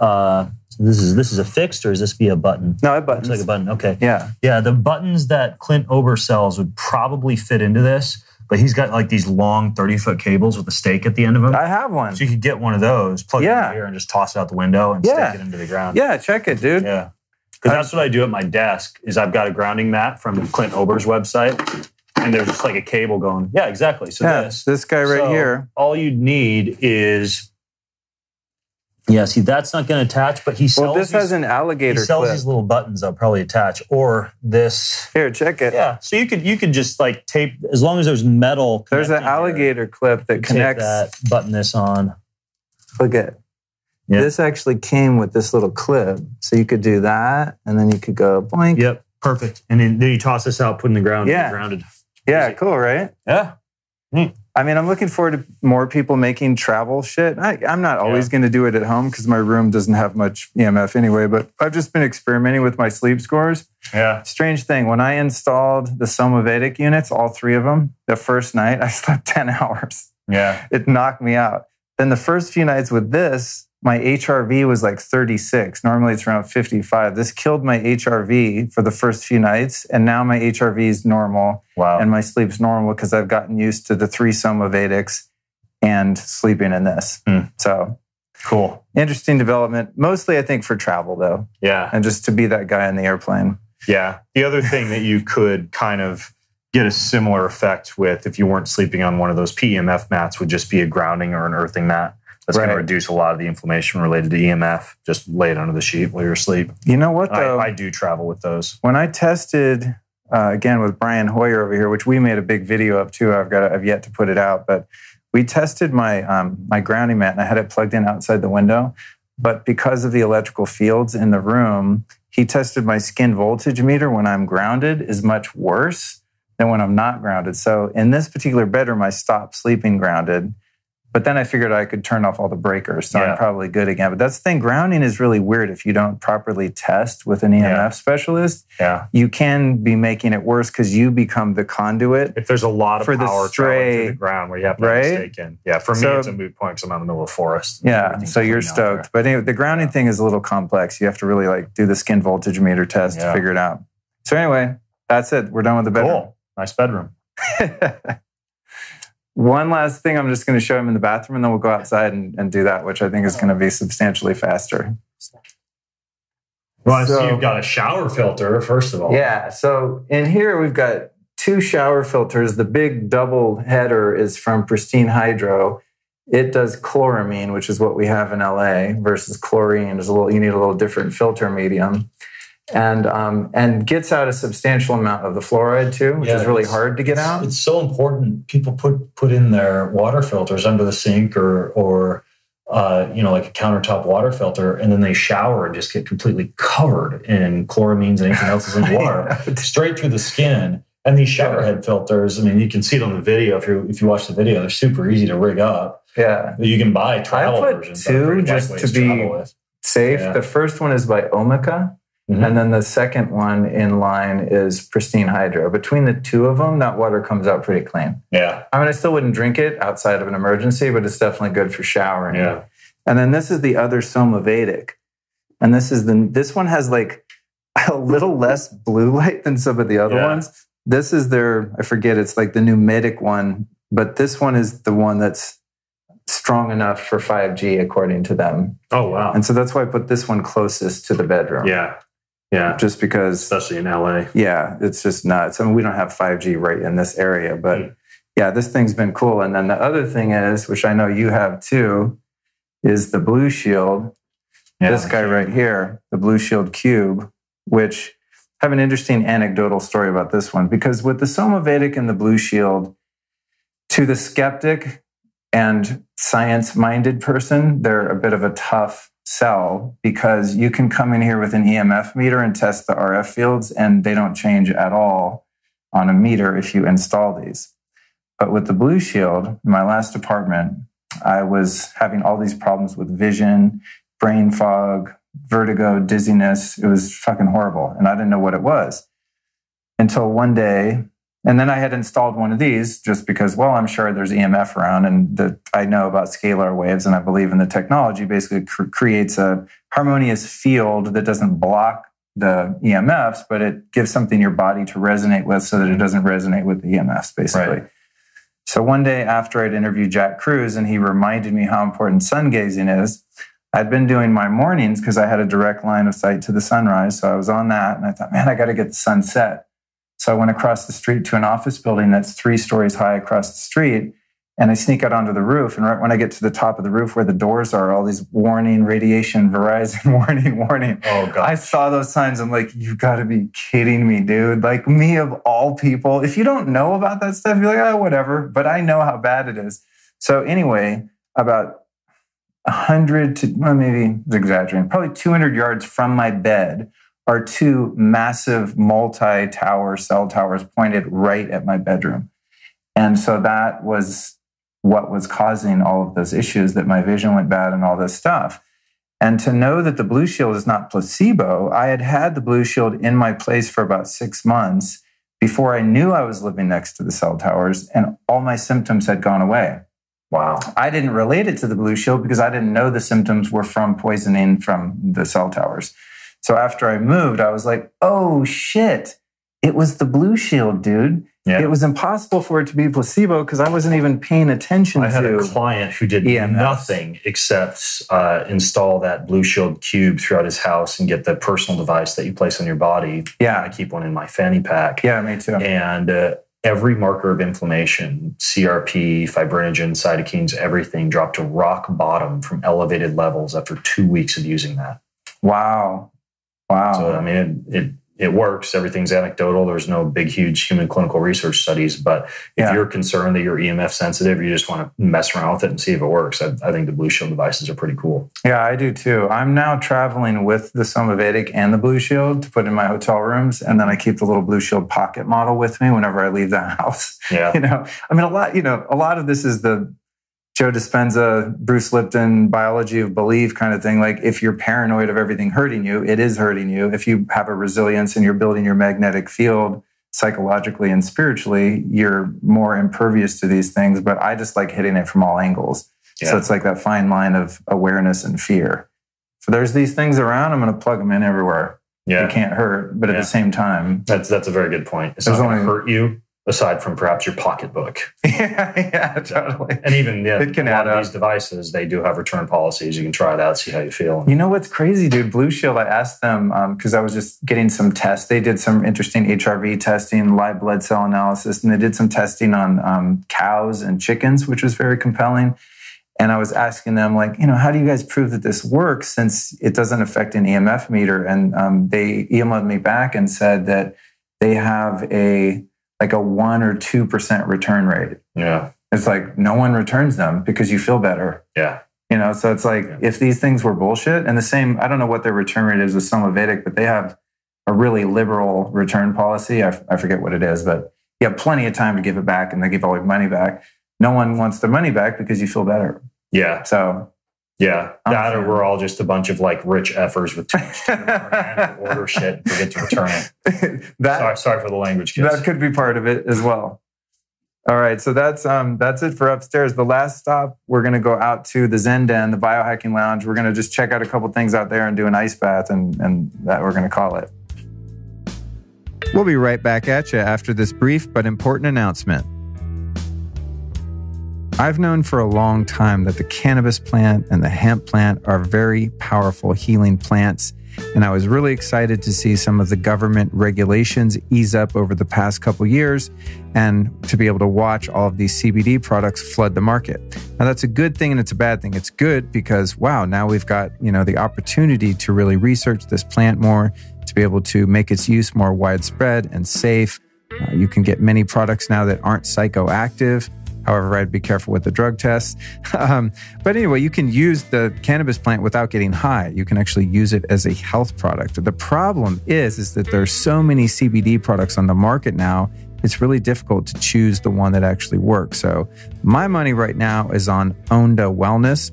This is a fixed, or is this via button? No, it buttons. Looks like a button. Okay. Yeah. Yeah, the buttons that Clint Ober sells would probably fit into this, but he's got like these long 30-foot cables with a stake at the end of them. I have one. So you could get one of those, plug it in here, and just toss it out the window and stick it into the ground. Yeah, check it, dude. Yeah. Because that's what I do at my desk, is I've got a grounding mat from Clint Ober's website, and there's just like a cable going. Yeah, exactly. So this guy right here. All you'd need is... Yeah, see, that's not going to attach, but he sells... Well, this has an alligator clip. He sells these little buttons that'll probably attach, or this... Here, check it. Yeah, so you could just like tape, as long as there's metal... There's an alligator clip that connects... Tape that, button this on. Look at This actually came with this little clip. So you could do that, and then you could go boink. Yep, perfect. And then you toss this out, put in the ground, and get grounded. Yeah, easy. Cool, right? Yeah. Neat. I mean, I'm looking forward to more people making travel shit. I'm not always going to do it at home because my room doesn't have much EMF anyway, but I've just been experimenting with my sleep scores. Yeah. Strange thing, when I installed the Somavedic units, all three of them, the first night, I slept 10 hours. Yeah. It knocked me out. Then the first few nights with this, my HRV was like 36. Normally it's around 55. This killed my HRV for the first few nights. And now my HRV is normal. Wow. And my sleep's normal because I've gotten used to the 3 Somavedics and sleeping in this. So cool. Interesting development. Mostly, I think, for travel, though. Yeah. And just to be that guy in the airplane. Yeah. The other thing that you could kind of get a similar effect with if you weren't sleeping on one of those PEMF mats would just be a grounding or an earthing mat. That's going to reduce a lot of the inflammation related to EMF. Just lay it under the sheet while you're asleep. You know what, though? I do travel with those. When I tested, again, with Brian Hoyer over here, which we made a big video of too, I've yet to put it out, but we tested my my grounding mat and I had it plugged in outside the window. But because of the electrical fields in the room, he tested my skin voltage meter when I'm grounded is much worse than when I'm not grounded. So in this particular bedroom, I stopped sleeping grounded. But then I figured I could turn off all the breakers, so I'm probably good again. But that's the thing, grounding is really weird if you don't properly test with an EMF specialist. Yeah. You can be making it worse because you become the conduit. If there's a lot of for power the stray, traveling through the ground where you have to have a stake in. Yeah, for me, it's a moot point because I'm out in the middle of the forest. Yeah, so you're stoked. But anyway, the grounding thing is a little complex. You have to really like do the skin voltage meter test to figure it out. So anyway, that's it. We're done with the bedroom. Cool. Nice bedroom. One last thing, I'm just going to show him in the bathroom, and then we'll go outside and do that, which I think is going to be substantially faster. Well, I see you've got a shower filter, first of all. Yeah, so in here we've got 2 shower filters. The big double header is from Pristine Hydro. It does chloramine, which is what we have in LA, versus chlorine. You need a little different filter medium. And gets out a substantial amount of the fluoride too, which is really hard to get out. It's so important. People put in their water filters under the sink or like a countertop water filter, and then they shower and just get completely covered in chloramines and anything else is in the water, straight through the skin. And these shower head filters, I mean, you can see it on the video. If you watch the video, they're super easy to rig up. Yeah, you can buy travel versions. I put 2 just to be safe. Yeah. The first one is by Omica. And then the second one in line is Pristine Hydro. Between the 2 of them, that water comes out pretty clean. Yeah. I mean, I still wouldn't drink it outside of an emergency, but it's definitely good for showering. Yeah. And then this is the other Somavedic. And this one has like a little less blue light than some of the other ones. This is I forget, it's like the pneumatic one, but this one is the one that's strong enough for 5G according to them. Oh, wow. And so that's why I put this one closest to the bedroom. Yeah. Yeah. Just because. Especially in LA. Yeah. It's just nuts. I mean, we don't have 5G right in this area, but this thing's been cool. And then the other thing is, which I know you have too, is the Blue Shield. Yeah, this guy right here, the Blue Shield Cube, which I have an interesting anecdotal story about this one, because with the Somavedic and the Blue Shield, to the skeptic and science-minded person, they're a bit of a tough sell, because you can come in here with an EMF meter and test the RF fields and they don't change at all on a meter if you install these. But with the Blue Shield, in my last apartment, I was having all these problems with vision, brain fog, vertigo, dizziness. It was fucking horrible. And I didn't know what it was until one day. And then I had installed one of these just because, well, I'm sure there's EMF around and that I know about scalar waves and I believe in the technology basically creates a harmonious field that doesn't block the EMFs, but it gives something your body to resonate with so that it doesn't resonate with the EMFs, basically. Right. So one day after I'd interviewed Jack Kruse and he reminded me how important sun gazing is, I'd been doing my mornings because I had a direct line of sight to the sunrise. So I was on that and I thought, man, I got to get the sunset. So I went across the street to an office building that's 3 stories high across the street. And I sneak out onto the roof. And right when I get to the top of the roof where the doors are, all these warning, radiation, Verizon, warning. Oh, God. I saw those signs. I'm like, you got to be kidding me, dude. Like, me of all people. If you don't know about that stuff, you're like, oh, whatever. But I know how bad it is. So anyway, about 100 to, well, maybe exaggerating, probably 200 yards from my bed are 2 massive multi-tower cell towers pointed right at my bedroom. And so that was what was causing all of those issues, that my vision went bad and all this stuff. And to know that the Blue Shield is not placebo, I had had the Blue Shield in my place for about 6 months before I knew I was living next to the cell towers, and all my symptoms had gone away. Wow. I didn't relate it to the Blue Shield because I didn't know the symptoms were from poisoning from the cell towers. So after I moved, I was like, oh shit, it was the Blue Shield, dude. Yeah. It was impossible for it to be placebo because I wasn't even paying attention to I had a client who did EMFs. Nothing except install that Blue Shield cube throughout his house and get the personal device that you place on your body. Yeah. I keep one in my fanny pack. Yeah, me too. And every marker of inflammation, CRP, fibrinogen, cytokines, everything dropped to rock bottom from elevated levels after 2 weeks of using that. Wow. So, I mean, it works. Everything's anecdotal. There's no big, huge human clinical research studies. But if you're concerned that you're EMF sensitive, you just want to mess around with it and see if it works. I think the Blue Shield devices are pretty cool. Yeah, I do too. I'm now traveling with the Somavedic and the Blue Shield to put in my hotel rooms. And then I keep the little Blue Shield pocket model with me whenever I leave the house. Yeah. I mean, a lot of this is the Joe Dispenza, Bruce Lipton, biology of belief kind of thing. Like, if you're paranoid of everything hurting you, it is hurting you. If you have a resilience and you're building your magnetic field psychologically and spiritually, you're more impervious to these things. But I just like hitting it from all angles. Yeah. So it's like that fine line of awareness and fear. So there's these things around. I'm going to plug them in everywhere. Yeah. They can't hurt, but at the same time, that's a very good point. It's not going to hurt you. Aside from perhaps your pocketbook. Yeah, totally. And even it can a lot of these devices, they do have return policies. You can try it out, see how you feel. You know what's crazy, dude? Blue Shield, I asked them, because I was just getting some tests. They did some interesting HRV testing, live blood cell analysis, and they did some testing on cows and chickens, which was very compelling. And I was asking them, like, how do you guys prove that this works since it doesn't affect an EMF meter? And they emailed me back and said that they have a 1 or 2% return rate. Yeah. It's like no one returns them because you feel better. Yeah. So it's like, if these things were bullshit, and the same, I don't know what their return rate is with Somavedic, but they have a really liberal return policy. I forget what it is, but you have plenty of time to give it back and they give all your money back. No one wants their money back because you feel better. Yeah. So. Yeah, that or we're all just a bunch of like rich effers with too much time to order shit and forget to return it. Sorry for the language, kids. That could be part of it as well. All right, so that's it for upstairs. The last stop, we're going to go out to the Zen Den, the biohacking lounge. We're going to just check out a couple things out there and do an ice bath, and that we're going to call it. We'll be right back at you after this brief but important announcement. I've known for a long time that the cannabis plant and the hemp plant are very powerful healing plants. And I was really excited to see some of the government regulations ease up over the past couple years and to be able to watch all of these CBD products flood the market. Now, that's a good thing and it's a bad thing. It's good because, wow, now we've got, the opportunity to really research this plant more, to be able to make its use more widespread and safe. You can get many products now that aren't psychoactive. However, I'd be careful with the drug tests. But anyway, you can use the cannabis plant without getting high. You can actually use it as a health product. The problem is that there's so many CBD products on the market now it's really difficult to choose the one that actually works. So my money right now is on Onda Wellness.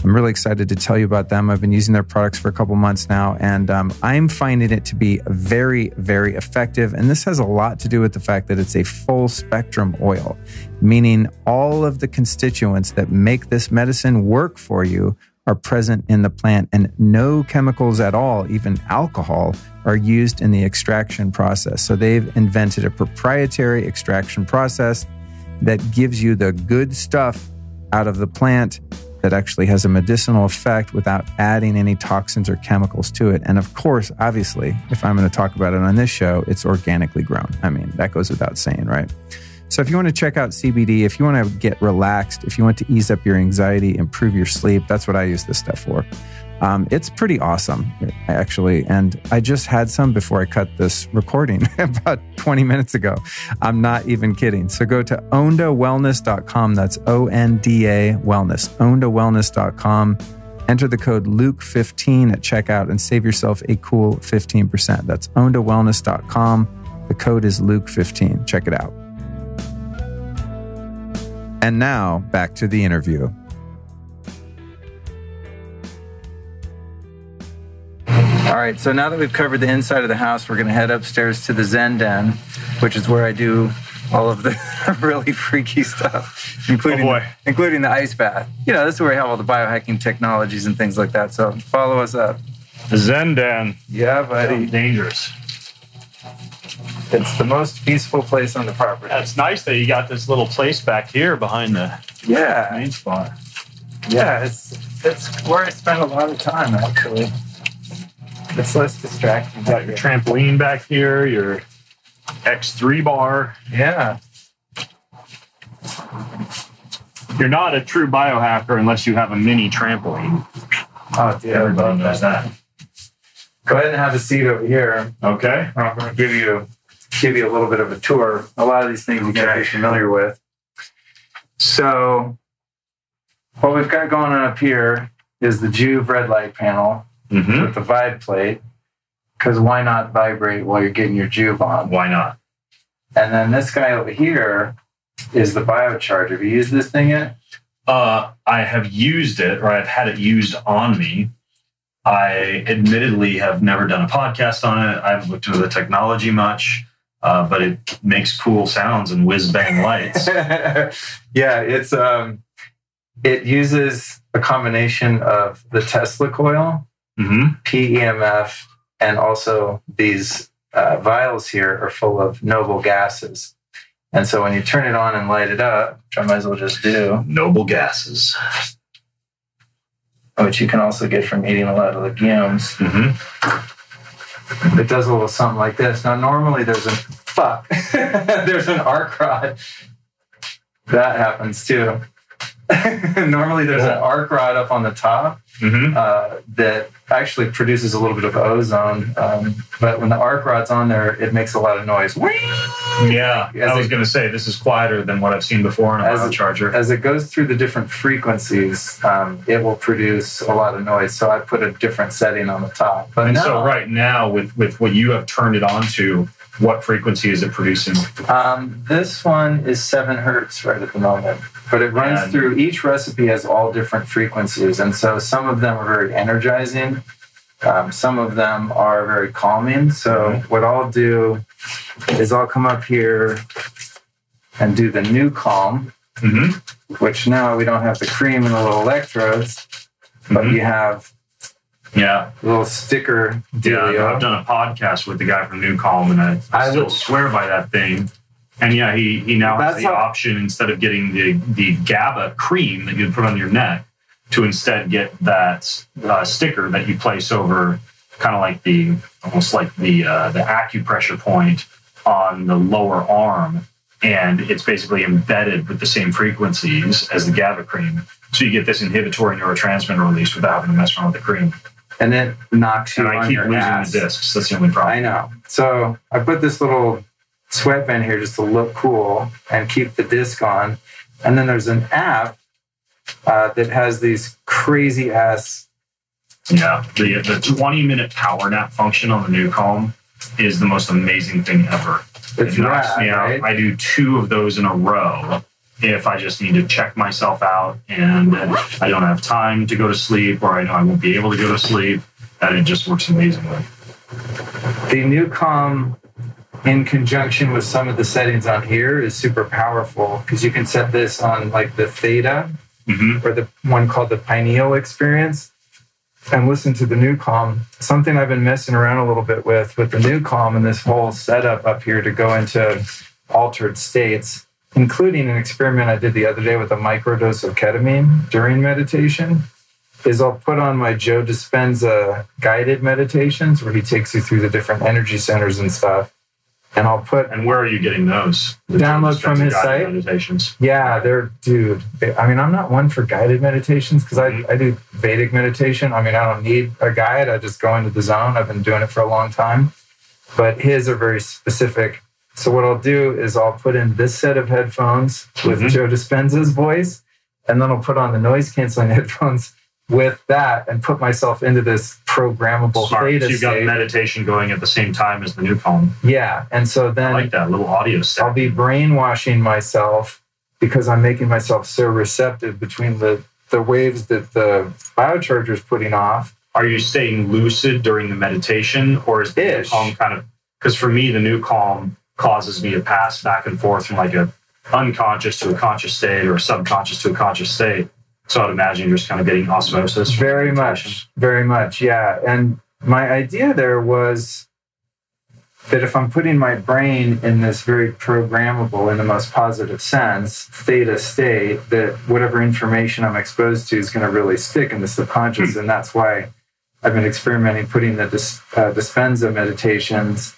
I'm really excited to tell you about them. I've been using their products for a couple months now, and I'm finding it to be very, very effective. And this has a lot to do with the fact that it's a full spectrum oil, meaning all of the constituents that make this medicine work for you are present in the plant, and no chemicals at all, even alcohol, are used in the extraction process. So they've invented a proprietary extraction process that gives you the good stuff out of the plant that actually has a medicinal effect without adding any toxins or chemicals to it. And of course, obviously, if I'm going to talk about it on this show, it's organically grown. I mean, that goes without saying, right? So if you want to check out CBD, if you want to get relaxed, if you want to ease up your anxiety, improve your sleep, that's what I use this stuff for. It's pretty awesome, actually. And I just had some before I cut this recording about 20 minutes ago. I'm not even kidding. So go to ondawellness.com. That's ONDA Wellness, ondawellness.com. Enter the code Luke15 at checkout and save yourself a cool 15%. That's ondawellness.com. The code is Luke15. Check it out. And now back to the interview. All right, so now that we've covered the inside of the house, we're going to head upstairs to the Zen Den, which is where I do all of the really freaky stuff, including the ice bath. You know, this is where I have all the biohacking technologies and things like that. So follow us up. The Zen Den. Yeah, buddy. Sounds dangerous. It's the most peaceful place on the property. It's nice that you got this little place back here behind the main spot. Yeah, it's where I spend a lot of time, actually. It's less distracting. You got your trampoline back here, your X3 bar. Yeah. You're not a true biohacker unless you have a mini trampoline. Oh, dude, Everybody knows that. Go ahead and have a seat over here. Okay. I'm going to give you a little bit of a tour. A lot of these things you got to be familiar with. So what we've got going on up here is the Juve red light panel. Mm-hmm. With the vibe plate, because why not vibrate while you're getting your Juve on? Why not? And then this guy over here is the biocharger. Have you used this thing yet? I have used it, or I've had it used on me. I admittedly have never done a podcast on it. I haven't looked into the technology much, but it makes cool sounds and whiz-bang lights. Yeah, it uses a combination of the Tesla coil, PEMF, and also these vials here are full of noble gases. And so when you turn it on and light it up, which I might as well just do. Noble gases. Which you can also get from eating a lot of legumes. Mm-hmm. It does a little something like this. Now, normally there's there's an arc rod. That happens too. Normally there's an arc rod up on the top that actually produces a little bit of ozone. But when the arc rod's on there, it makes a lot of noise. Yeah, I was going to say, this is quieter than what I've seen before on a biocharger. As it goes through the different frequencies, it will produce a lot of noise. So I put a different setting on the top. But so right now, with what you have turned it on to, what frequency is it producing? This one is 7 hertz right at the moment. But it runs through, each recipe has all different frequencies. And so some of them are very energizing. Some of them are very calming. So what I'll do is I'll come up here and do the new calm, which now we don't have the cream and the little electrodes, but you have a little sticker dealio. Yeah, I've done a podcast with the guy from New Calm, and I still swear by that thing. And yeah, he now has the option, instead of getting the GABA cream that you put on your neck, to instead get that sticker that you place over, kind of like almost like the acupressure point on the lower arm, and it's basically embedded with the same frequencies as the GABA cream. So you get this inhibitory neurotransmitter release without having to mess around with the cream. And it knocks you on your ass. And I keep losing the discs. That's the only problem. I know. So I put this little sweatband here just to look cool and keep the disc on. And then there's an app that has these crazy ass. Yeah, the 20-minute power nap function on the New Calm is the most amazing thing ever. It knocks me out. Right? I do 2 of those in a row if I just need to check myself out and I don't have time to go to sleep, or I know I won't be able to go to sleep, and it just works amazingly. The new calm in conjunction with some of the settings on here is super powerful because you can set this on like the theta or the one called the pineal experience and listen to the new calm. Something I've been messing around a little bit with the new calm and this whole setup up here to go into altered states, including an experiment I did the other day with a microdose of ketamine during meditation, is I'll put on my Joe Dispenza guided meditations where he takes you through the different energy centers and stuff. And I'll put... And where are you getting those? Download from his site. Meditations. Yeah, I mean, I'm not one for guided meditations because I do Vedic meditation. I mean, I don't need a guide. I just go into the zone. I've been doing it for a long time. But his are very specific. So what I'll do is I'll put in this set of headphones with Joe Dispenza's voice, and then I'll put on the noise-canceling headphones with that and put myself into this programmable theta so you've got meditation going at the same time as the new calm. Yeah. And so then I like that little audio set. I'll be brainwashing myself because I'm making myself so receptive between the waves that the biocharger is putting off. Are you staying lucid during the meditation, or is the new calm kind of... Because for me, the new calm causes me to pass back and forth from like a unconscious to a conscious state or a subconscious to a conscious state. So I'd imagine you're just kind of getting osmosis. Very much, yeah. And my idea there was that if I'm putting my brain in this very programmable, in the most positive sense, theta state, that whatever information I'm exposed to is going to really stick in the subconscious. And that's why I've been experimenting putting the Dispenza meditations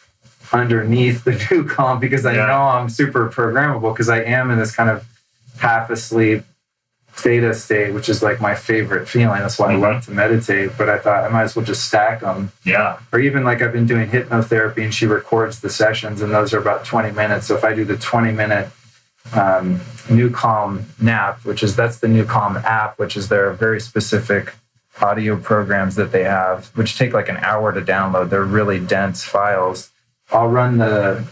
underneath the new calm, because I know I'm super programmable because I am in this kind of half asleep theta state, which is like my favorite feeling. That's why I love to meditate. But I thought I might as well just stack them. Yeah. Or even like I've been doing hypnotherapy and she records the sessions and those are about 20 minutes. So if I do the 20-minute New Calm nap, that's the New Calm app, which is their very specific audio programs that they have, which take like an hour to download. They're really dense files. I'll run the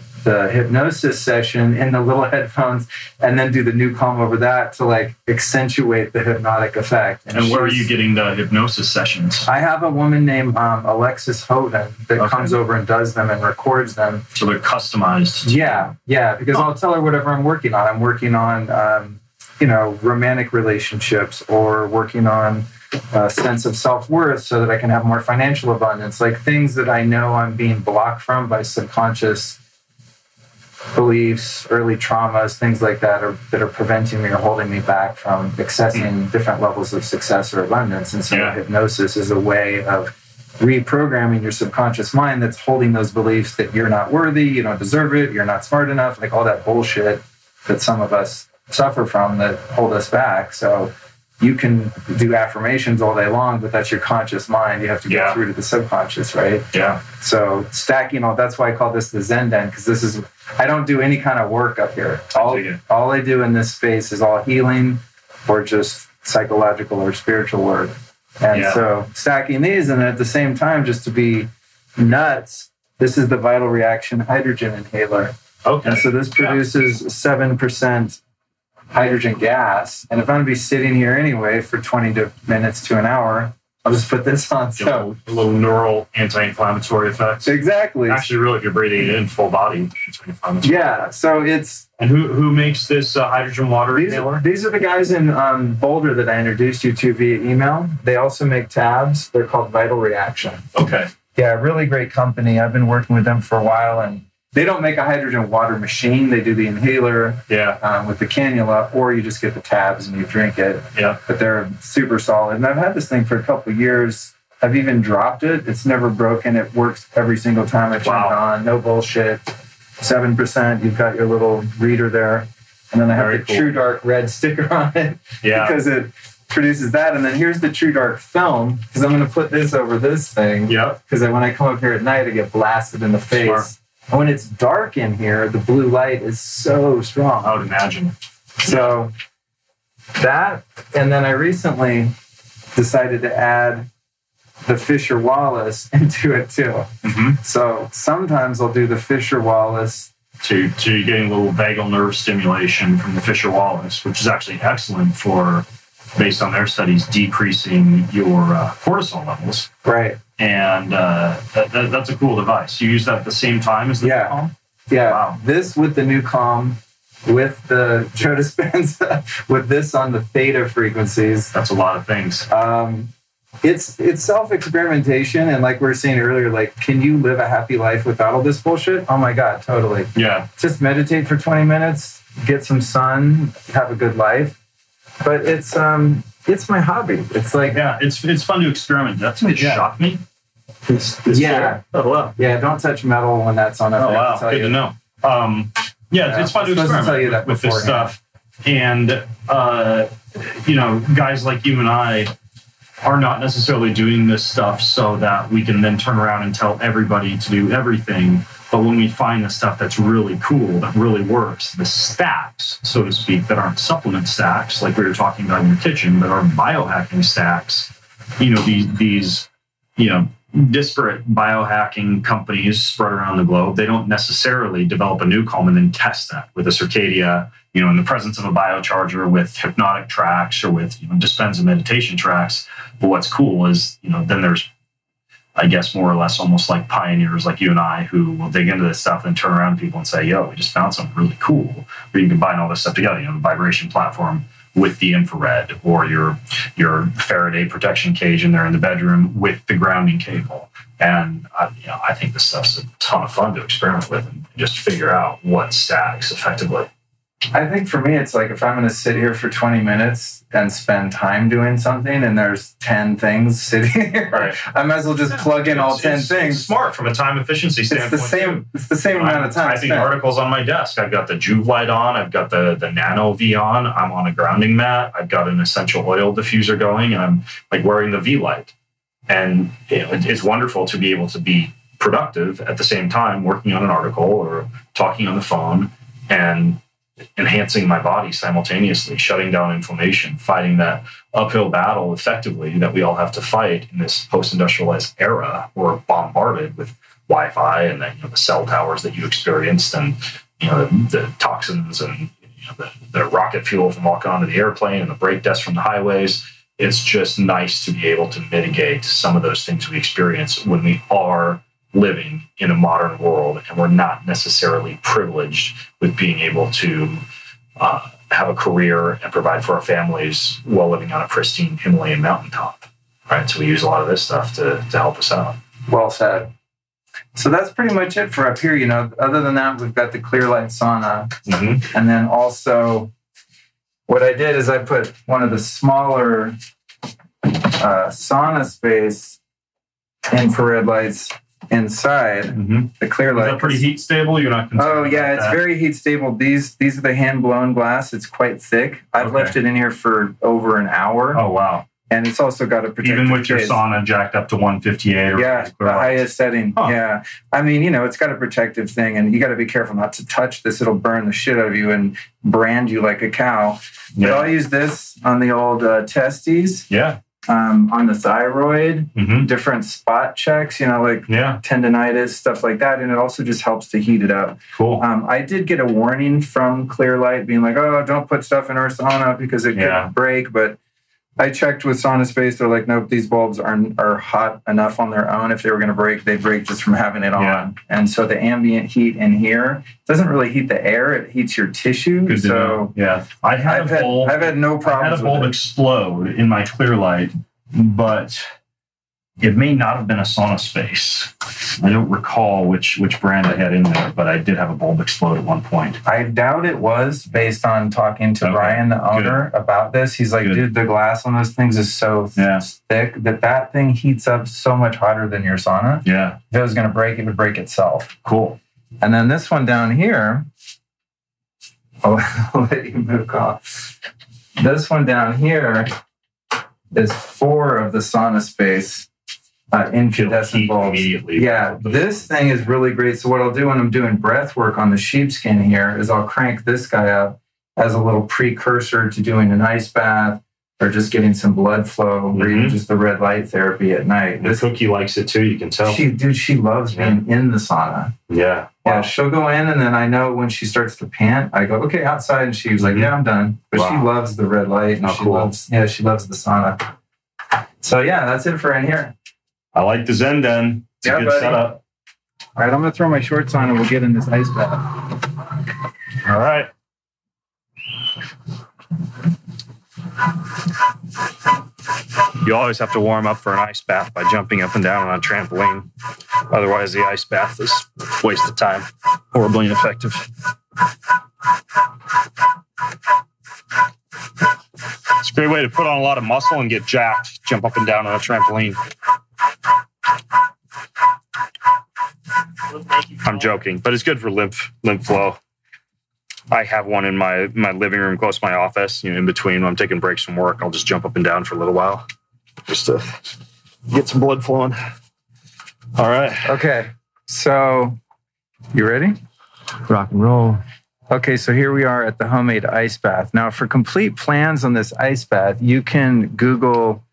hypnosis session in the little headphones and then do the new calm over that to like accentuate the hypnotic effect. And where are you getting the hypnosis sessions? I have a woman named Alexis Hoven that comes over and does them and records them. So they're customized. Yeah, because I'll tell her whatever I'm working on. I'm working on, romantic relationships or working on a sense of self-worth so that I can have more financial abundance, like things that I know I'm being blocked from by subconscious beliefs, early traumas, things like that are preventing me or holding me back from accessing different levels of success or abundance. And so hypnosis is a way of reprogramming your subconscious mind that's holding those beliefs that you're not worthy, you don't deserve it, you're not smart enough, like all that bullshit that some of us suffer from that hold us back. So you can do affirmations all day long, but that's your conscious mind. You have to get through to the subconscious, right? Yeah. So stacking that's why I call this the Zen Den, because I don't do any kind of work up here. All I do in this space is all healing or just psychological or spiritual work. And so stacking these, and at the same time, just to be nuts, this is the Vital Reaction Hydrogen Inhaler. Okay. And so this produces 7% hydrogen gas. And if I'm going to be sitting here anyway for 20 minutes to an hour, I'll just put this on. So a little neural anti-inflammatory effects. Exactly. Actually, really, if you're breathing it in full body, anti-inflammatory. Yeah. So it's... And who makes this hydrogen water inhaler? These are the guys in Boulder that I introduced you to via email. They also make tabs. They're called Vital Reaction. Okay. Yeah, really great company. I've been working with them for a while, and they don't make a hydrogen water machine. They do the inhaler with the cannula, or you just get the tabs and you drink it. Yeah. But they're super solid. And I've had this thing for a couple of years. I've even dropped it. It's never broken. It works every single time I turn it on. No bullshit. 7%. You've got your little reader there. And then I have the True Dark red sticker on it because it produces that. And then here's the True Dark film, because I'm going to put this over this thing. Yeah. Because when I come up here at night, I get blasted in the face. Smart. And when it's dark in here, the blue light is so strong. I would imagine. So that, and then I recently decided to add the Fisher-Wallace into it too. So sometimes I'll do the Fisher-Wallace. So you're getting a little vagal nerve stimulation from the Fisher-Wallace, which is actually excellent for, based on their studies, decreasing your cortisol levels. Right. And that's a cool device. You use that at the same time as the Calm? Yeah. Wow. This with the new Calm, with the Joe Dispenza, with this on the theta frequencies. That's a lot of things. It's self-experimentation, and like we were saying earlier, like, can you live a happy life without all this bullshit? Oh my God, totally. Yeah. Just meditate for 20 minutes, get some sun, have a good life. But it's my hobby. It's like, yeah, it's fun to experiment. That's what shocked me. This yeah. Oh wow. Yeah, don't touch metal when that's on. Oh wow, good to know. It's fun to experiment with this stuff, and guys like you and I are not necessarily doing this stuff so that we can then turn around and tell everybody to do everything. But when we find the stuff that's really cool, that really works, the stacks, so to speak, that aren't supplement stacks like we were talking about in your kitchen, but are biohacking stacks, these disparate biohacking companies spread around the globe, they don't necessarily develop a new calm and then test that with a Circadia, in the presence of a biocharger with hypnotic tracks or with Dispenza meditation tracks. But what's cool is, then there's, I guess, more or less almost like pioneers like you and I who will dig into this stuff and turn around to people and say, yo, we just found something really cool. Where you can combine all this stuff together, the vibration platform with the infrared, or your Faraday protection cage in there in the bedroom with the grounding cable. And I think this stuff's a ton of fun to experiment with and just figure out what stacks effectively. I think for me, it's like if I'm going to sit here for 20 minutes and spend time doing something and there's 10 things sitting here, right, I might as well just plug in all 10 things. It's smart from a time efficiency standpoint. It's the same amount of time. I'm typing articles on my desk. I've got the Juve light on. I've got the NanoVi on. I'm on a grounding mat. I've got an essential oil diffuser going, and I'm like wearing the V light. And it's wonderful to be able to be productive at the same time, working on an article or talking on the phone and enhancing my body simultaneously, shutting down inflammation, fighting that uphill battle effectively that we all have to fight in this post-industrialized era. We're bombarded with Wi-Fi and the cell towers that you experienced, and the toxins and the rocket fuel from walking onto the airplane and the brake dust from the highways. It's just nice to be able to mitigate some of those things we experience when we are living in a modern world, and we're not necessarily privileged with being able to have a career and provide for our families while living on a pristine Himalayan mountaintop, right? So we use a lot of this stuff to help us out. Well said. So that's pretty much it for up here. Other than that, we've got the clear light sauna. Mm-hmm. And then also what I did is I put one of the smaller sauna space infrared lights inside the clear light. Is that pretty heat stable? You're not concerned? Oh yeah, it's very heat stable. These are the hand blown glass. It's quite thick. I've left it in here for over an hour. Oh wow! And it's also got a protective even with your case. Sauna jacked up to 158. Or the highest setting. Huh. Yeah, I mean, it's got a protective thing, and you got to be careful not to touch this. It'll burn the shit out of you and brand you like a cow. Yeah. But I'll use this on the old testes. Yeah. On the thyroid, different spot checks, tendinitis, stuff like that. And it also just helps to heat it up. Cool. I did get a warning from Clearlight being like, oh, don't put stuff in our sauna because it could break. But I checked with Sauna Space. They're like, nope, these bulbs are hot enough on their own. If they were going to break, they break just from having it on. And so the ambient heat in here doesn't really heat the air. It heats your tissue. Good to know. Yeah. I've had no problems. I had a bulb explode in my Clearlight, but it may not have been a Sauna Space. I don't recall which brand I had in there, but I did have a bulb explode at one point. I doubt it was, based on talking to Brian, the owner, about this. He's like, dude, the glass on those things is so thick that thing heats up so much hotter than your sauna. Yeah. If it was going to break, it would break itself. Cool. And then this one down here, I'll let you move off. This one down here is 4 of the Sauna Space incandescent bulbs. Yeah, this thing is really great. So what I'll do when I'm doing breath work on the sheepskin here is I'll crank this guy up as a little precursor to doing an ice bath or just getting some blood flow, or even just the red light therapy at night. This Cookie likes it too, you can tell. She loves being in the sauna. Yeah. Yeah, she'll go in, and then I know when she starts to pant, I go, okay, outside. And she was like, yeah, I'm done. But she loves the red light, and she loves the sauna. So yeah, that's it for in here. I like the Zen Den. It's a good setup. All right, I'm going to throw my shorts on, and we'll get in this ice bath. All right. You always have to warm up for an ice bath by jumping up and down on a trampoline. Otherwise, the ice bath is a waste of time. Horribly ineffective. It's a great way to put on a lot of muscle and get jacked. Jump up and down on a trampoline. I'm joking, but it's good for lymph flow. I have one in my living room close to my office. In between when I'm taking breaks from work, I'll just jump up and down for a little while just to get some blood flowing. All right. Okay. So, you ready? Rock and roll. Okay, so here we are at the homemade ice bath. Now, for complete plans on this ice bath, you can Google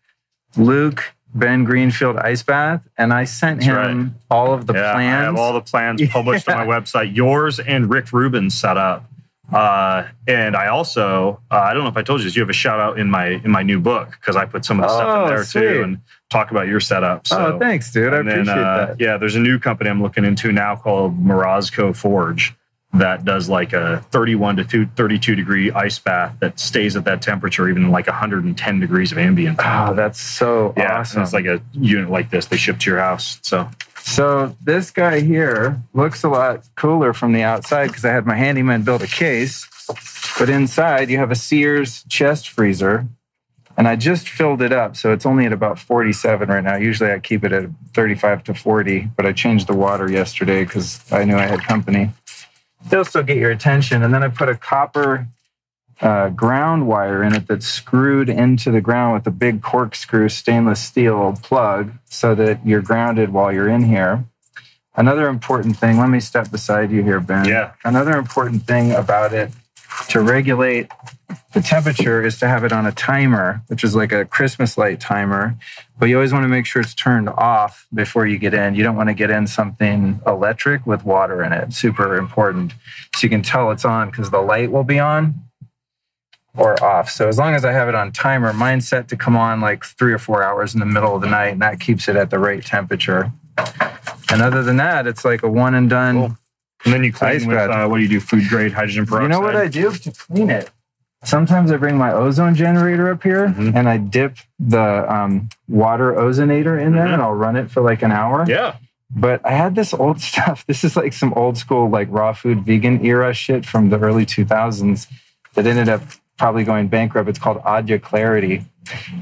Luke Ben Greenfield ice bath, and I sent him all of the plans. I have all the plans published on my website. Yours and Rick Rubin's set up. And I also, I don't know if I told you this, you have a shout out in my new book, because I put some of the stuff in there too and talk about your setup. So, thanks, dude. I appreciate that. Yeah, there's a new company I'm looking into now called Morozco Forge that does like a 31 to 32 degree ice bath that stays at that temperature, even like 110 degrees of ambient. Oh, that's so awesome. It's like a unit like this they ship to your house. So this guy here looks a lot cooler from the outside because I had my handyman build a case. But inside you have a Sears chest freezer. And I just filled it up. So it's only at about 47 right now. Usually I keep it at 35 to 40. But I changed the water yesterday because I knew I had company. They'll still get your attention. And then I put a copper ground wire in it that's screwed into the ground with a big corkscrew stainless steel plug so that you're grounded while you're in here. Another important thing, let me step beside you here, Ben. Yeah. Another important thing about it to regulate the temperature is to have it on a timer, which is like a Christmas light timer. But you always want to make sure it's turned off before you get in. You don't want to get in something electric with water in it. Super important. So you can tell it's on because the light will be on or off. So as long as I have it on timer, mine's set to come on like 3 or 4 hours in the middle of the night, and that keeps it at the right temperature. And other than that, it's like a one and done. Cool. And then you clean with, what do you do, food grade hydrogen peroxide? You know what I do to clean it? Sometimes I bring my ozone generator up here and I dip the water ozonator in there and I'll run it for like an hour. Yeah. But I had this old stuff. This is like some old school, like raw food vegan era shit from the early 2000s that ended up probably going bankrupt. It's called Adya Clarity.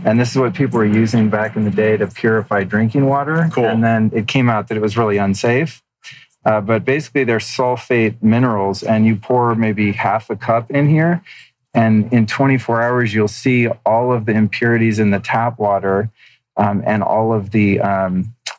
And this is what people were using back in the day to purify drinking water. Cool. And then it came out that it was really unsafe. But basically they're sulfate minerals, and you pour maybe half a cup in here. And in 24 hours, you'll see all of the impurities in the tap water and all of the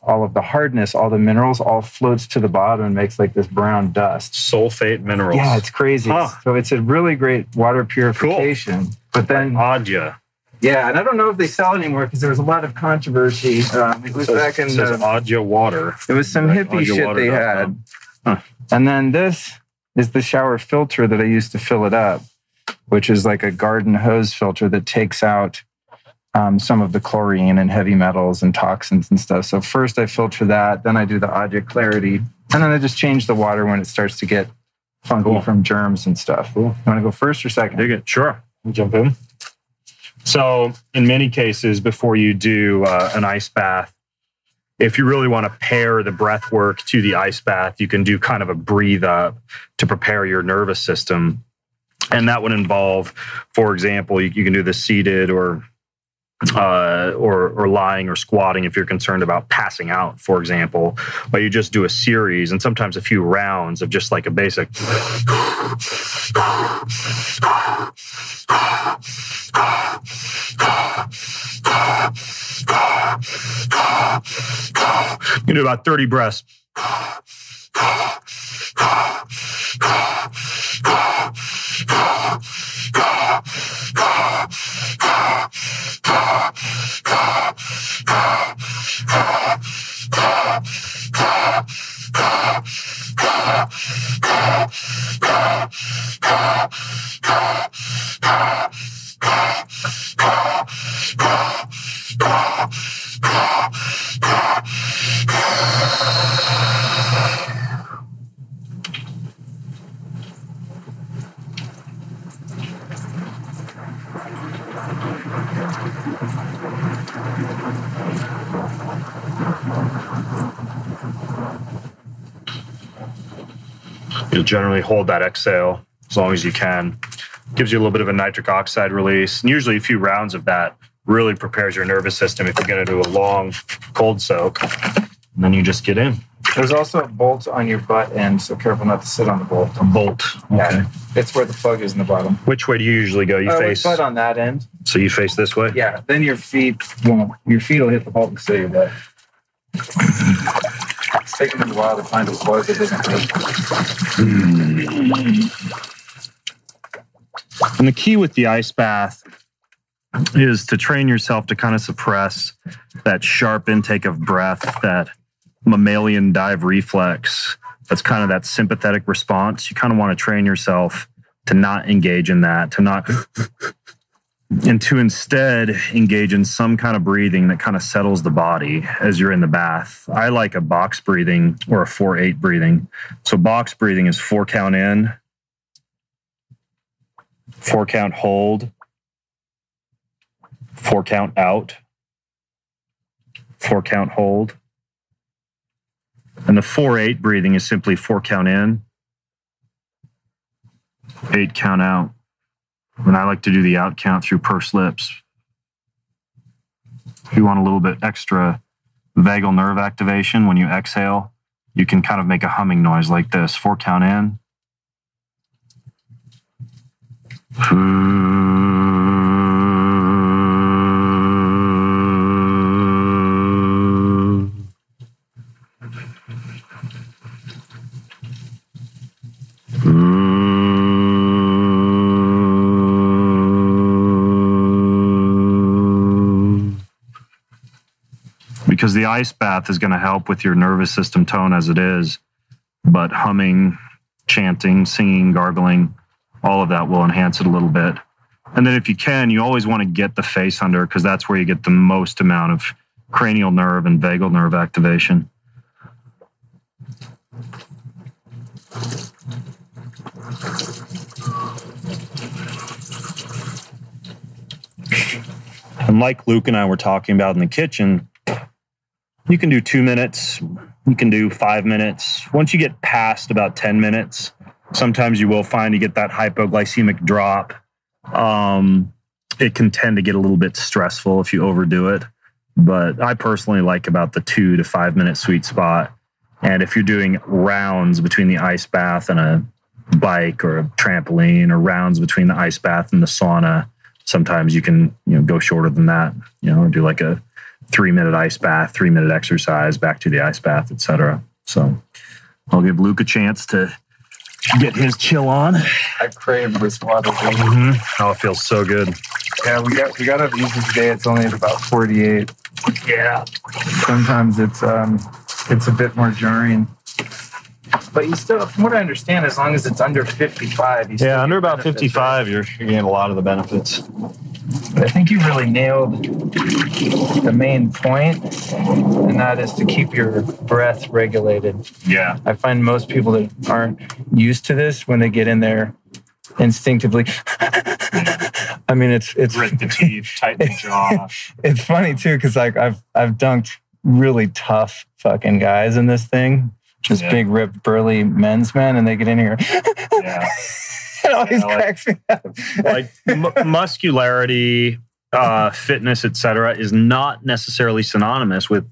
hardness, all the minerals, all floats to the bottom and makes like this brown dust. Sulfate minerals. Yeah, it's crazy. Huh. So it's a really great water purification. Cool. But then Adya. Yeah, and I don't know if they sell it anymore because there was a lot of controversy. It was back in the Adya water. It was some hippie shit they had. Huh. And then this is the shower filter that I used to fill it up, which is like a garden hose filter that takes out some of the chlorine and heavy metals and toxins and stuff. So first I filter that, then I do the Adya Clarity, and then I just change the water when it starts to get fungal from germs and stuff. Cool. You want to go first or second? Dig it. Sure. I'll jump in. So in many cases, before you do an ice bath, if you really want to pair the breath work to the ice bath, you can do kind of a breathe up to prepare your nervous system. And that would involve, for example, you can do this seated or lying or squatting if you're concerned about passing out, for example. But you just do a series and sometimes a few rounds of just like a basic. You can do about 30 breaths. You'll generally hold that exhale as long as you can. Gives you a little bit of a nitric oxide release. And usually a few rounds of that really prepares your nervous system if you're going to do a long cold soak. And then you just get in. There's also a bolt on your butt end, so careful not to sit on the bolt. A bolt. Okay. Yeah, it's where the plug is in the bottom. Which way do you usually go? You face butt on that end. So you face this way? Yeah. Then your feet won't. Your feet will hit the bolt instead of your butt. It's taking me a while to find a plug that doesn't hurt. And the key with the ice bath is to train yourself to kind of suppress that sharp intake of breath, that mammalian dive reflex. That's kind of that sympathetic response. You kind of want to train yourself to not engage in that, and to instead engage in some kind of breathing that kind of settles the body as you're in the bath. I like a box breathing or a 4-8 breathing. So box breathing is 4 count in, 4 count hold, 4 count out, 4 count hold. And the 4-8 breathing is simply 4 count in, 8 count out. And I like to do the out count through pursed lips. If you want a little bit extra vagal nerve activation when you exhale, you can kind of make a humming noise like this. 4 count in. Because the ice bath is going to help with your nervous system tone as it is, but humming, chanting, singing, gargling, all of that will enhance it a little bit. And then if you can, you always want to get the face under, because that's where you get the most amount of cranial nerve and vagal nerve activation. And like Luke and I were talking about in the kitchen, you can do 2 minutes, you can do 5 minutes. Once you get past about 10 minutes, sometimes you will find you get that hypoglycemic drop. It can tend to get a little bit stressful if you overdo it. But I personally like about the 2 to 5 minute sweet spot. And if you're doing rounds between the ice bath and a bike or a trampoline, or rounds between the ice bath and the sauna, sometimes you can, go shorter than that, or do like a 3-minute ice bath, 3-minute exercise, back to the ice bath, etc. So I'll give Luke a chance to get his chill on. I crave this water. Oh, it feels so good. Yeah, we got to use it today. It's only at about 48. Yeah. Sometimes it's a bit more jarring. But you still, from what I understand, as long as it's under 55, you still yeah, under about benefits, 55, right? You're getting a lot of the benefits. But I think you really nailed the main point, and that is to keep your breath regulated. Yeah. I find most people that aren't used to this, when they get in there instinctively, I mean, it's grit the teeth, tighten the jaw. It's funny too, because like I've dunked really tough fucking guys in this thing, just big ripped burly men's men, and they get in here. Yeah. It always cracks me up. Like muscularity, fitness, etc., is not necessarily synonymous with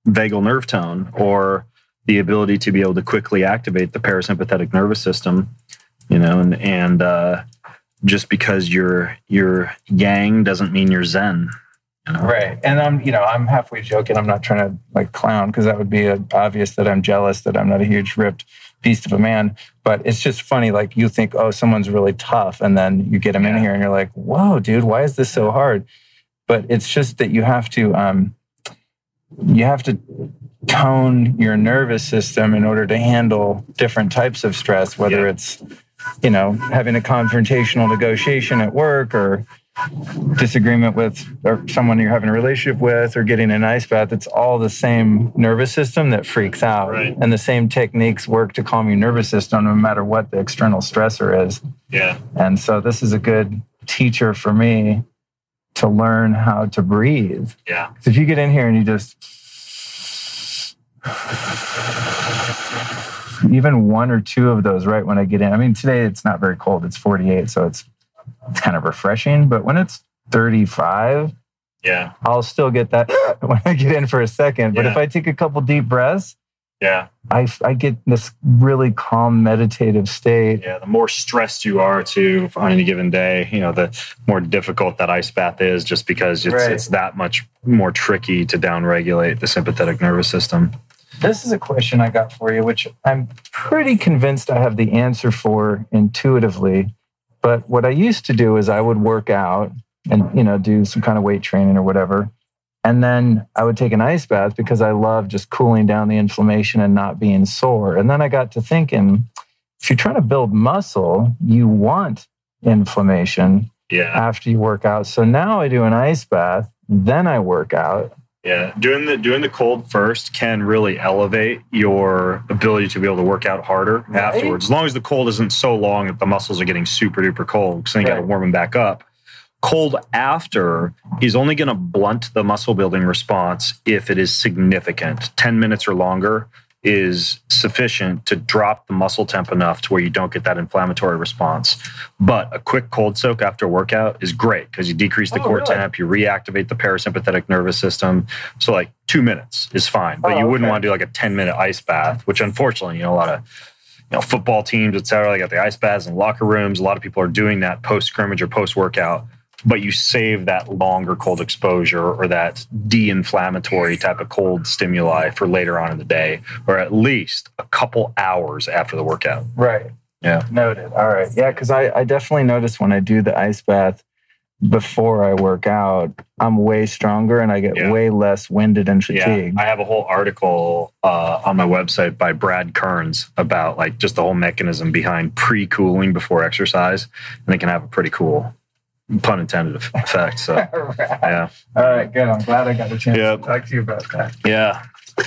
vagal nerve tone or the ability to be able to quickly activate the parasympathetic nervous system. And just because you're yang doesn't mean you're zen. Right. And I'm halfway joking. I'm not trying to like clown, because that would be obvious that I'm jealous that I'm not a huge ripped beast of a man. But it's just funny. Like, you think, oh, someone's really tough, and then you get them in here and you're like, whoa, dude, why is this so hard? But it's just that you have to tone your nervous system in order to handle different types of stress, whether it's, having a confrontational negotiation at work, or disagreement with or someone you're having a relationship with, or getting an ice bath. It's all the same nervous system that freaks out. Right. And the same techniques work to calm your nervous system no matter what the external stressor is. Yeah. And so this is a good teacher for me to learn how to breathe. Yeah. 'Cause if you get in here and you just, even one or two of those right when I get in. I mean, today it's not very cold. It's 48, so it's kind of refreshing. But when it's 35, yeah, I'll still get that when I get in for a second. But if I take a couple deep breaths, I get this really calm, meditative state. Yeah, the more stressed you are too on any given day, the more difficult that ice bath is, just because it's that much more tricky to downregulate the sympathetic nervous system. This is a question I got for you, which I'm pretty convinced I have the answer for intuitively. But what I used to do is I would work out and, do some kind of weight training or whatever. And then I would take an ice bath because I love just cooling down the inflammation and not being sore. And then I got to thinking, if you're trying to build muscle, you want inflammation after you work out. So now I do an ice bath, then I work out. Yeah, doing the cold first can really elevate your ability to be able to work out harder afterwards. As long as the cold isn't so long that the muscles are getting super duper cold, because then you got to warm them back up. Cold after is only going to blunt the muscle building response if it is significant. 10 minutes or longer is sufficient to drop the muscle temp enough to where you don't get that inflammatory response. But a quick cold soak after workout is great because you decrease the core temp, you reactivate the parasympathetic nervous system. So like 2 minutes is fine, but you wouldn't want to do like a 10-minute ice bath, which unfortunately, a lot of football teams, et cetera, they got the ice baths in locker rooms. A lot of people are doing that post-scrimmage or post-workout. But you save that longer cold exposure or that de-inflammatory type of cold stimuli for later on in the day, or at least a couple hours after the workout. Right. Yeah. Noted. All right. Yeah, because I definitely notice when I do the ice bath before I work out, I'm way stronger and I get way less winded and fatigued. I have a whole article on my website by Brad Kearns about like just the whole mechanism behind pre-cooling before exercise, and it can have a pretty cool, pun intended, effect. So, All right, good. I'm glad I got the chance to talk to you about that. Yeah,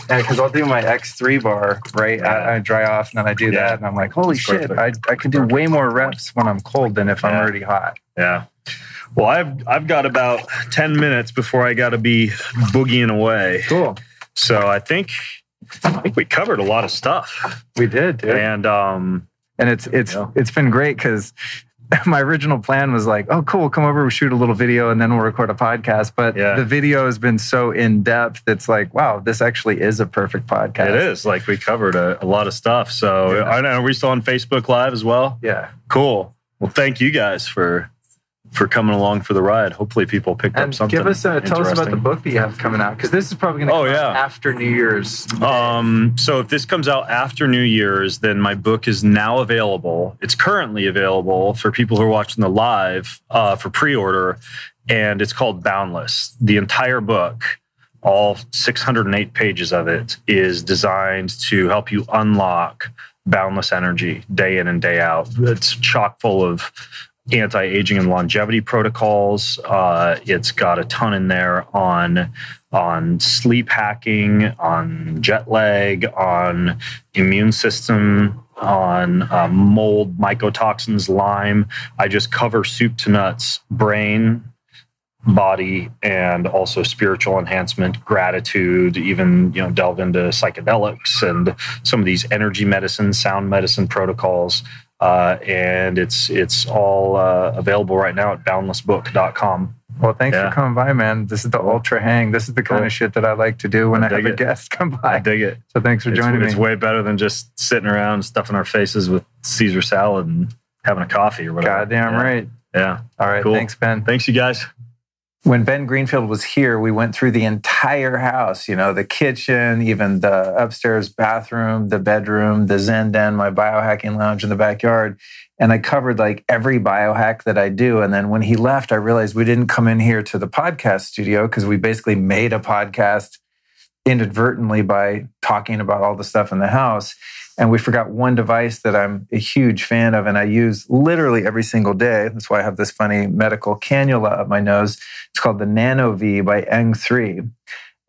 because I'll do my X3 bar, right? I dry off and then I do that, and I'm like, holy shit, I can do way more reps when I'm cold than if I'm already hot. Yeah. Well, I've got about 10 minutes before I got to be boogieing away. Cool. So I think we covered a lot of stuff. We did, dude. And it's been great because my original plan was like, oh, cool, come over, we'll shoot a little video, and then we'll record a podcast. But the video has been so in-depth, it's like, wow, this actually is a perfect podcast. It is. Like, we covered a lot of stuff. So I know, are we still on Facebook Live as well? Yeah. Cool. Well, thank you guys for coming along for the ride. Hopefully people picked up something. Tell us about the book that you have coming out, because this is probably going to come out after New Year's. So if this comes out after New Year's, then my book is now available. It's currently available for people who are watching the live for pre-order, and it's called Boundless. The entire book, all 608 pages of it, is designed to help you unlock boundless energy day in and day out. It's chock full of anti-aging and longevity protocols. It's got a ton in there on sleep hacking, on jet lag, on immune system, on mold, mycotoxins, Lyme. I just cover soup to nuts, brain, body, and also spiritual enhancement, gratitude, even delve into psychedelics and some of these energy medicine, sound medicine protocols. And it's all available right now at boundlessbook.com. Well, thanks for coming by, man. This is the ultra hang. This is the kind of shit that I like to do when I have a guest come by. I dig it. So thanks for joining me. It's way better than just sitting around stuffing our faces with Caesar salad and having a coffee or whatever. Goddamn right. Yeah. All right. Cool. Thanks, Ben. Thanks, you guys. When Ben Greenfield was here, we went through the entire house, the kitchen, even the upstairs bathroom, the bedroom, the Zen Den, my biohacking lounge in the backyard. And I covered like every biohack that I do. And then when he left, I realized we didn't come in here to the podcast studio because we basically made a podcast inadvertently by talking about all the stuff in the house. And we forgot one device that I'm a huge fan of and I use literally every single day. That's why I have this funny medical cannula up my nose. It's called the NanoVi by Eng3.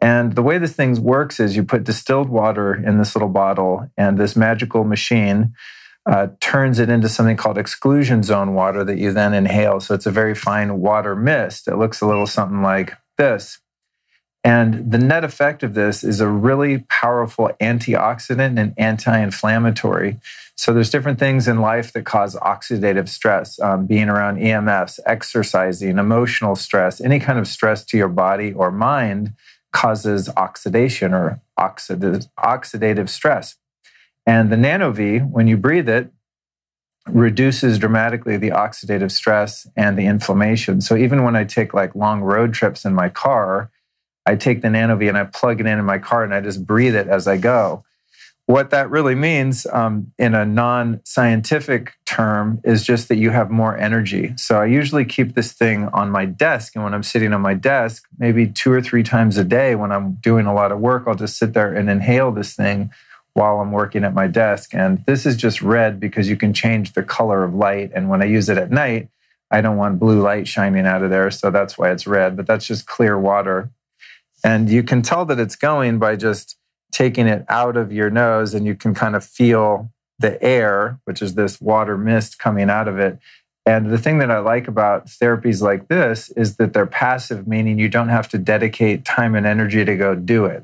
And the way this thing works is you put distilled water in this little bottle and this magical machine turns it into something called exclusion zone water that you then inhale. So it's a very fine water mist. It looks a little something like this. And the net effect of this is a really powerful antioxidant and anti-inflammatory. So there's different things in life that cause oxidative stress, being around EMFs, exercising, emotional stress, any kind of stress to your body or mind causes oxidation or oxidative stress. And the NanoVi, when you breathe it, reduces dramatically the oxidative stress and the inflammation. So even when I take like long road trips in my car, I take the NanoVi and I plug it in my car and I just breathe it as I go. What that really means in a non-scientific term is just that you have more energy. So I usually keep this thing on my desk. And when I'm sitting on my desk, maybe 2 or 3 times a day when I'm doing a lot of work, I'll just sit there and inhale this thing while I'm working at my desk. And this is just red because you can change the color of light. And when I use it at night, I don't want blue light shining out of there. So that's why it's red, but that's just clear water. And you can tell that it's going by just taking it out of your nose, and you can kind of feel the air, which is this water mist coming out of it. And the thing that I like about therapies like this is that they're passive, meaning you don't have to dedicate time and energy to go do it.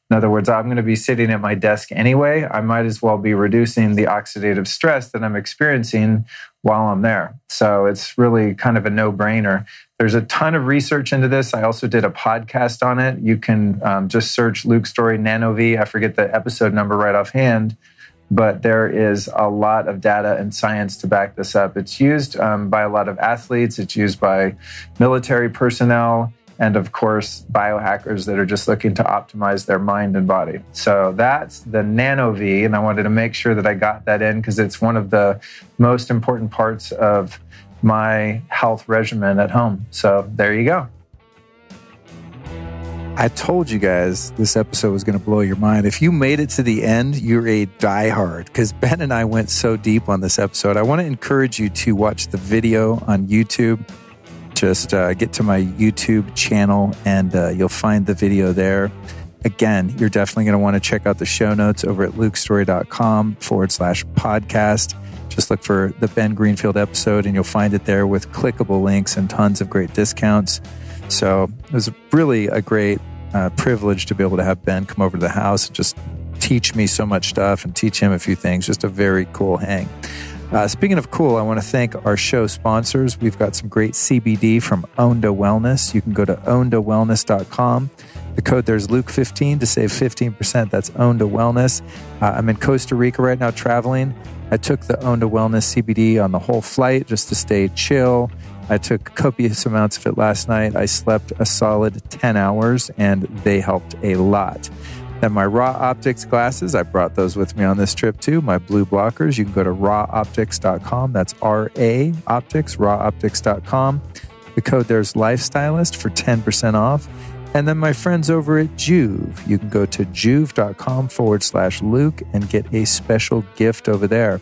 In other words, I'm going to be sitting at my desk anyway. I might as well be reducing the oxidative stress that I'm experiencing while I'm there. So it's really kind of a no-brainer. There's a ton of research into this. I also did a podcast on it. You can just search Luke Story NanoVi. I forget the episode number right offhand, but there is a lot of data and science to back this up. It's used by a lot of athletes. It's used by military personnel. And of course, biohackers that are just looking to optimize their mind and body. So that's the NanoVi, and I wanted to make sure that I got that in because it's one of the most important parts of my health regimen at home. So there you go. I told you guys this episode was going to blow your mind. If you made it to the end, you're a diehard because Ben and I went so deep on this episode. I want to encourage you to watch the video on YouTube. Just get to my YouTube channel and you'll find the video there. Again, you're definitely going to want to check out the show notes over at lukestory.com/podcast. Just look for the Ben Greenfield episode and you'll find it there with clickable links and tons of great discounts. So it was really a great privilege to be able to have Ben come over to the house and just teach me so much stuff and teach him a few things. Just a very cool hang. Speaking of cool, I want to thank our show sponsors. We've got some great CBD from Onda Wellness. You can go to ondawellness.com. The code there's Luke15 to save 15%. That's Onda Wellness. I'm in Costa Rica right now traveling. I took the Onda Wellness CBD on the whole flight just to stay chill. I took copious amounts of it last night. I slept a solid 10 hours and they helped a lot. Then my Raw Optics glasses, I brought those with me on this trip too. My blue blockers, you can go to rawoptics.com. That's R-A Optics, rawoptics.com. The code there's Lifestylist for 10% off. And then my friends over at Juve, you can go to juve.com/Luke and get a special gift over there.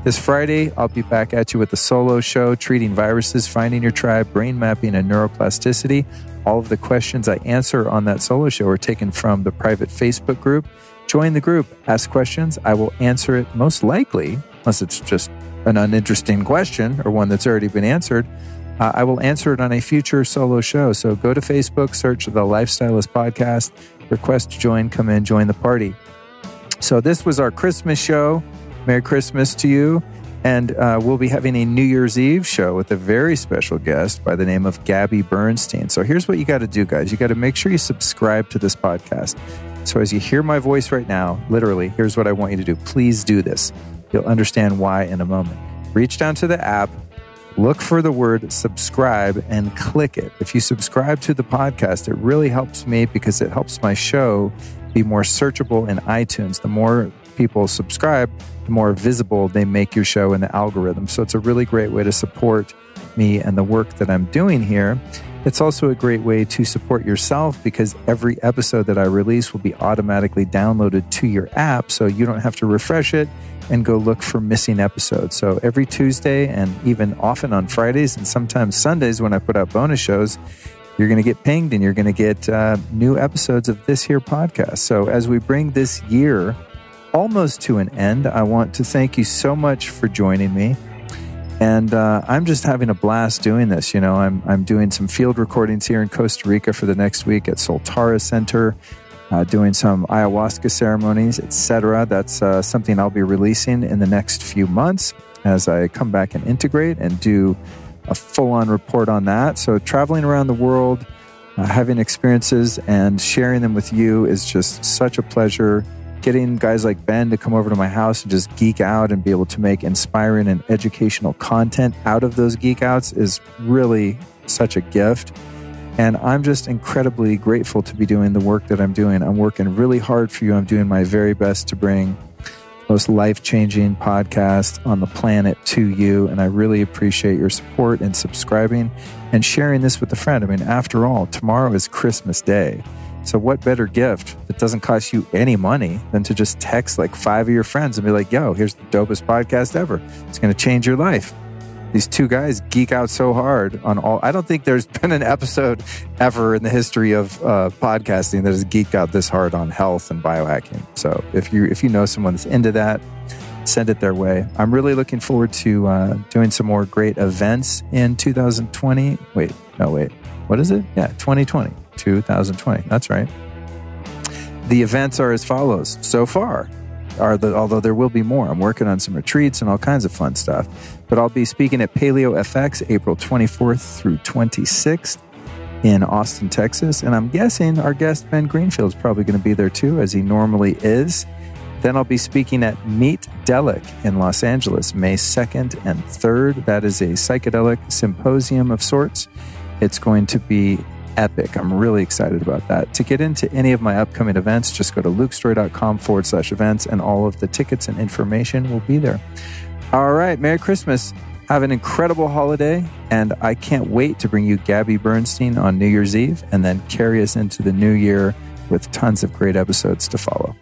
This Friday, I'll be back at you with a solo show, treating viruses, finding your tribe, brain mapping, and neuroplasticity. All of the questions I answer on that solo show are taken from the private Facebook group. Join the group, ask questions. I will answer it most likely, unless it's just an uninteresting question or one that's already been answered. I will answer it on a future solo show. So go to Facebook, search the Lifestylist Podcast, request to join, come in, join the party. So this was our Christmas show. Merry Christmas to you. And we'll be having a New Year's Eve show with a very special guest by the name of Gabby Bernstein. So here's what you got to do, guys. You got to make sure you subscribe to this podcast. So as you hear my voice right now, literally, here's what I want you to do. Please do this. You'll understand why in a moment. Reach down to the app, look for the word subscribe and click it. If you subscribe to the podcast, it really helps me because it helps my show be more searchable in iTunes. The more people subscribe, the more visible they make your show in the algorithm. So it's a really great way to support me and the work that I'm doing here. It's also a great way to support yourself because every episode that I release will be automatically downloaded to your app, so you don't have to refresh it and go look for missing episodes. So every Tuesday and even often on Fridays and sometimes Sundays when I put out bonus shows, you're going to get pinged and you're going to get new episodes of this here podcast. So as we bring this year almost to an end. I want to thank you so much for joining me. And I'm just having a blast doing this. You know, I'm doing some field recordings here in Costa Rica for the next week at Soltara Center, doing some ayahuasca ceremonies, etc. That's something I'll be releasing in the next few months as I come back and integrate and do a full-on report on that. So traveling around the world, having experiences and sharing them with you is just such a pleasure. Getting guys like Ben to come over to my house and just geek out and be able to make inspiring and educational content out of those geek outs is really such a gift. And I'm just incredibly grateful to be doing the work that I'm doing. I'm working really hard for you. I'm doing my very best to bring the most life-changing podcast on the planet to you. And I really appreciate your support and subscribing and sharing this with a friend. I mean, after all, tomorrow is Christmas Day. So what better gift that doesn't cost you any money than to just text like 5 of your friends and be like, yo, here's the dopest podcast ever. It's going to change your life. These two guys geek out so hard on all. I don't think there's been an episode ever in the history of podcasting that has geeked out this hard on health and biohacking. So if you know someone that's into that, send it their way. I'm really looking forward to doing some more great events in 2020. Wait. What is it? Yeah, 2020. That's right. The events are as follows so far, although there will be more. I'm working on some retreats and all kinds of fun stuff. But I'll be speaking at Paleo FX April 24th through 26th in Austin, Texas. And I'm guessing our guest Ben Greenfield is probably going to be there too, as he normally is. Then I'll be speaking at Meet Delic in Los Angeles, May 2nd and 3rd. That is a psychedelic symposium of sorts. It's going to be epic. I'm really excited about that. To get into any of my upcoming events, just go to lukestory.com/events and all of the tickets and information will be there. All right. Merry Christmas. Have an incredible holiday. And I can't wait to bring you Gabby Bernstein on New Year's Eve and then carry us into the new year with tons of great episodes to follow.